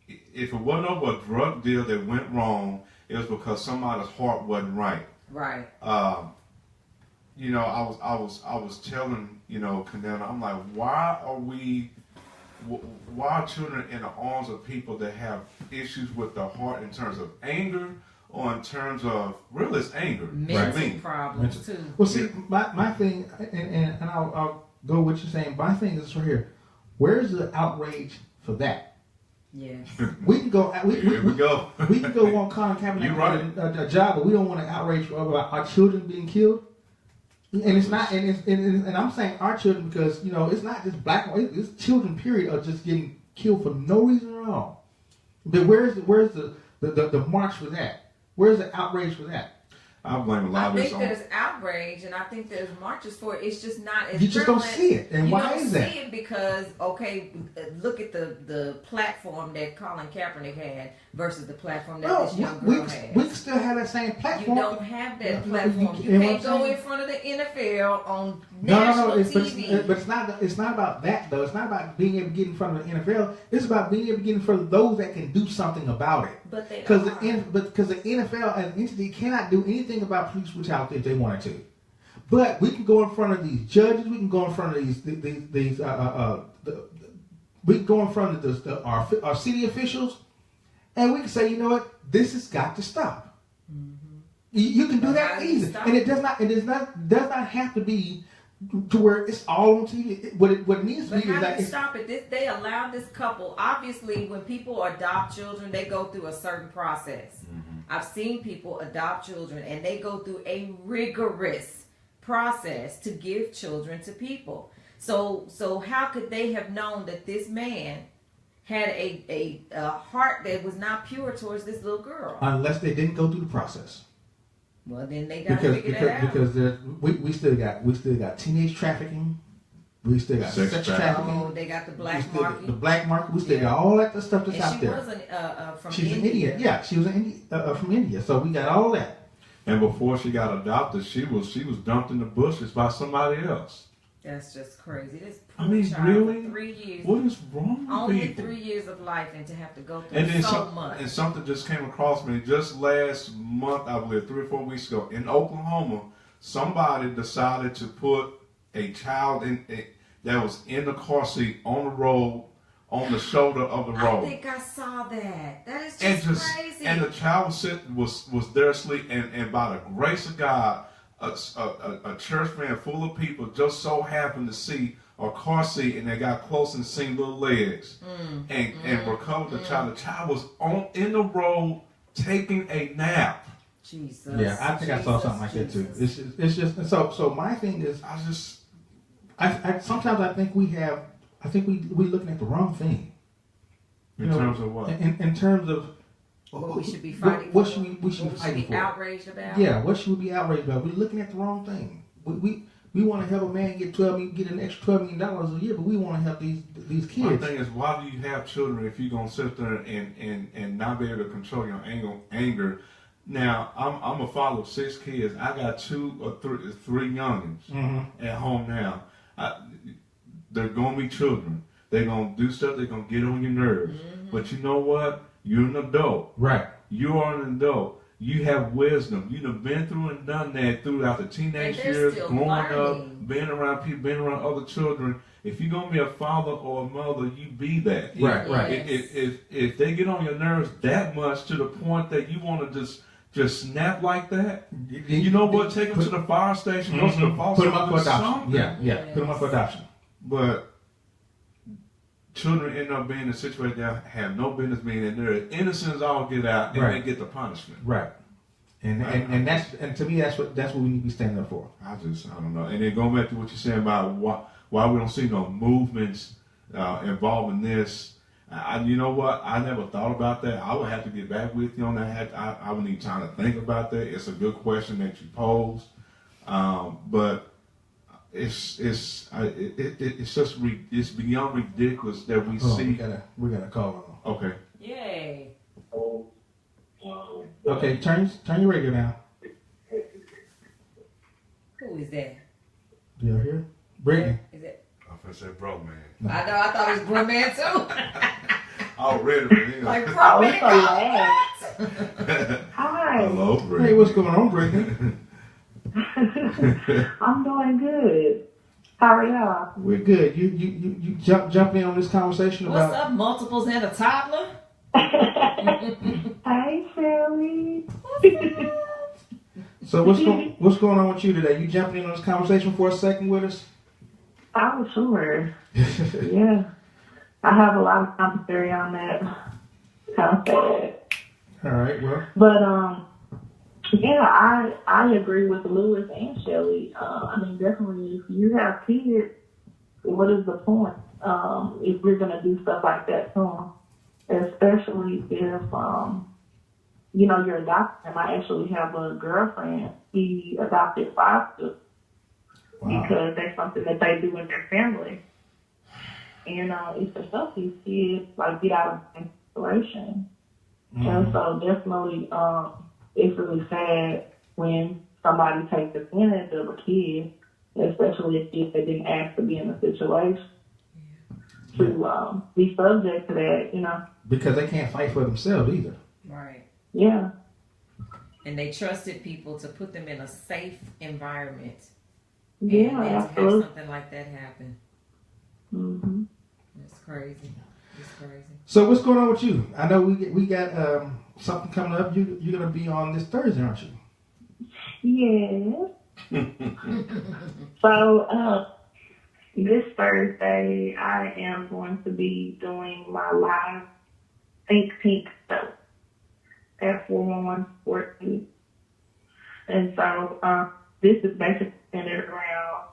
if it wasn't over a drug deal that went wrong, it was because somebody's heart wasn't right. Right. I was telling Canela, I'm like, why are children in the arms of people that have issues with the heart in terms of anger or in terms of really it's anger? Mental Me. problems too. Well, see, my thing, and I'll go with you saying. My thing is right here. Where's the outrage for that? Yes. We can go. Here we go. We can go on Colin Kaepernick You're right. a job, but we don't want to outrage about our children being killed. And it's not, and I'm saying our children because it's not just black. It's children. Period are just getting killed for no reason at all. But where's the march for that? Where's the outrage for that? I blame a lot I of this think on. there's outrage, and I think there's marches for it. It's just not as You just don't prevalent. see it, and you why don't is see that? it because look at the platform that Colin Kaepernick had versus the platform that No, this young we girl had. can still have that same You platform. don't have Yeah, that you platform. You know what can't I'm go saying? in front of the NFL on No, national it's, TV. but it's not. It's not about that though. It's not about being able to get in front of the NFL. It's about being able to get in front of those that can do something about it. But they Because are. the NFL as an entity cannot do anything about police brutality if they wanted to. But we can go in front of these judges. We can go in front of these we can go in front of our city officials, and we can say, you know what, this has got to stop. You can do But that how do you easy, stop and it? it does not have to be to where it's all on TV. What it needs to But be is how that do you stop it? They allow this couple. Obviously, when people adopt children, they go through a certain process. I've seen people adopt children, and they go through a rigorous process to give children to people. So how could they have known that this man had a heart that was not pure towards this little girl? unless they didn't go through the process. Well, then they got to figure that out. Because we still got teenage trafficking, we still got Sex sex trafficking. trafficking, Oh, they got the we black still got market. the black market, we still Yeah. got all that stuff that's And out she there. wasn't from She's an India. Indian, yeah. She was from India, so we got all that. And before she got adopted, she was dumped in the bushes by somebody else. That's just crazy. This I poor mean, child really? for 3 years. What is wrong with Only people? 3 years of life and to have to go through And then so much. and something just came across me just last month, I believe, 3 or 4 weeks ago in Oklahoma. Somebody decided to put a child that was in the car seat on the road on the shoulder of the road. I think I saw that. That is And just crazy. and the child was there asleep, and by the grace of God, a church van full of people just so happened to see a car seat, and they got close and seen little legs, and recovered the child. The child was in the road taking a nap. Jesus. Yeah, I think I saw something like that too. It's just so my thing is I sometimes I think we looking at the wrong thing. In terms of what? In terms of what we should be fighting what for. should we should be fighting for? Outraged about? Yeah, what should we be outraged about? We're looking at the wrong thing. We want to help a man get an extra $12 million a year, but we want to help these kids. My thing is, why do you have children if you're gonna sit there and not be able to control your anger? Now, I'm a father of 6 kids. I got 2 or 3 youngins at home now. They're gonna be children. They're gonna do stuff. They're gonna get on your nerves. But you know what? You're an adult. Right. You are an adult. You have wisdom. You've been through and done that throughout the teenage years, growing up, being around people, being around other children. If you're gonna be a father or a mother, you be that. Right. If they get on your nerves that much to the point that you want to just snap like that, you know what? Take them to the fire station. Go to the foster. Put them up for adoption. Something. Yeah. Put them up for adoption. But children end up being in a situation that have no business being in there. Innocents all get out and they get the punishment. Right. And to me that's what we need to be standing up for. I don't know. And then going back to what you're saying about why we don't see no movements involving this. You know what? I never thought about that. I would have to get back with you on that. I would need time to think about that. It's a good question that you posed, but it's just it's beyond ridiculous that we see. We got a call on. Okay. Yay. Okay, turn your radio down. Who is that? You hear? Brittany. Is it? I said, bro, man. No. I know. I thought it was bro man too. Already for him. Like bro man. Hi. Hello, Brittany. Hey, what's going on, Brittany? I'm doing good. How are y'all? We're good. You jump in on this conversation about What's up, multiples and a toddler? Hey, Shelly. So what's going on with you today? You jumping in on this conversation for a second with us? Oh, sure. Yeah. I have a lot of commentary on that. Kind of sad. All right, well. But, yeah, I agree with Lewis and Shelly. I mean, definitely, if you have kids, what is the point if you're going to do stuff like that to them? Especially if, you're adopting them. I actually have a girlfriend. She adopted 5 children because that's something that they do in their family. And it's to help these kids, get out of the situation. And so definitely, it's really sad when somebody takes advantage of a kid, especially if they didn't ask to be in a situation, to be subject to that, Because they can't fight for themselves either. Right. Yeah. And they trusted people to put them in a safe environment. Yeah, and then absolutely. to have something like that happen. Mm-hmm. It's crazy. It's crazy. So what's going on with you? I know we got something coming up. You're gonna be on this Thursday, aren't you? Yes. So this Thursday, I am going to be doing my live Think Pink show at 411 14. And so this is basically centered around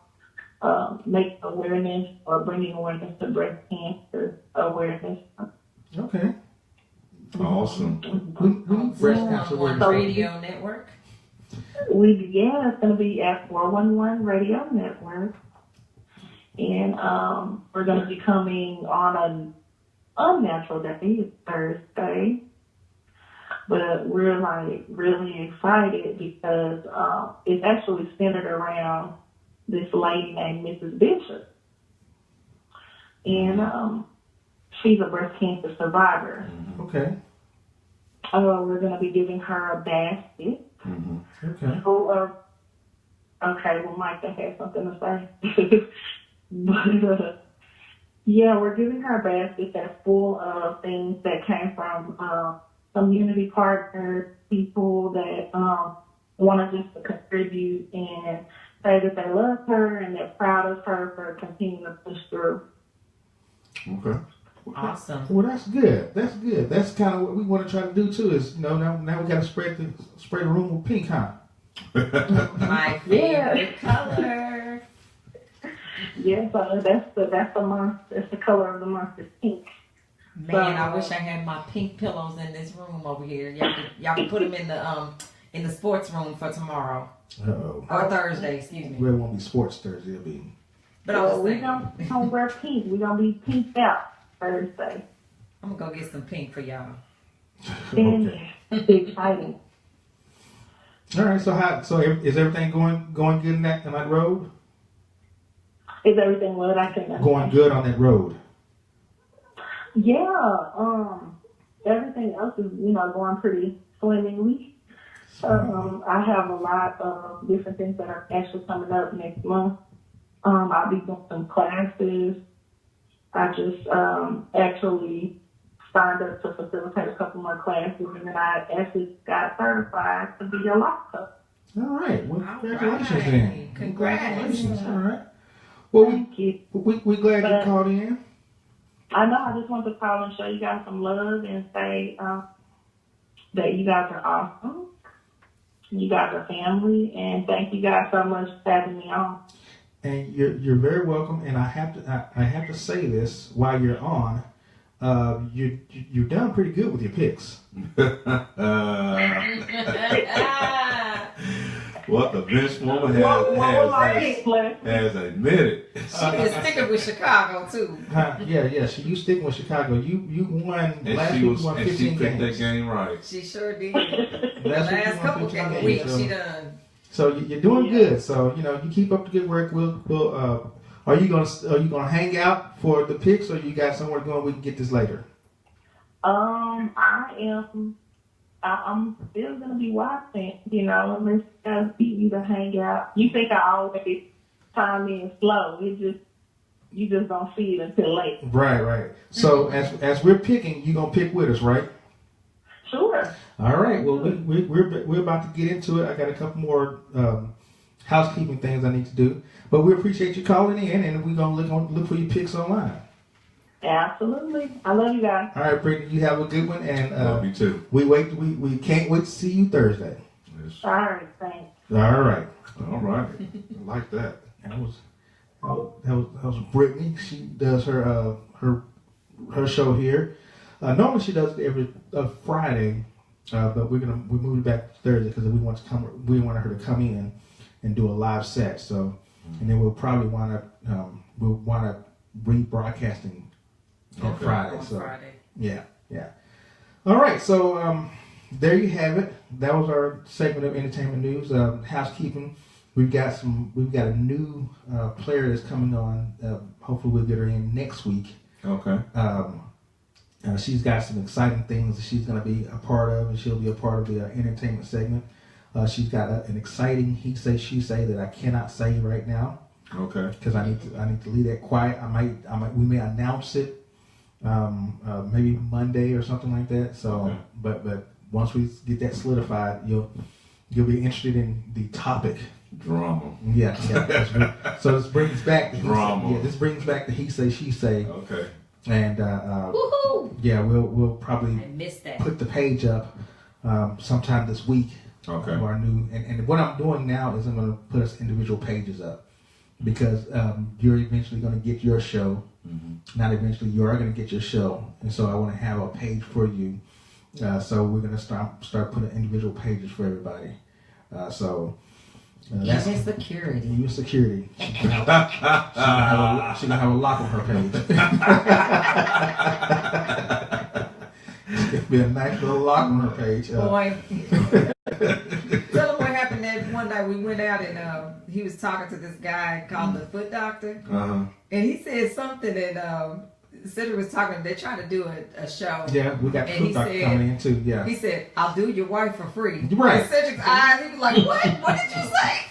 making awareness or bringing awareness to breast cancer awareness. Okay. Awesome. We need breast cancer awareness. On Radio Network. It's going to be at 411 Radio Network. And we're going to be coming on an unnatural day, it's Thursday. But we're really excited because it's actually centered around this lady named Mrs. Bishop. And she's a breast cancer survivor. Okay. We're going to be giving her a basket. Mm-hmm. Okay. Okay, well, Micah has something to say. But Yeah, we're giving her a basket that's full of things that came from community partners, people that want to just contribute and say that they love her and they're proud of her for continuing to push through. Okay. Awesome. Well, that's good. That's good. That's kind of what we want to try to do too. Is now we got to spread the room with pink, huh? My favorite color. Yeah, so that's the month. That's the color of the month is pink. Man, I wish I had my pink pillows in this room over here. Y'all can put them in the sports room for tomorrow Uh-oh. or Thursday. Excuse me. Well, it won't be sports Thursday. It'll be. But I was Well, we thinking, gonna wear pink. We're gonna be pinked out Thursday. I'm gonna go get some pink for y'all. Okay. It's exciting. All right. So is everything going good in that road? Is everything what I can? Going good on that road. Yeah. Everything else is going pretty swimmingly. I have a lot of different things that are actually coming up next month. I'll be doing some classes. I just actually signed up to facilitate a couple more classes, and then I actually got certified to be a life coach. All right. Well, All congratulations right. then. Congratulations. All right. Well, Thank you. we glad you called in. I know. I just wanted to call and show you guys some love and say that you guys are awesome. You guys are family, and thank you guys so much for having me on. And you're very welcome. And I have to say this while you're on. You've done pretty good with your picks. What the bench woman has admitted. She been sticking with Chicago too. Yeah. You sticking with Chicago. You won last week. You won 15 she picked games. that game right. She sure did. Last week you Last won couple 15 weeks games, she done. So you're doing good. So you keep up the good work. We'll are you gonna hang out for the picks, or you got somewhere going? We can get this later. I'm still gonna be watching. Unless you guys beat me to hang out. You think I always time in slow? You just don't see it until late. Right. So as we're picking, you gonna pick with us, right? Sure. All right. Well, we're about to get into it. I got a couple more housekeeping things I need to do, but we appreciate you calling in, and we're gonna look for your picks online. Absolutely. I love you guys. All right, Brittany, you have a good one, and Love you too. we can't wait to see you Thursday. Yes. All right. Thanks. All right. All right. I like that. That was Brittany. She does her show here. Normally she does it every Friday, but we moved it back to Thursday because we want her to come in and do a live set. So, and then we'll probably wind up rebroadcasting on Friday. On So Friday. yeah. All right. So there you have it. That was our segment of entertainment news. Housekeeping. We've got a new player that's coming on. Hopefully we'll get her in next week. Okay. She's got some exciting things that she's going to be a part of, and she'll be a part of the entertainment segment. She's got an exciting he say she say that I cannot say right now. Okay. Because I need to leave that quiet. We may announce it maybe Monday or something like that. So, okay. but once we get that solidified, you'll be interested in the topic. Drama. Yeah. So this brings back the drama. This brings back the he say she say. Okay. And Woohoo! yeah, we'll probably I missed that. put the page up sometime this week. Okay. Of our new and what I'm doing now is I'm going to put us individual pages up because you're eventually going to get your show. Mm-hmm. Not eventually, you are going to get your show, and so I want to have a page for you. So we're going to start putting individual pages for everybody. So that's Even security. you security. She can have a lock on her page. It's going to be a nice little lock on her page. Boy. Tell him what happened that one night we went out and he was talking to this guy called the foot doctor. Uh-huh. And he said something and Cedric was talking, they're trying to do a show. Yeah, we got And he foot doctor said- coming in too. Yeah. He said, I'll do your wife for free. Right. And Cedric's eyes, he was like, what? What did you say?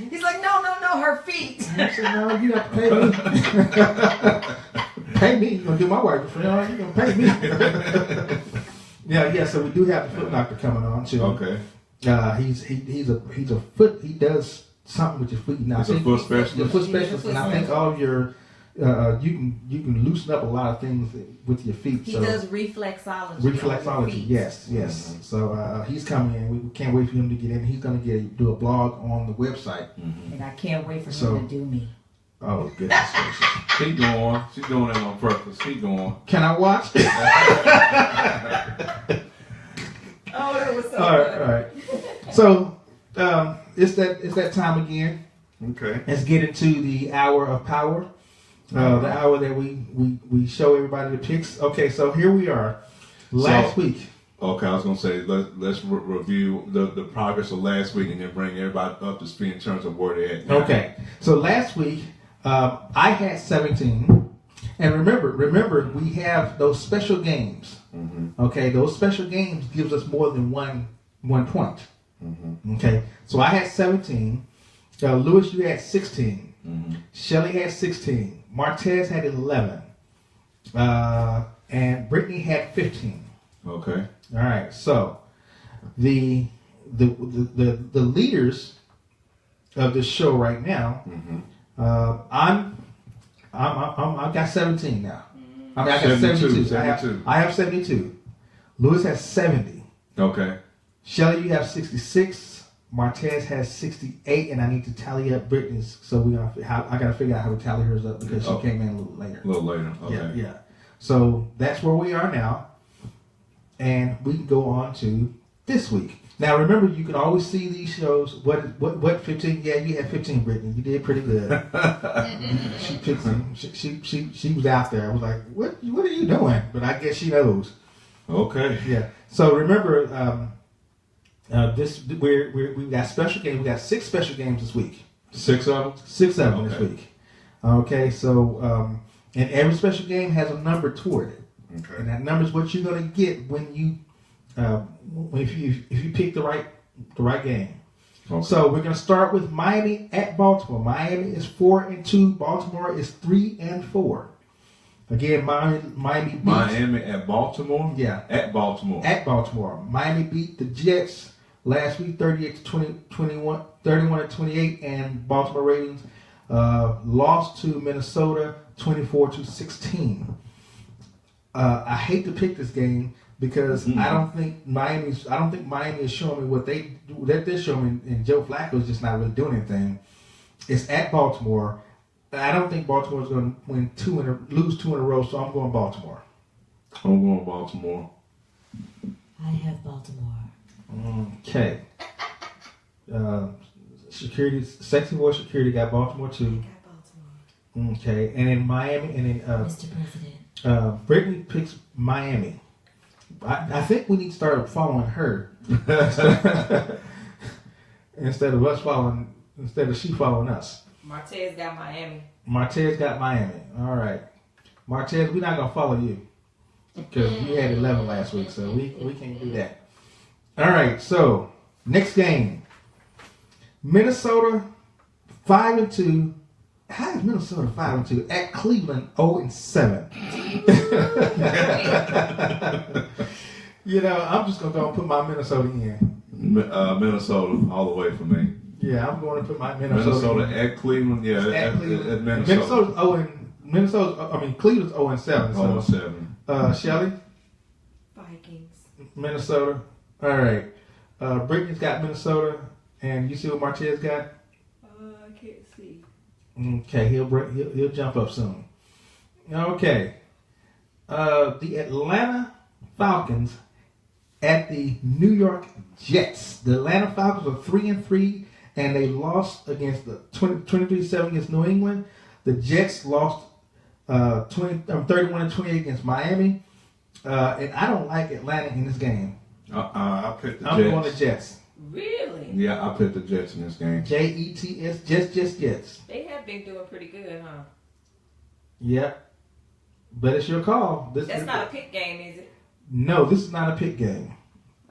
He's like, no, her feet. I said, no, you got to pay me. Pay me. You're going to do my work for you. You're going to pay me. Yeah. So we do have the foot doctor coming on too. Okay. He's a foot. He does something with your feet. Now, He's a foot specialist. Your foot specialist, and I think all of your you can loosen up a lot of things with your feet. He so. does reflexology. Reflexology, yes. Mm-hmm. So he's coming in. We can't wait for him to get in. He's going to do a blog on the website. Mm-hmm. And I can't wait for So- him to do me. Oh, goodness gracious. She's going. She's doing it on purpose. She's going. Can I watch? Oh, that was so All right. So it's that time again. Okay. Let's get into the hour of power. The hour that we show everybody the picks. Okay, so here we are. Last week. Okay, I was gonna say let's review the progress of last week and then bring everybody up to speed in terms of where they're at now. Okay, so last week I had 17, and remember we have those special games. Mm-hmm. Okay, those special games gives us more than one point. Mm-hmm. Okay, so I had 17. Lewis, you had 16. Mm-hmm. Shelly had 16. Martez had 11. And Brittany had 15. Okay. All right, so the leaders of this show right now. Mm-hmm. I've got 17 now. I mean, I got 72. 72. I have 72. Lewis has 70. Okay. Shelly, you have 66. Martez has 68, and I need to tally up Brittany's. So I got to figure out how to tally hers up because she came in a little later. A little later. Okay. Yeah. So that's where we are now, and we can go on to this week. Now, remember, you can always see these shows. What 15? Yeah, you had 15, Brittany. You did pretty good. She picked some. She was out there. I was like, what are you doing? But I guess she knows. Okay. Yeah. So remember, we've got special games. We got 6 special games this week. 6 of them. 6 of them Okay. this week. Okay. So and every special game has a number toward it. Okay. And that number is what you're going to get when you if you pick the right game. Okay. So we're going to start with Miami at Baltimore. Miami is 4-2. Baltimore is 3-4. Again, Miami beat Miami at Baltimore. Yeah. At Baltimore. At Baltimore. Miami beat the Jets last week 31-28, and Baltimore Ravens lost to Minnesota 24-16. I hate to pick this game because I don't think Miami is showing me what they're showing me, and Joe Flacco is just not really doing anything. It's at Baltimore. I don't think Baltimore is going to lose 2 in a row, so I'm going Baltimore. I'm going Baltimore. I have Baltimore. Okay. Sexy Boy Security got Baltimore too. I got Baltimore. Okay, and then Miami, and then Mr. President. Brittany picks Miami. I think we need to start following her instead of she following us. Martez got Miami. Martez got Miami. All right, Martez, we're not gonna follow you because you had 11 last week, so we can't do that. All right, so next game, Minnesota 5-2. How is Minnesota 5-2 at Cleveland 0-7? I'm just gonna go and put my Minnesota in. Minnesota all the way for me. Yeah, I'm going to put my Minnesota in. at Cleveland. Yeah, at Minnesota. Cleveland's 0-7. 0-7. Shelly, Vikings. Minnesota. All right. Brittany's got Minnesota, and you see what Martez got? I can't see. Okay, he'll jump up soon. Okay. The Atlanta Falcons at the New York Jets. The Atlanta Falcons are 3-3, and they lost against the 23-7 against New England. The Jets lost 31-28 against Miami. And I don't like Atlanta in this game. I picked the Jets. I'm going to Jets. Really? Yeah, I picked the Jets in this game. Jets, Jets. They have been doing pretty good, huh? Yep. But it's your call. That's not a pick game, is it? No, this is not a pick game.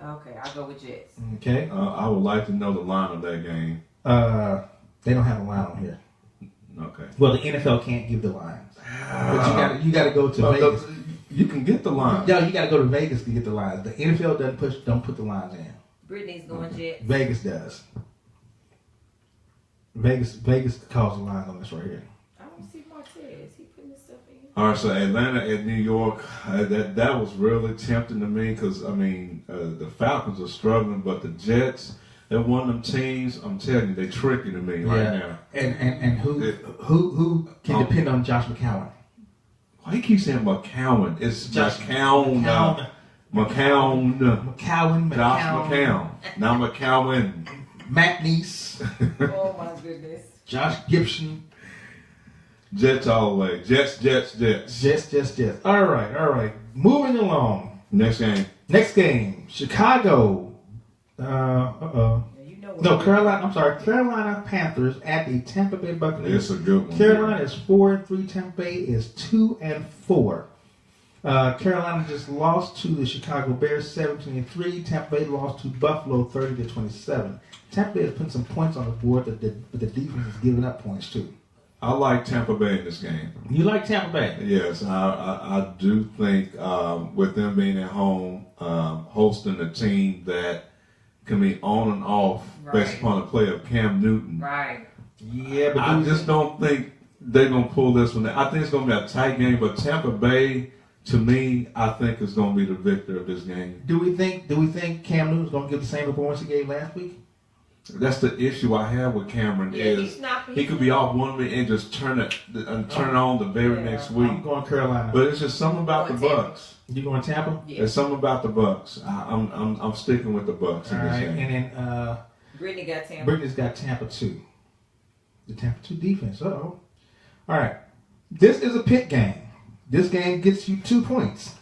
Okay, I'll go with Jets. Okay. I would like to know the line of that game. That They don't have a line on here. Okay. Well, the NFL can't give the lines, but you got to go to Vegas. You can get the line. No, you got to go to Vegas to get the lines. The NFL don't put the lines in. Brittany's going Jets. Vegas does. Vegas calls the lines on this right here. I don't see Martez. He putting this stuff in. All right, so Atlanta at New York, that was really tempting to me because, I mean, the Falcons are struggling, but the Jets, they're one of them teams, I'm telling you, they're tricky to me right now. And who can depend on Josh McCown? Why you keep saying McCown? It's Josh McCown. McCown. McCown. Josh McCown. Now McCown. Matt Neese. Oh my goodness. Josh Gibson. Jets all the way. Jets. Jets. All right. Moving along. Next game. Chicago. You know what Carolina Panthers at the Tampa Bay Buccaneers. It's a good one. Carolina is 4-3. Tampa Bay is 2-4. Carolina just lost to the Chicago Bears 17-3. Tampa Bay lost to Buffalo 30-27. Tampa Bay is putting some points on the board, but the defense is giving up points too. I like Tampa Bay in this game. You like Tampa Bay? Yes, I do think with them being at home, hosting a team that can be on and off based upon the play of Cam Newton. Right. Yeah, but I just don't think they're going to pull this one. I think it's going to be a tight game, but Tampa Bay, to me, I think is going to be the victor of this game. Do we think Cam Newton's going to give the same performance he gave last week? That's the issue I have with Cameron is he could be off one week and just turn it on the very next week. I'm going Carolina, but it's just something about the Bucks. You going Tampa? Yeah. There's something about the Bucks. I'm sticking with the Bucks in this game. And then Brittany got Tampa. Brittany's got Tampa too. The Tampa 2 defense. All right. This is a pick game. This game gets you 2 points.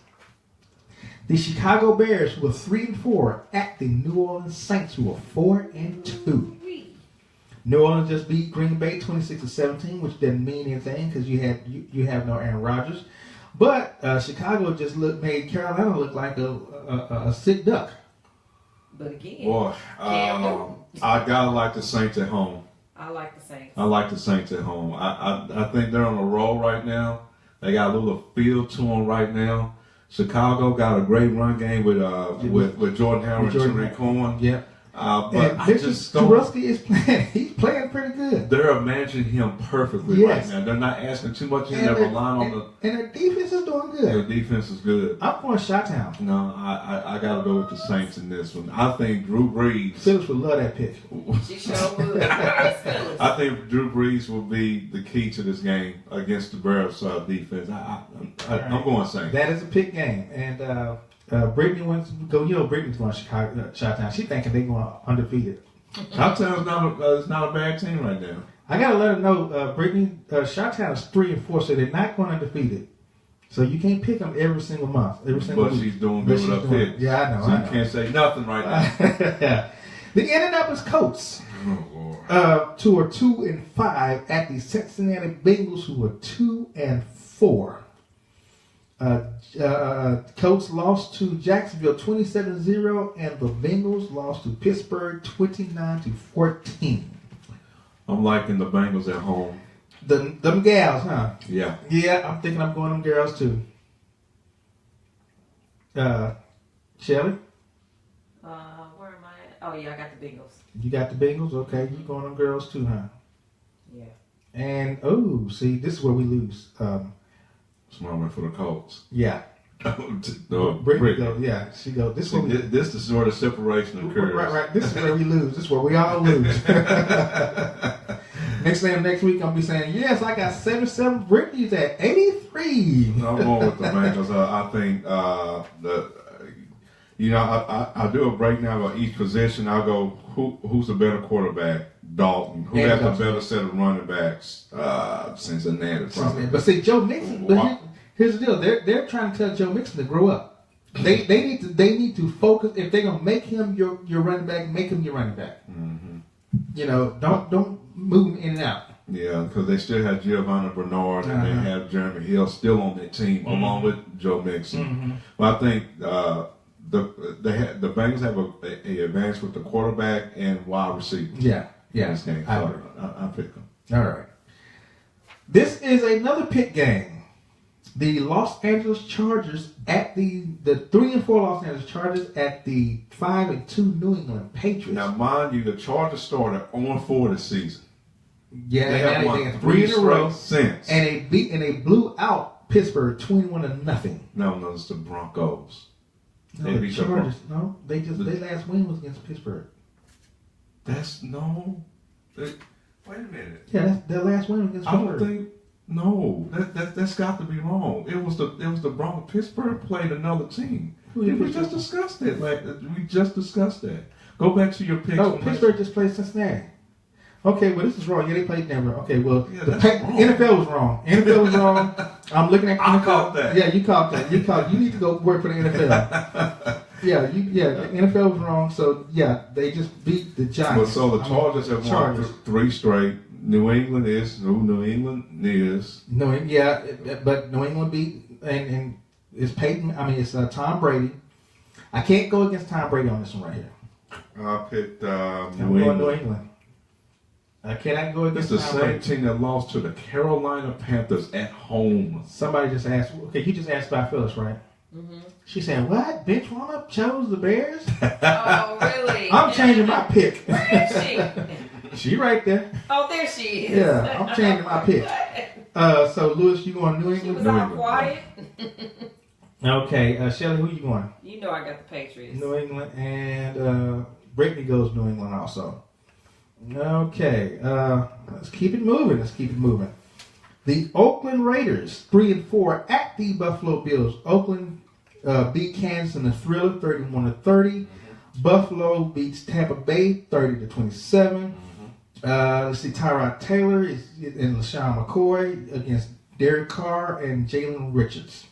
The Chicago Bears, who are 3-4, at the New Orleans Saints, who are 4-2. New Orleans just beat Green Bay 26-17, which doesn't mean anything because you have no Aaron Rodgers. But Chicago just made Carolina look like a sick duck. But again, boy, I gotta like the Saints at home. I like the Saints. I like the Saints at home. I think they're on a roll right now. They got a little feel to them right now. Chicago got a great run game with Jordan Howard and Tariq Cohen. Yeah. But I just don't. Trubisky is playing. He's playing pretty good. They're managing him perfectly right now. They're not asking too much in. They're relying on the. And their defense is doing good. Their defense is good. I'm going Chi-Town. No, I got to go with the Saints in this one. I think Drew Brees. Phillips would love that pick. She sure would. I think Drew Brees will be the key to this game against the Bears defense. I'm going Saints. That is a pick game, and Brittany wants to go. Brittany's going Chi-Town. She thinking they're going undefeated. Chi-Town's not a bad team right now. I gotta let her know, Brittany. Chi-Town is 3-4, so they're not going undefeated. So you can't pick them every single month, every single week. But she's doing good with her picks. Yeah, I know. So you can't say nothing right now. The Indianapolis Colts, who are 2-5 at the Cincinnati Bengals, who are 2-4. Colts lost to Jacksonville 27-0, and the Bengals lost to Pittsburgh 29-14. I'm liking the Bengals at home. Them gals, huh? Yeah. Yeah, I'm thinking I'm going them girls too. Shelly? Where am I at? Oh, yeah, I got the Bengals. You got the Bengals? Okay, you going them girls too, huh? Yeah. And, see, this is where we lose. Smart for the Colts. Yeah. No, Brittany goes, yeah, she goes. This is the sort of separation occurs. Right. This is where we lose. This is where we all lose. Next week, I'll be saying, yes, I got 77. Brittany's at 83. I'm going with the Bengals. I think I do a breakdown of each position. I'll go, who's the better quarterback? Dalton. Who has the better set of running backs? Cincinnati, probably. But see, Joe Mixon. But here's the deal. They're trying to tell Joe Mixon to grow up. They need to focus. If they're gonna make him your running back, make him your running back. Mm-hmm. Don't move him in and out. Yeah, because they still have Giovanni Bernard and they have Jeremy Hill still on their team along with Joe Mixon. Mm-hmm. But I think the Bengals have a advantage with the quarterback and wide receiver. Yeah. Yeah, in this game. I So agree. I pick them. All right. This is another pick game. The Los Angeles Chargers at the 3-4 Los Angeles Chargers at the 5-2 New England Patriots. Now, mind you, the Chargers started 0-4 this season. Yeah, They have they won had 3 in a row, since. and they blew out Pittsburgh 21-0. No, it's the Broncos. No, They the beat the Chargers. No, their last win was against Pittsburgh. That's no. Wait a minute. Yeah, that's their last win against I don't Pittsburgh. think. No, that's got to be wrong. It was the Broncos. Pittsburgh played another team. Who did We Pittsburgh? just discussed it. We just discussed that. Go back to your picks. No, from Pittsburgh just played Cincinnati. Okay, well, this is wrong. Yeah, they played Denver. Okay, well, Yeah, the that's wrong. NFL was wrong. NFL was wrong. I'm looking at. I caught that. Yeah, you caught that. You need to go work for the NFL. Yeah, the NFL was wrong. So yeah, they just beat the Giants. Well, so the Chargers have won Chargers. 3 straight. New England is who New England is. No, yeah, but New England beat and it's Peyton. I mean, it's Tom Brady. I can't go against Tom Brady on this one right here. I picked I'm New going New England. England. I cannot go It's against the Tom same Brady. team that lost to the Carolina Panthers at home. Somebody just asked. Okay, you just asked about Phyllis, right? Mm-hmm. She said, "What? Bench warmer chose the Bears." Oh, really? I'm changing my pick. Where is she? She right there. Oh, there she is. Yeah, I'm changing my pick. So Lewis, you going New She was England? all quiet. Okay, Shelly, who you going? You know I got the Patriots. New England, and Brittany goes New England also. Okay, let's keep it moving. The Oakland Raiders, 3-4 at the Buffalo Bills. Oakland beat Kansas in a thriller, 31-30. Buffalo beats Tampa Bay, 30-27. Let's see, Tyrod Taylor and LaShawn McCoy against Derek Carr and Jalen Richards.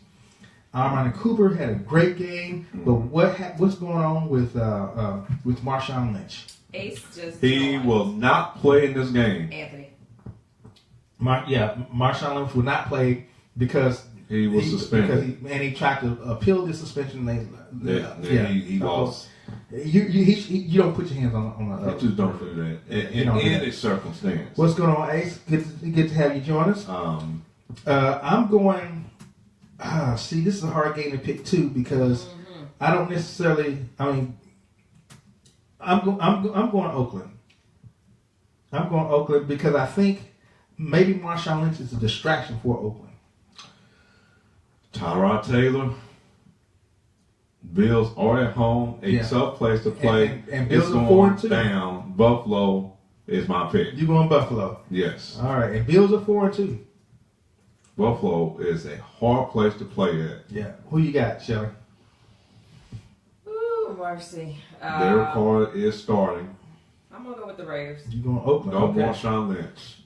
Amari Cooper had a great game, but what's going on with Marshawn Lynch? Ace just He joined. will not play in this game. Anthony. Marshawn Lynch will not play because He was suspended. because he tried to appeal the suspension. He lost. You don't put your hands on You just don't do that in You don't do any that. circumstance. What's going on, Ace? Good to have you join us. I'm going. See, this is a hard game to pick too because I don't necessarily. I mean, I'm going Oakland. I'm going Oakland because I think maybe Marshawn Lynch is a distraction for Oakland. Tyrod Taylor. Bills are at home, a tough place to play. And Bills it's are going 4-2. down. Buffalo is my pick. You going Buffalo? Yes. All right, and Bills are 4-2. Buffalo is a hard place to play at. Yeah. Who you got, Shelly? Ooh, mercy. Derek Carr is starting. I'm gonna go with the Raiders. You going Oakland? No Okay. Marshawn Lynch.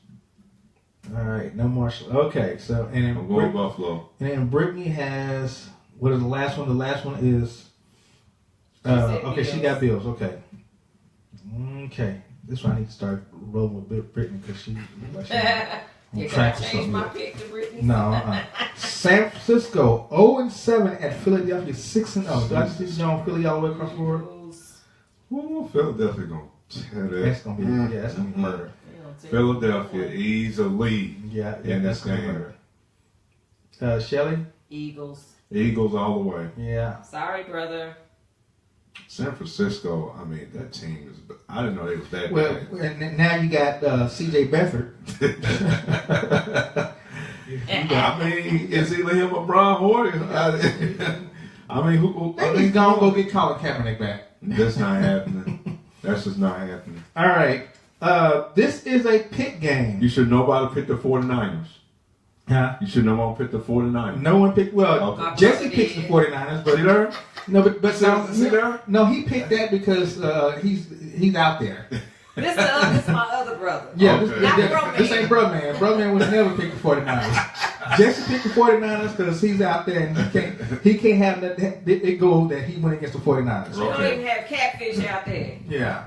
All right, no Marshall. Okay, so and then I'm going Buffalo. and then Brittany has what is the last one? The last one is said okay. She Bills. got Bills. Okay. Okay. This one I need to start rolling with Brittany because she. You track gotta or change something. my pick to Brittany. No. San Francisco 0-7 at Philadelphia 6-0. Do I just see on Philly all the way across the board? Bills. Ooh, Philadelphia gonna tear that. That's gonna be that's gonna be murder. You know, take- Philadelphia easily Yeah, in that's this gonna be game. murder. Shelly? Eagles. Eagles all the way. Yeah. Sorry, brother. San Francisco, I mean, that team is. I didn't know they was that Well, bad. and now you got C.J. Beathard. I mean, it's either him or Brian Hoyer. I mean, who He's gonna go get Colin Kaepernick back. That's not happening. That's just not happening. All right. This is a pick game. You should nobody pick the 49ers. Huh? You should nobody pick the 49ers. No one picked. Well, Okay. Jesse picks the 49ers, but See there? no, but See there? no, he picked that because he's out there. This is my other brother. Yeah, Okay. Not this Brumman. ain't Brumman. Brumman would never pick the 49ers. Jesse picked the 49ers because he's out there and he can't have it go that he went against the 49ers. You don't Okay. even have catfish out there. Yeah.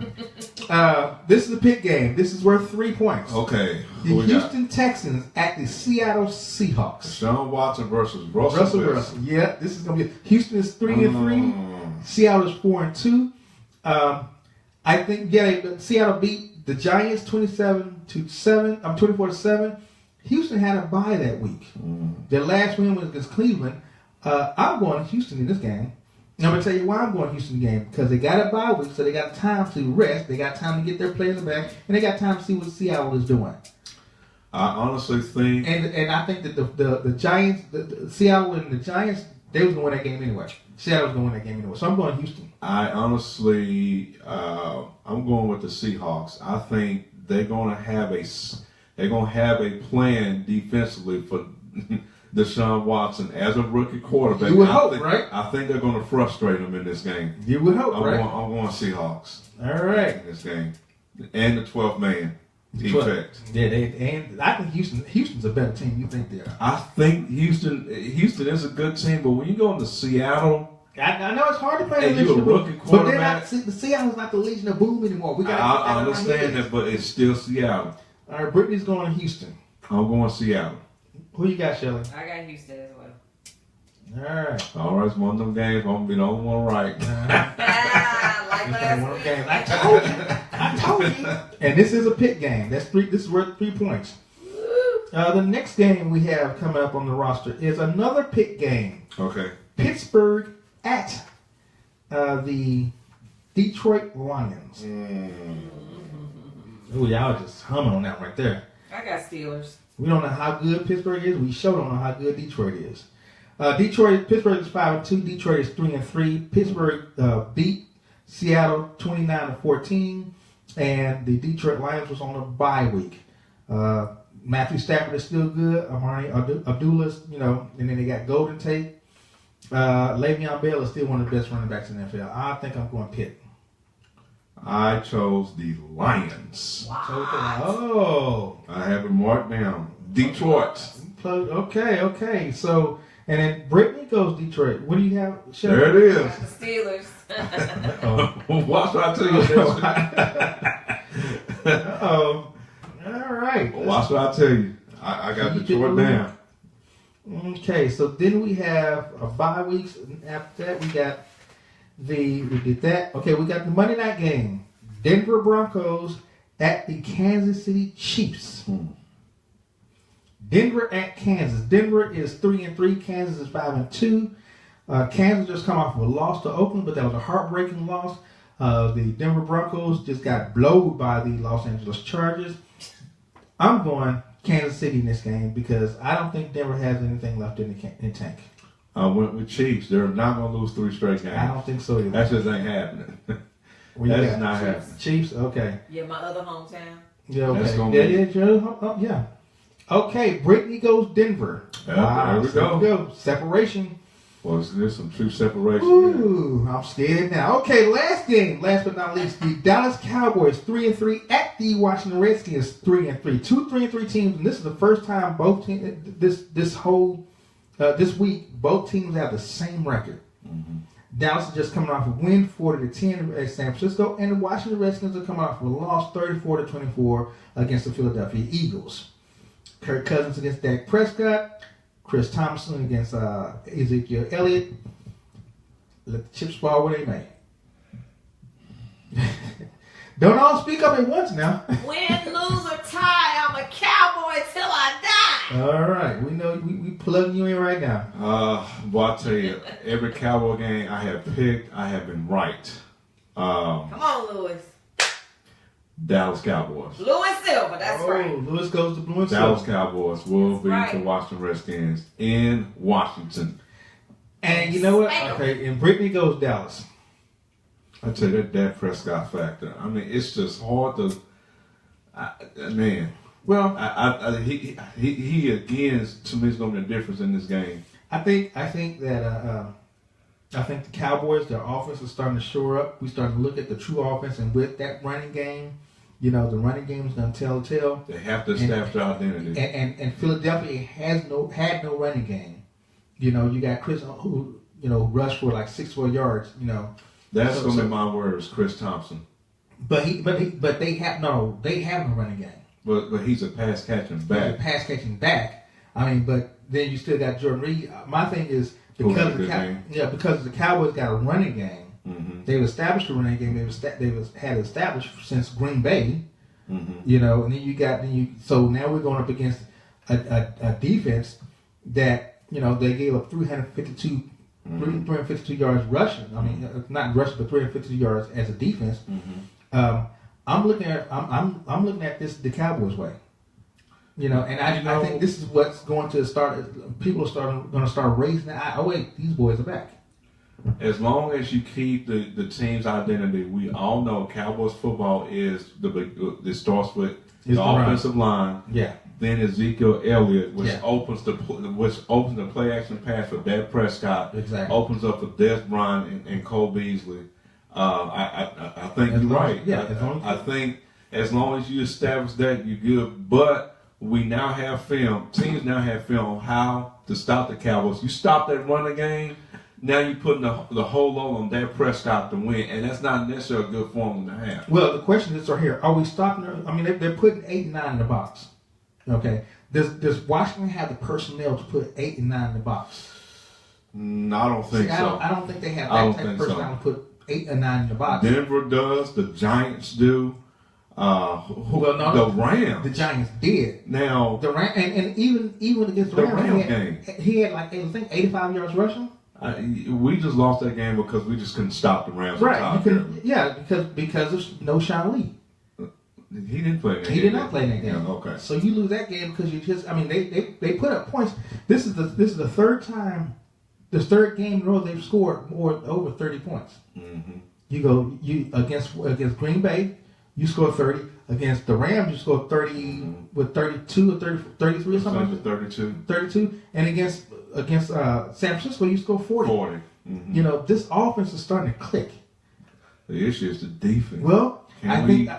This is a pick game. This is worth 3 points. Okay. The Who we got? Houston Texans at the Seattle Seahawks. Sean Watson versus Russell Russell Wilson. Wilson. Yeah, this is gonna be. Houston is 3-3. Seattle is 4-2. I think Seattle beat the Giants 27-7. I'm 24-7. Houston had a bye that week. Their last win was against Cleveland. I'm going to Houston in this game. And I'm going to tell you why I'm going to Houston game. Because they got a bye week, so they got time to rest. They got time to get their players back. And they got time to see what Seattle is doing. I honestly think... And I think that the Giants, the Seattle and the Giants, they was going to win that game anyway. Seattle was going to win that game anyway. So I'm going to Houston. I honestly... I'm going with the Seahawks. I think they're going to have a plan defensively for Deshaun Watson as a rookie quarterback. You would hope, right? I think they're going to frustrate him in this game. You would hope, right? I'm going Seahawks. All right. In this game. And the 12th man effect. Yeah, and I think Houston's a better team. You think they are? I think Houston is a good team, but when you go into Seattle... I know it's hard to play and the you're a rookie quarterback. But the Seattle's not the Legion of Boom anymore. I understand that, but it's still Seattle. All right, Brittany's going to Houston. I'm going Seattle. Who you got, Shelley? I got Houston as well. All right. All right, it's one of them games. I'm going to be the only one right. Like last week. Games. I told you. And this is a pick game. This is worth 3 points. The next game we have coming up on the roster is another pick game. Okay. Pittsburgh at the Detroit Lions. Ooh, y'all just humming on that right there. I got Steelers. We don't know how good Pittsburgh is. We sure don't know how good Detroit is. Pittsburgh is 5-2. Detroit is 3-3. Pittsburgh beat Seattle 29-14, and the Detroit Lions was on a bye week. Matthew Stafford is still good. Amari Abdullah, and then they got Golden Tate. Le'Veon Bell is still one of the best running backs in the NFL. I think I'm going Pitt. I chose the Lions. Oh. I have it marked down. Detroit. Okay. So, and then Brittany goes Detroit. What do you have? Shelley? There it is. The Steelers. Watch what I tell you. Uh-oh. All right. Watch what I tell you. I got Detroit down. Okay, so then we have a bye weeks. After that, we did that. Okay, we got the Monday night game. Denver Broncos at the Kansas City Chiefs. Denver at Kansas. Denver is 3-3. Kansas is 5-2. Kansas just come off of a loss to Oakland, but that was a heartbreaking loss. The Denver Broncos just got blowed by the Los Angeles Chargers. I'm going Kansas City in this game because I don't think Denver has anything left in the tank. I went with Chiefs. They're not going to lose 3 straight games. I don't think so either. That just ain't happening. That's not happening. Chiefs, okay. Yeah, my other hometown. Yeah, okay. That's gonna be... Yeah. Okay, Brittany goes Denver. Wow, there we go. Separation. Well, there's some true separation. Ooh, I'm scared now. Okay, last game. Last but not least, the Dallas Cowboys 3-3 at the Washington Redskins 3-3. 2 3-3 teams, and this is the first time both teams this week both teams have the same record. Mm-hmm. Dallas is just coming off a win 40-10 at San Francisco, and the Washington Redskins are coming off a loss 34-24 against the Philadelphia Eagles. Kirk Cousins against Dak Prescott. Chris Thompson against Ezekiel Elliott. Let the chips fall where they may. Don't all speak up at once now. Win, lose, or tie, I'm a Cowboy till I die. All right. We know we plugging you in right now. Well, I'll tell you, every Cowboy game I have picked, I have been right. Come on, Lewis. Dallas Cowboys. Blue and silver, that's right. Lewis goes to blue and silver. Dallas Cowboys will beat the Washington Redskins in Washington. And you know what? Okay, and Brittany goes Dallas. I tell you, that Dak Prescott factor. I mean, it's just hard to... man. Well, he again, to me, is going to be a difference in this game. I think that the Cowboys, their offense is starting to shore up. We starting to look at the true offense, and with that running game, the running game is going to tell the tale. They have to establish their identity. And Philadelphia had no running game. You got Chris who rushed for like 6-4 yards. That's going to be my words, Chris Thompson. But they have no running game. But he's a pass catching back. I mean, but then you still got Jordan Reed. My thing is because the Cowboys got a running game. Mm-hmm. They've established a running game. They've had established since Green Bay. You know, and then so now we're going up against a defense that, you know, they gave up 352 yards rushing. I mean, not rushing, but 352 yards as a defense. I'm looking at the Cowboys way. You know, and I think this is what's going to start. People are going to start raising the eye. Oh wait, these boys are back. As long as you keep the team's identity, we all know Cowboys football is it starts with the offensive line. Yeah. Then Ezekiel Elliott, which opens the play action pass for Dak Prescott. Exactly. Opens up for Des Bryant and Cole Beasley. I think you're right. Yeah. I think as long as you establish that, you're good. But we now have film. Teams now have film on how to stop the Cowboys. You stop that running game. Now you're putting the whole load on Dak Prescott to win, and that's not necessarily a good formula to have. Well, the question is right here: are we stopping? I mean, they're putting 8 and 9 in the box. Okay, does Washington have the personnel to put 8 and 9 in the box? I don't think so. I don't think they have that type of personnel to put 8 and 9 in the box. Denver does. The Giants do. The Rams. The Giants did. Now the Rams, and even against the Rams, he had like I think 85 yards rushing. We just lost that game because we just couldn't stop the Rams. Right. Because of no Sean Lee. He didn't play that game. He did not play that game. Yeah, okay. So you lose that game because they put up points. This is the third time, the third game in a row they've scored over 30 points. Mm-hmm. You against Green Bay, you scored 30. Against the Rams, you scored 30 with 32 or 33 or something. 32. And against San Francisco, you scored 40. Mm-hmm. You know, this offense is starting to click. The issue is the defense. Well, can we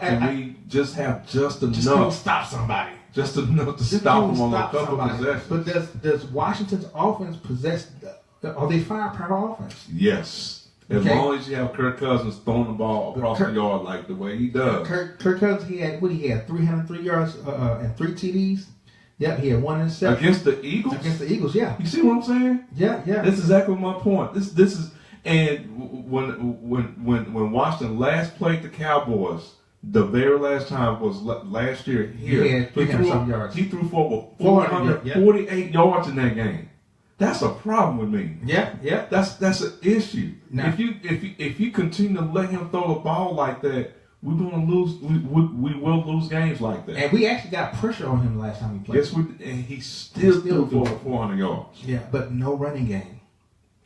just have just enough? Just stop somebody. Just enough to stop them on a couple of possessions. But does Washington's offense possess? Are they firepower offense? Yes. As long as you have Kirk Cousins throwing the ball across the yard like the way he does. Kirk Cousins, he had 303 yards and 3 TDs. Yep, he had 1 interception. Against the Eagles? Against the Eagles, yeah. You see what I'm saying? Yeah. That's exactly my point. This is, and when Washington last played the Cowboys, the very last time was last year here. He had 300-some yards. He threw for 448 yards in that game. That's a problem with me. Yeah. That's an issue. Now, If you continue to let him throw the ball like that, we're going to lose. We will lose games like that. And we actually got pressure on him last time he played. Yes, and he still threw for 400 yards. Yeah, but no running game.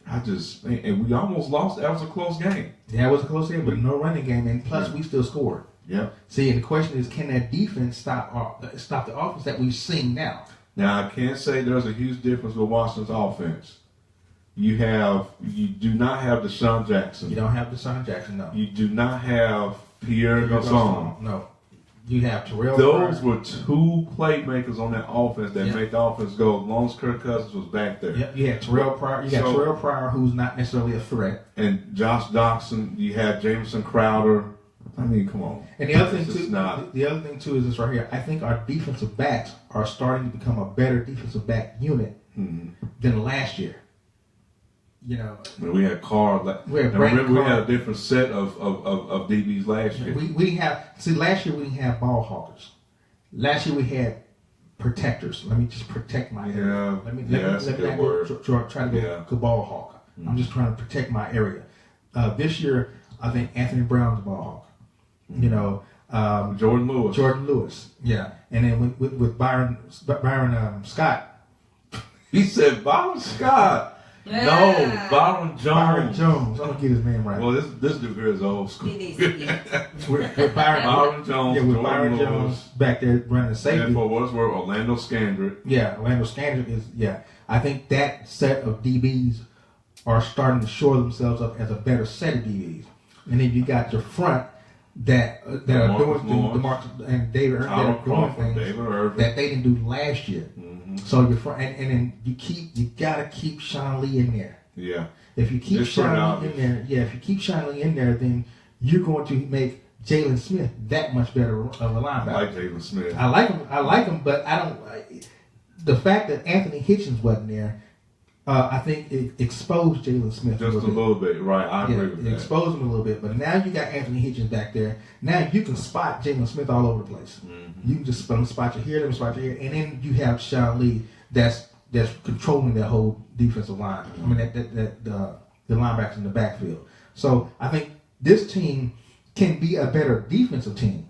And we almost lost. That was a close game. Yeah, it was a close game, but no running game, and plus we still scored. Yeah. See, and the question is, can that defense stop the offense that we've seen now? Now, I can't say there's a huge difference with Washington's offense. You do not have Deshaun Jackson. You don't have Deshaun Jackson, no. You do not have Pierre Garçon. No. You have Terrell Those Pryor. were 2 playmakers on that offense that made the offense go as long as Kirk Cousins was back there. Yep, you had Terrell Pryor. You got Terrell Pryor, who's not necessarily a threat. And Josh Doctson. You had Jamison Crowder. I mean, come on. And the other thing too is this right here. I think our defensive backs are starting to become a better defensive back unit than last year. You know, we had Carr. We had a different set of DBs last year. Last year we didn't have ball hawkers. Last year we had protectors. Let me just protect my area. Let me try to go ball hawk. I'm just trying to protect my area. This year I think Anthony Brown's a ball hawk. You know, Jordan Lewis. Yeah, and then with Byron Scott. He said Byron Scott. Yeah. No, Byron Jones. Byron Jones. I'm gonna get his name right. Well, this dude here is old school. with Byron Jones. Yeah, with Byron Jones back there running the safety. And for what's worth, Orlando Scandrick. Yeah, Orlando Scandrick is. Yeah, I think that set of DBs are starting to shore themselves up as a better set of DBs, and then you got your front that are doing DeMarcus and David Irving doing things that they didn't do last year. So your front, and then you gotta keep Sean Lee in there. Yeah. If you keep Sean Lee in there, then you're going to make Jalen Smith that much better of a linebacker. I like Jalen Smith. I like him, but I don't. The fact that Anthony Hitchens wasn't there, I think it exposed Jalen Smith Just a little bit, right? I agree with it that. exposed him a little bit, but now you got Anthony Hitchens back there. Now you can spot Jalen Smith all over the place. Mm-hmm. You can just spot you here, let me spot you here, and then you have Sean Lee that's controlling that whole defensive line. I mean the linebackers in the backfield. So I think this team can be a better defensive team,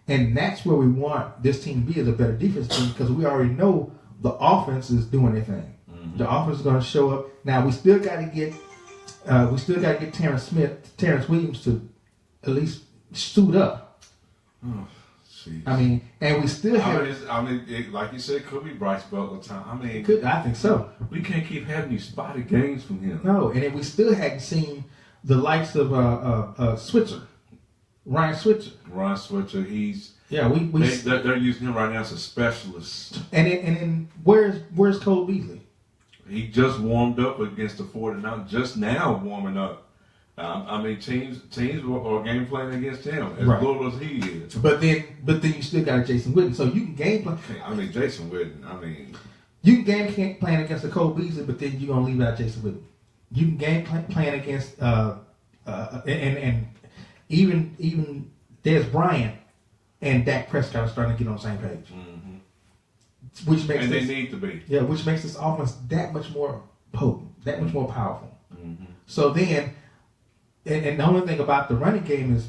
and that's where we want this team to be, as a better defensive team, because we already know the offense is doing their thing. The offense is going to show up. Now we still got to get Terrence Williams to at least suit up. Oh, I mean, and we still have. Like you said, it could be Bryce Butler time. I mean, I think so. We can't keep having these spotty games from him. No, and then we still hadn't seen the likes of Switzer, Ryan Switzer. Ryan Switzer, he's they're using him right now as a specialist. And then where's Cole Beasley? He just warmed up against the 49ers, just now warming up. I mean, teams are game playing against him as little as he is. But then you still got a Jason Witten, so you can game plan. I mean, Jason Witten. I mean, you can game plan against the Cole Beasley, but then you're gonna leave out Jason Witten. You can game plan against and even Dez Bryant and Dak Prescott are starting to get on the same page. Which makes they need to be. Yeah, which makes this offense that much more potent, that much more powerful. So then, and the only thing about the running game is,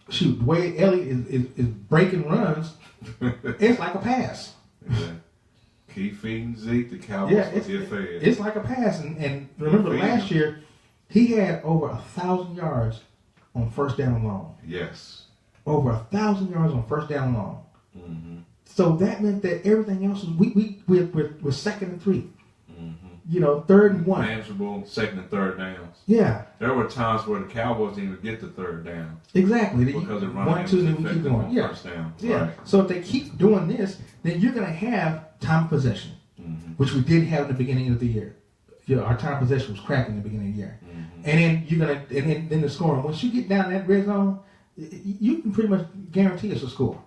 shoot, the way Elliott is breaking runs, it's like a pass. Yeah. Keep feeding Zeke, the Cowboys will get fed. It's like a pass. And remember last year, he had over 1,000 yards on first down and long. Yes. Over 1,000 yards on first down and long. So that meant that everything else was we're second and 3. You know, 3rd and 1. Manageable second and third downs. Yeah. There were times where the Cowboys didn't even get the third down. Exactly. Because of running 1, 2, and then we keep going. Yeah. First down. Yeah. Right. So if they keep doing this, then you're going to have time of possession, which we did have in the beginning of the year. You know, our time of possession was cracking in the beginning of the year. And then you're gonna, and then the scoring. Once you get down in that red zone, you can pretty much guarantee us a score.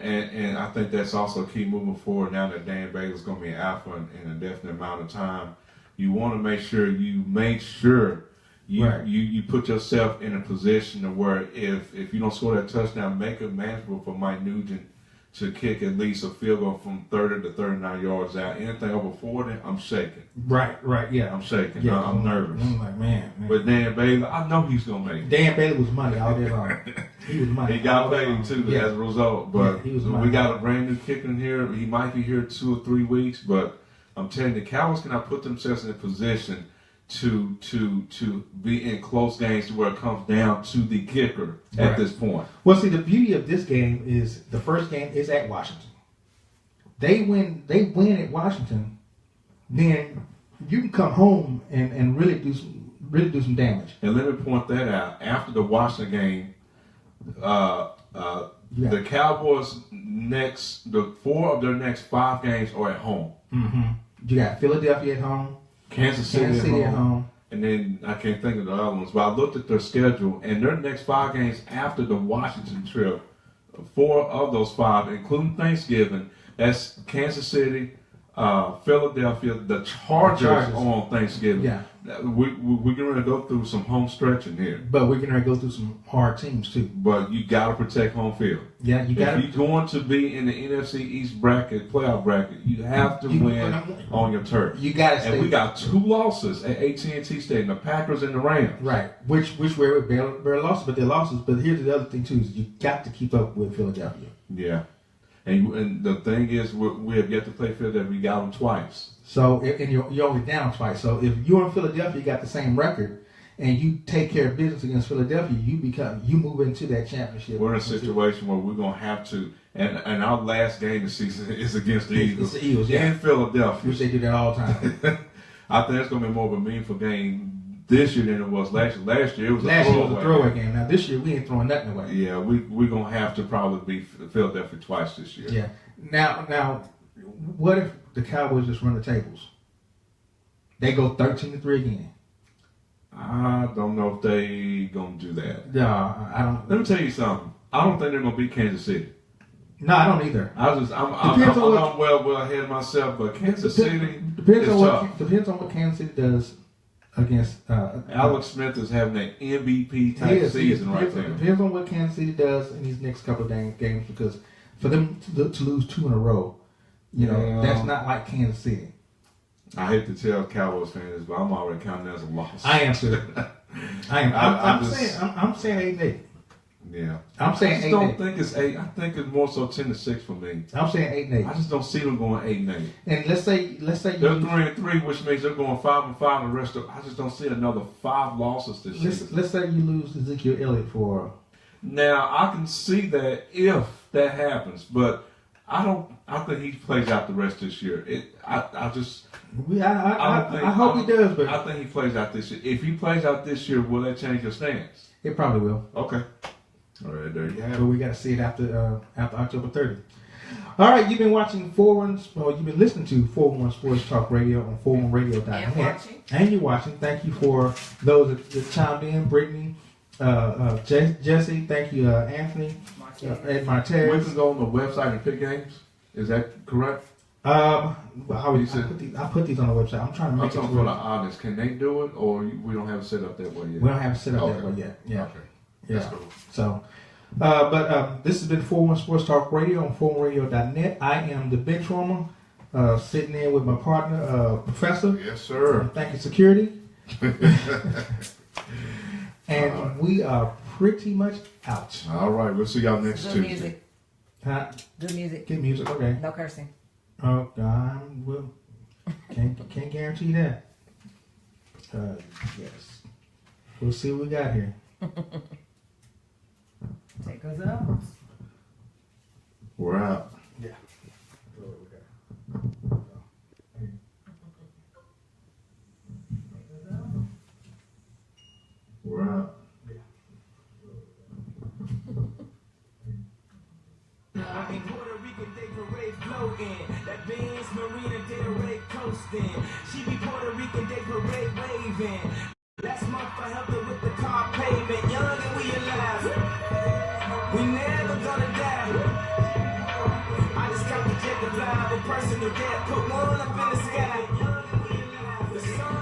And I think that's also key moving forward now that Dan Bailey's going to be an alpha in a definite amount of time. You want to make sure you put yourself in a position to where if you don't score that touchdown, make it manageable for Mike Nugent to kick at least a field goal from 30 to 39 yards out. Anything over 40, I'm shaking. Right, yeah. I'm shaking. Yeah, I'm nervous. I'm like, man. But Dan Bailey, I know he's going to make it. Dan Bailey was money all day long. He was money. He got paid too as a result. But he was we got a brand new kicker in here. He might be here 2 or 3 weeks, but I'm telling you, the Cowboys cannot put themselves in a position to be in close games to where it comes down to the kicker at this point. Well, see, the beauty of this game is the first game is at Washington. They win at Washington, then you can come home and really do some damage. And let me point that out. After the Washington game, the Cowboys the 4 of their next 5 games are at home. You got Philadelphia at home, Kansas City at home. And then I can't think of the other ones, but I looked at their schedule, and their next 5 games after the Washington trip, 4 of those 5, including Thanksgiving, that's Kansas City, Philadelphia, the Chargers on Thanksgiving. Yeah. We're going to go through some home stretching here. But we're going to go through some hard teams, too. But you got to protect home field. Yeah, you got to. If you're going to be in the NFC East bracket, playoff bracket, you have to win on your turf. You got to stay. And we got 2 losses at AT&T Stadium, the Packers and the Rams. Right, which were bare losses, but they're losses. But here's the other thing, too, is you got to keep up with Philadelphia. Yeah. And the thing is, we have yet to play Philadelphia. We got them twice. So, and you're only down twice. So, if you're in Philadelphia, you got the same record, and you take care of business against Philadelphia, you move into that championship. We're in a situation where we're going to have to, and our last game this season is against the Eagles. It's the Eagles, yeah. In Philadelphia. Which they do that all the time. I think it's going to be more of a meaningful game this year than it was last year. Last year it was a throwaway game. Now this year we ain't throwing nothing away. Yeah, we're gonna have to probably beat Philadelphia twice this year. Yeah. Now, what if the Cowboys just run the tables? They go 13-3 again. I don't know if they gonna do that. No, I don't. Let me tell you something. I don't think they're gonna beat Kansas City. No, I don't either. I'm well ahead of myself, but Kansas City depends is on tough. depends on what Kansas City does against. Alex Smith is having an MVP type season right there. Depends on what Kansas City does in these next couple of games because for them to lose 2 in a row, that's not like Kansas City. I hate to tell Cowboys fans, but I'm already counting that as a loss. I am too. I am. I'm saying 8-8. Yeah. I'm saying 8-8. I don't think it's 8. I think it's more so 10-6 for me. I'm saying 8-8. I just don't see them going 8-8. And let's say they're 3-3, which means they're going 5-5. The rest of I just don't see another 5 losses this season. Let's say you lose Ezekiel Elliott for. Now I can see that if that happens, but I don't. I think he plays out the rest of this year. I hope he does, but I think he plays out this year. If he plays out this year, will that change your stance? It probably will. Okay. All right, there you have it. But we got to see it after October 30th. All right, you've been watching you've been listening to 411 Sports Talk Radio on 411radio.net. And you're watching. Thank you for those that chimed in. Brittany, Jesse, thank you, Anthony, Ed Martez. We can go on the website and pick games. Is that correct? I put these on the website. I'm trying to make it for the audience. Can they do it, or we don't have it set up that way yet? We don't have it set up that way yet. Yeah. Okay. Yeah. That's cool. So, but this has been 411 Sports Talk Radio on 411radio.net. I am the bench warmer, sitting in with my partner, Professor. Yes, sir. Thank you, security. And we are pretty much out. All right. We'll see y'all next Tuesday. Music. Huh? Good music. Good music. Okay. No cursing. Oh, God, well, can't guarantee that. Yes. We'll see what we got here. Take us out. We're out. Yeah. We're out. In Puerto Rican, they parade floating. That Benz Marina Del Rey coasting. She be Puerto Rican, they parade waving. Last month I helped her with the car payment. Young and we alive. We never gonna die. I just got the jet to fly. A personal jet, put one up in the sky. The sun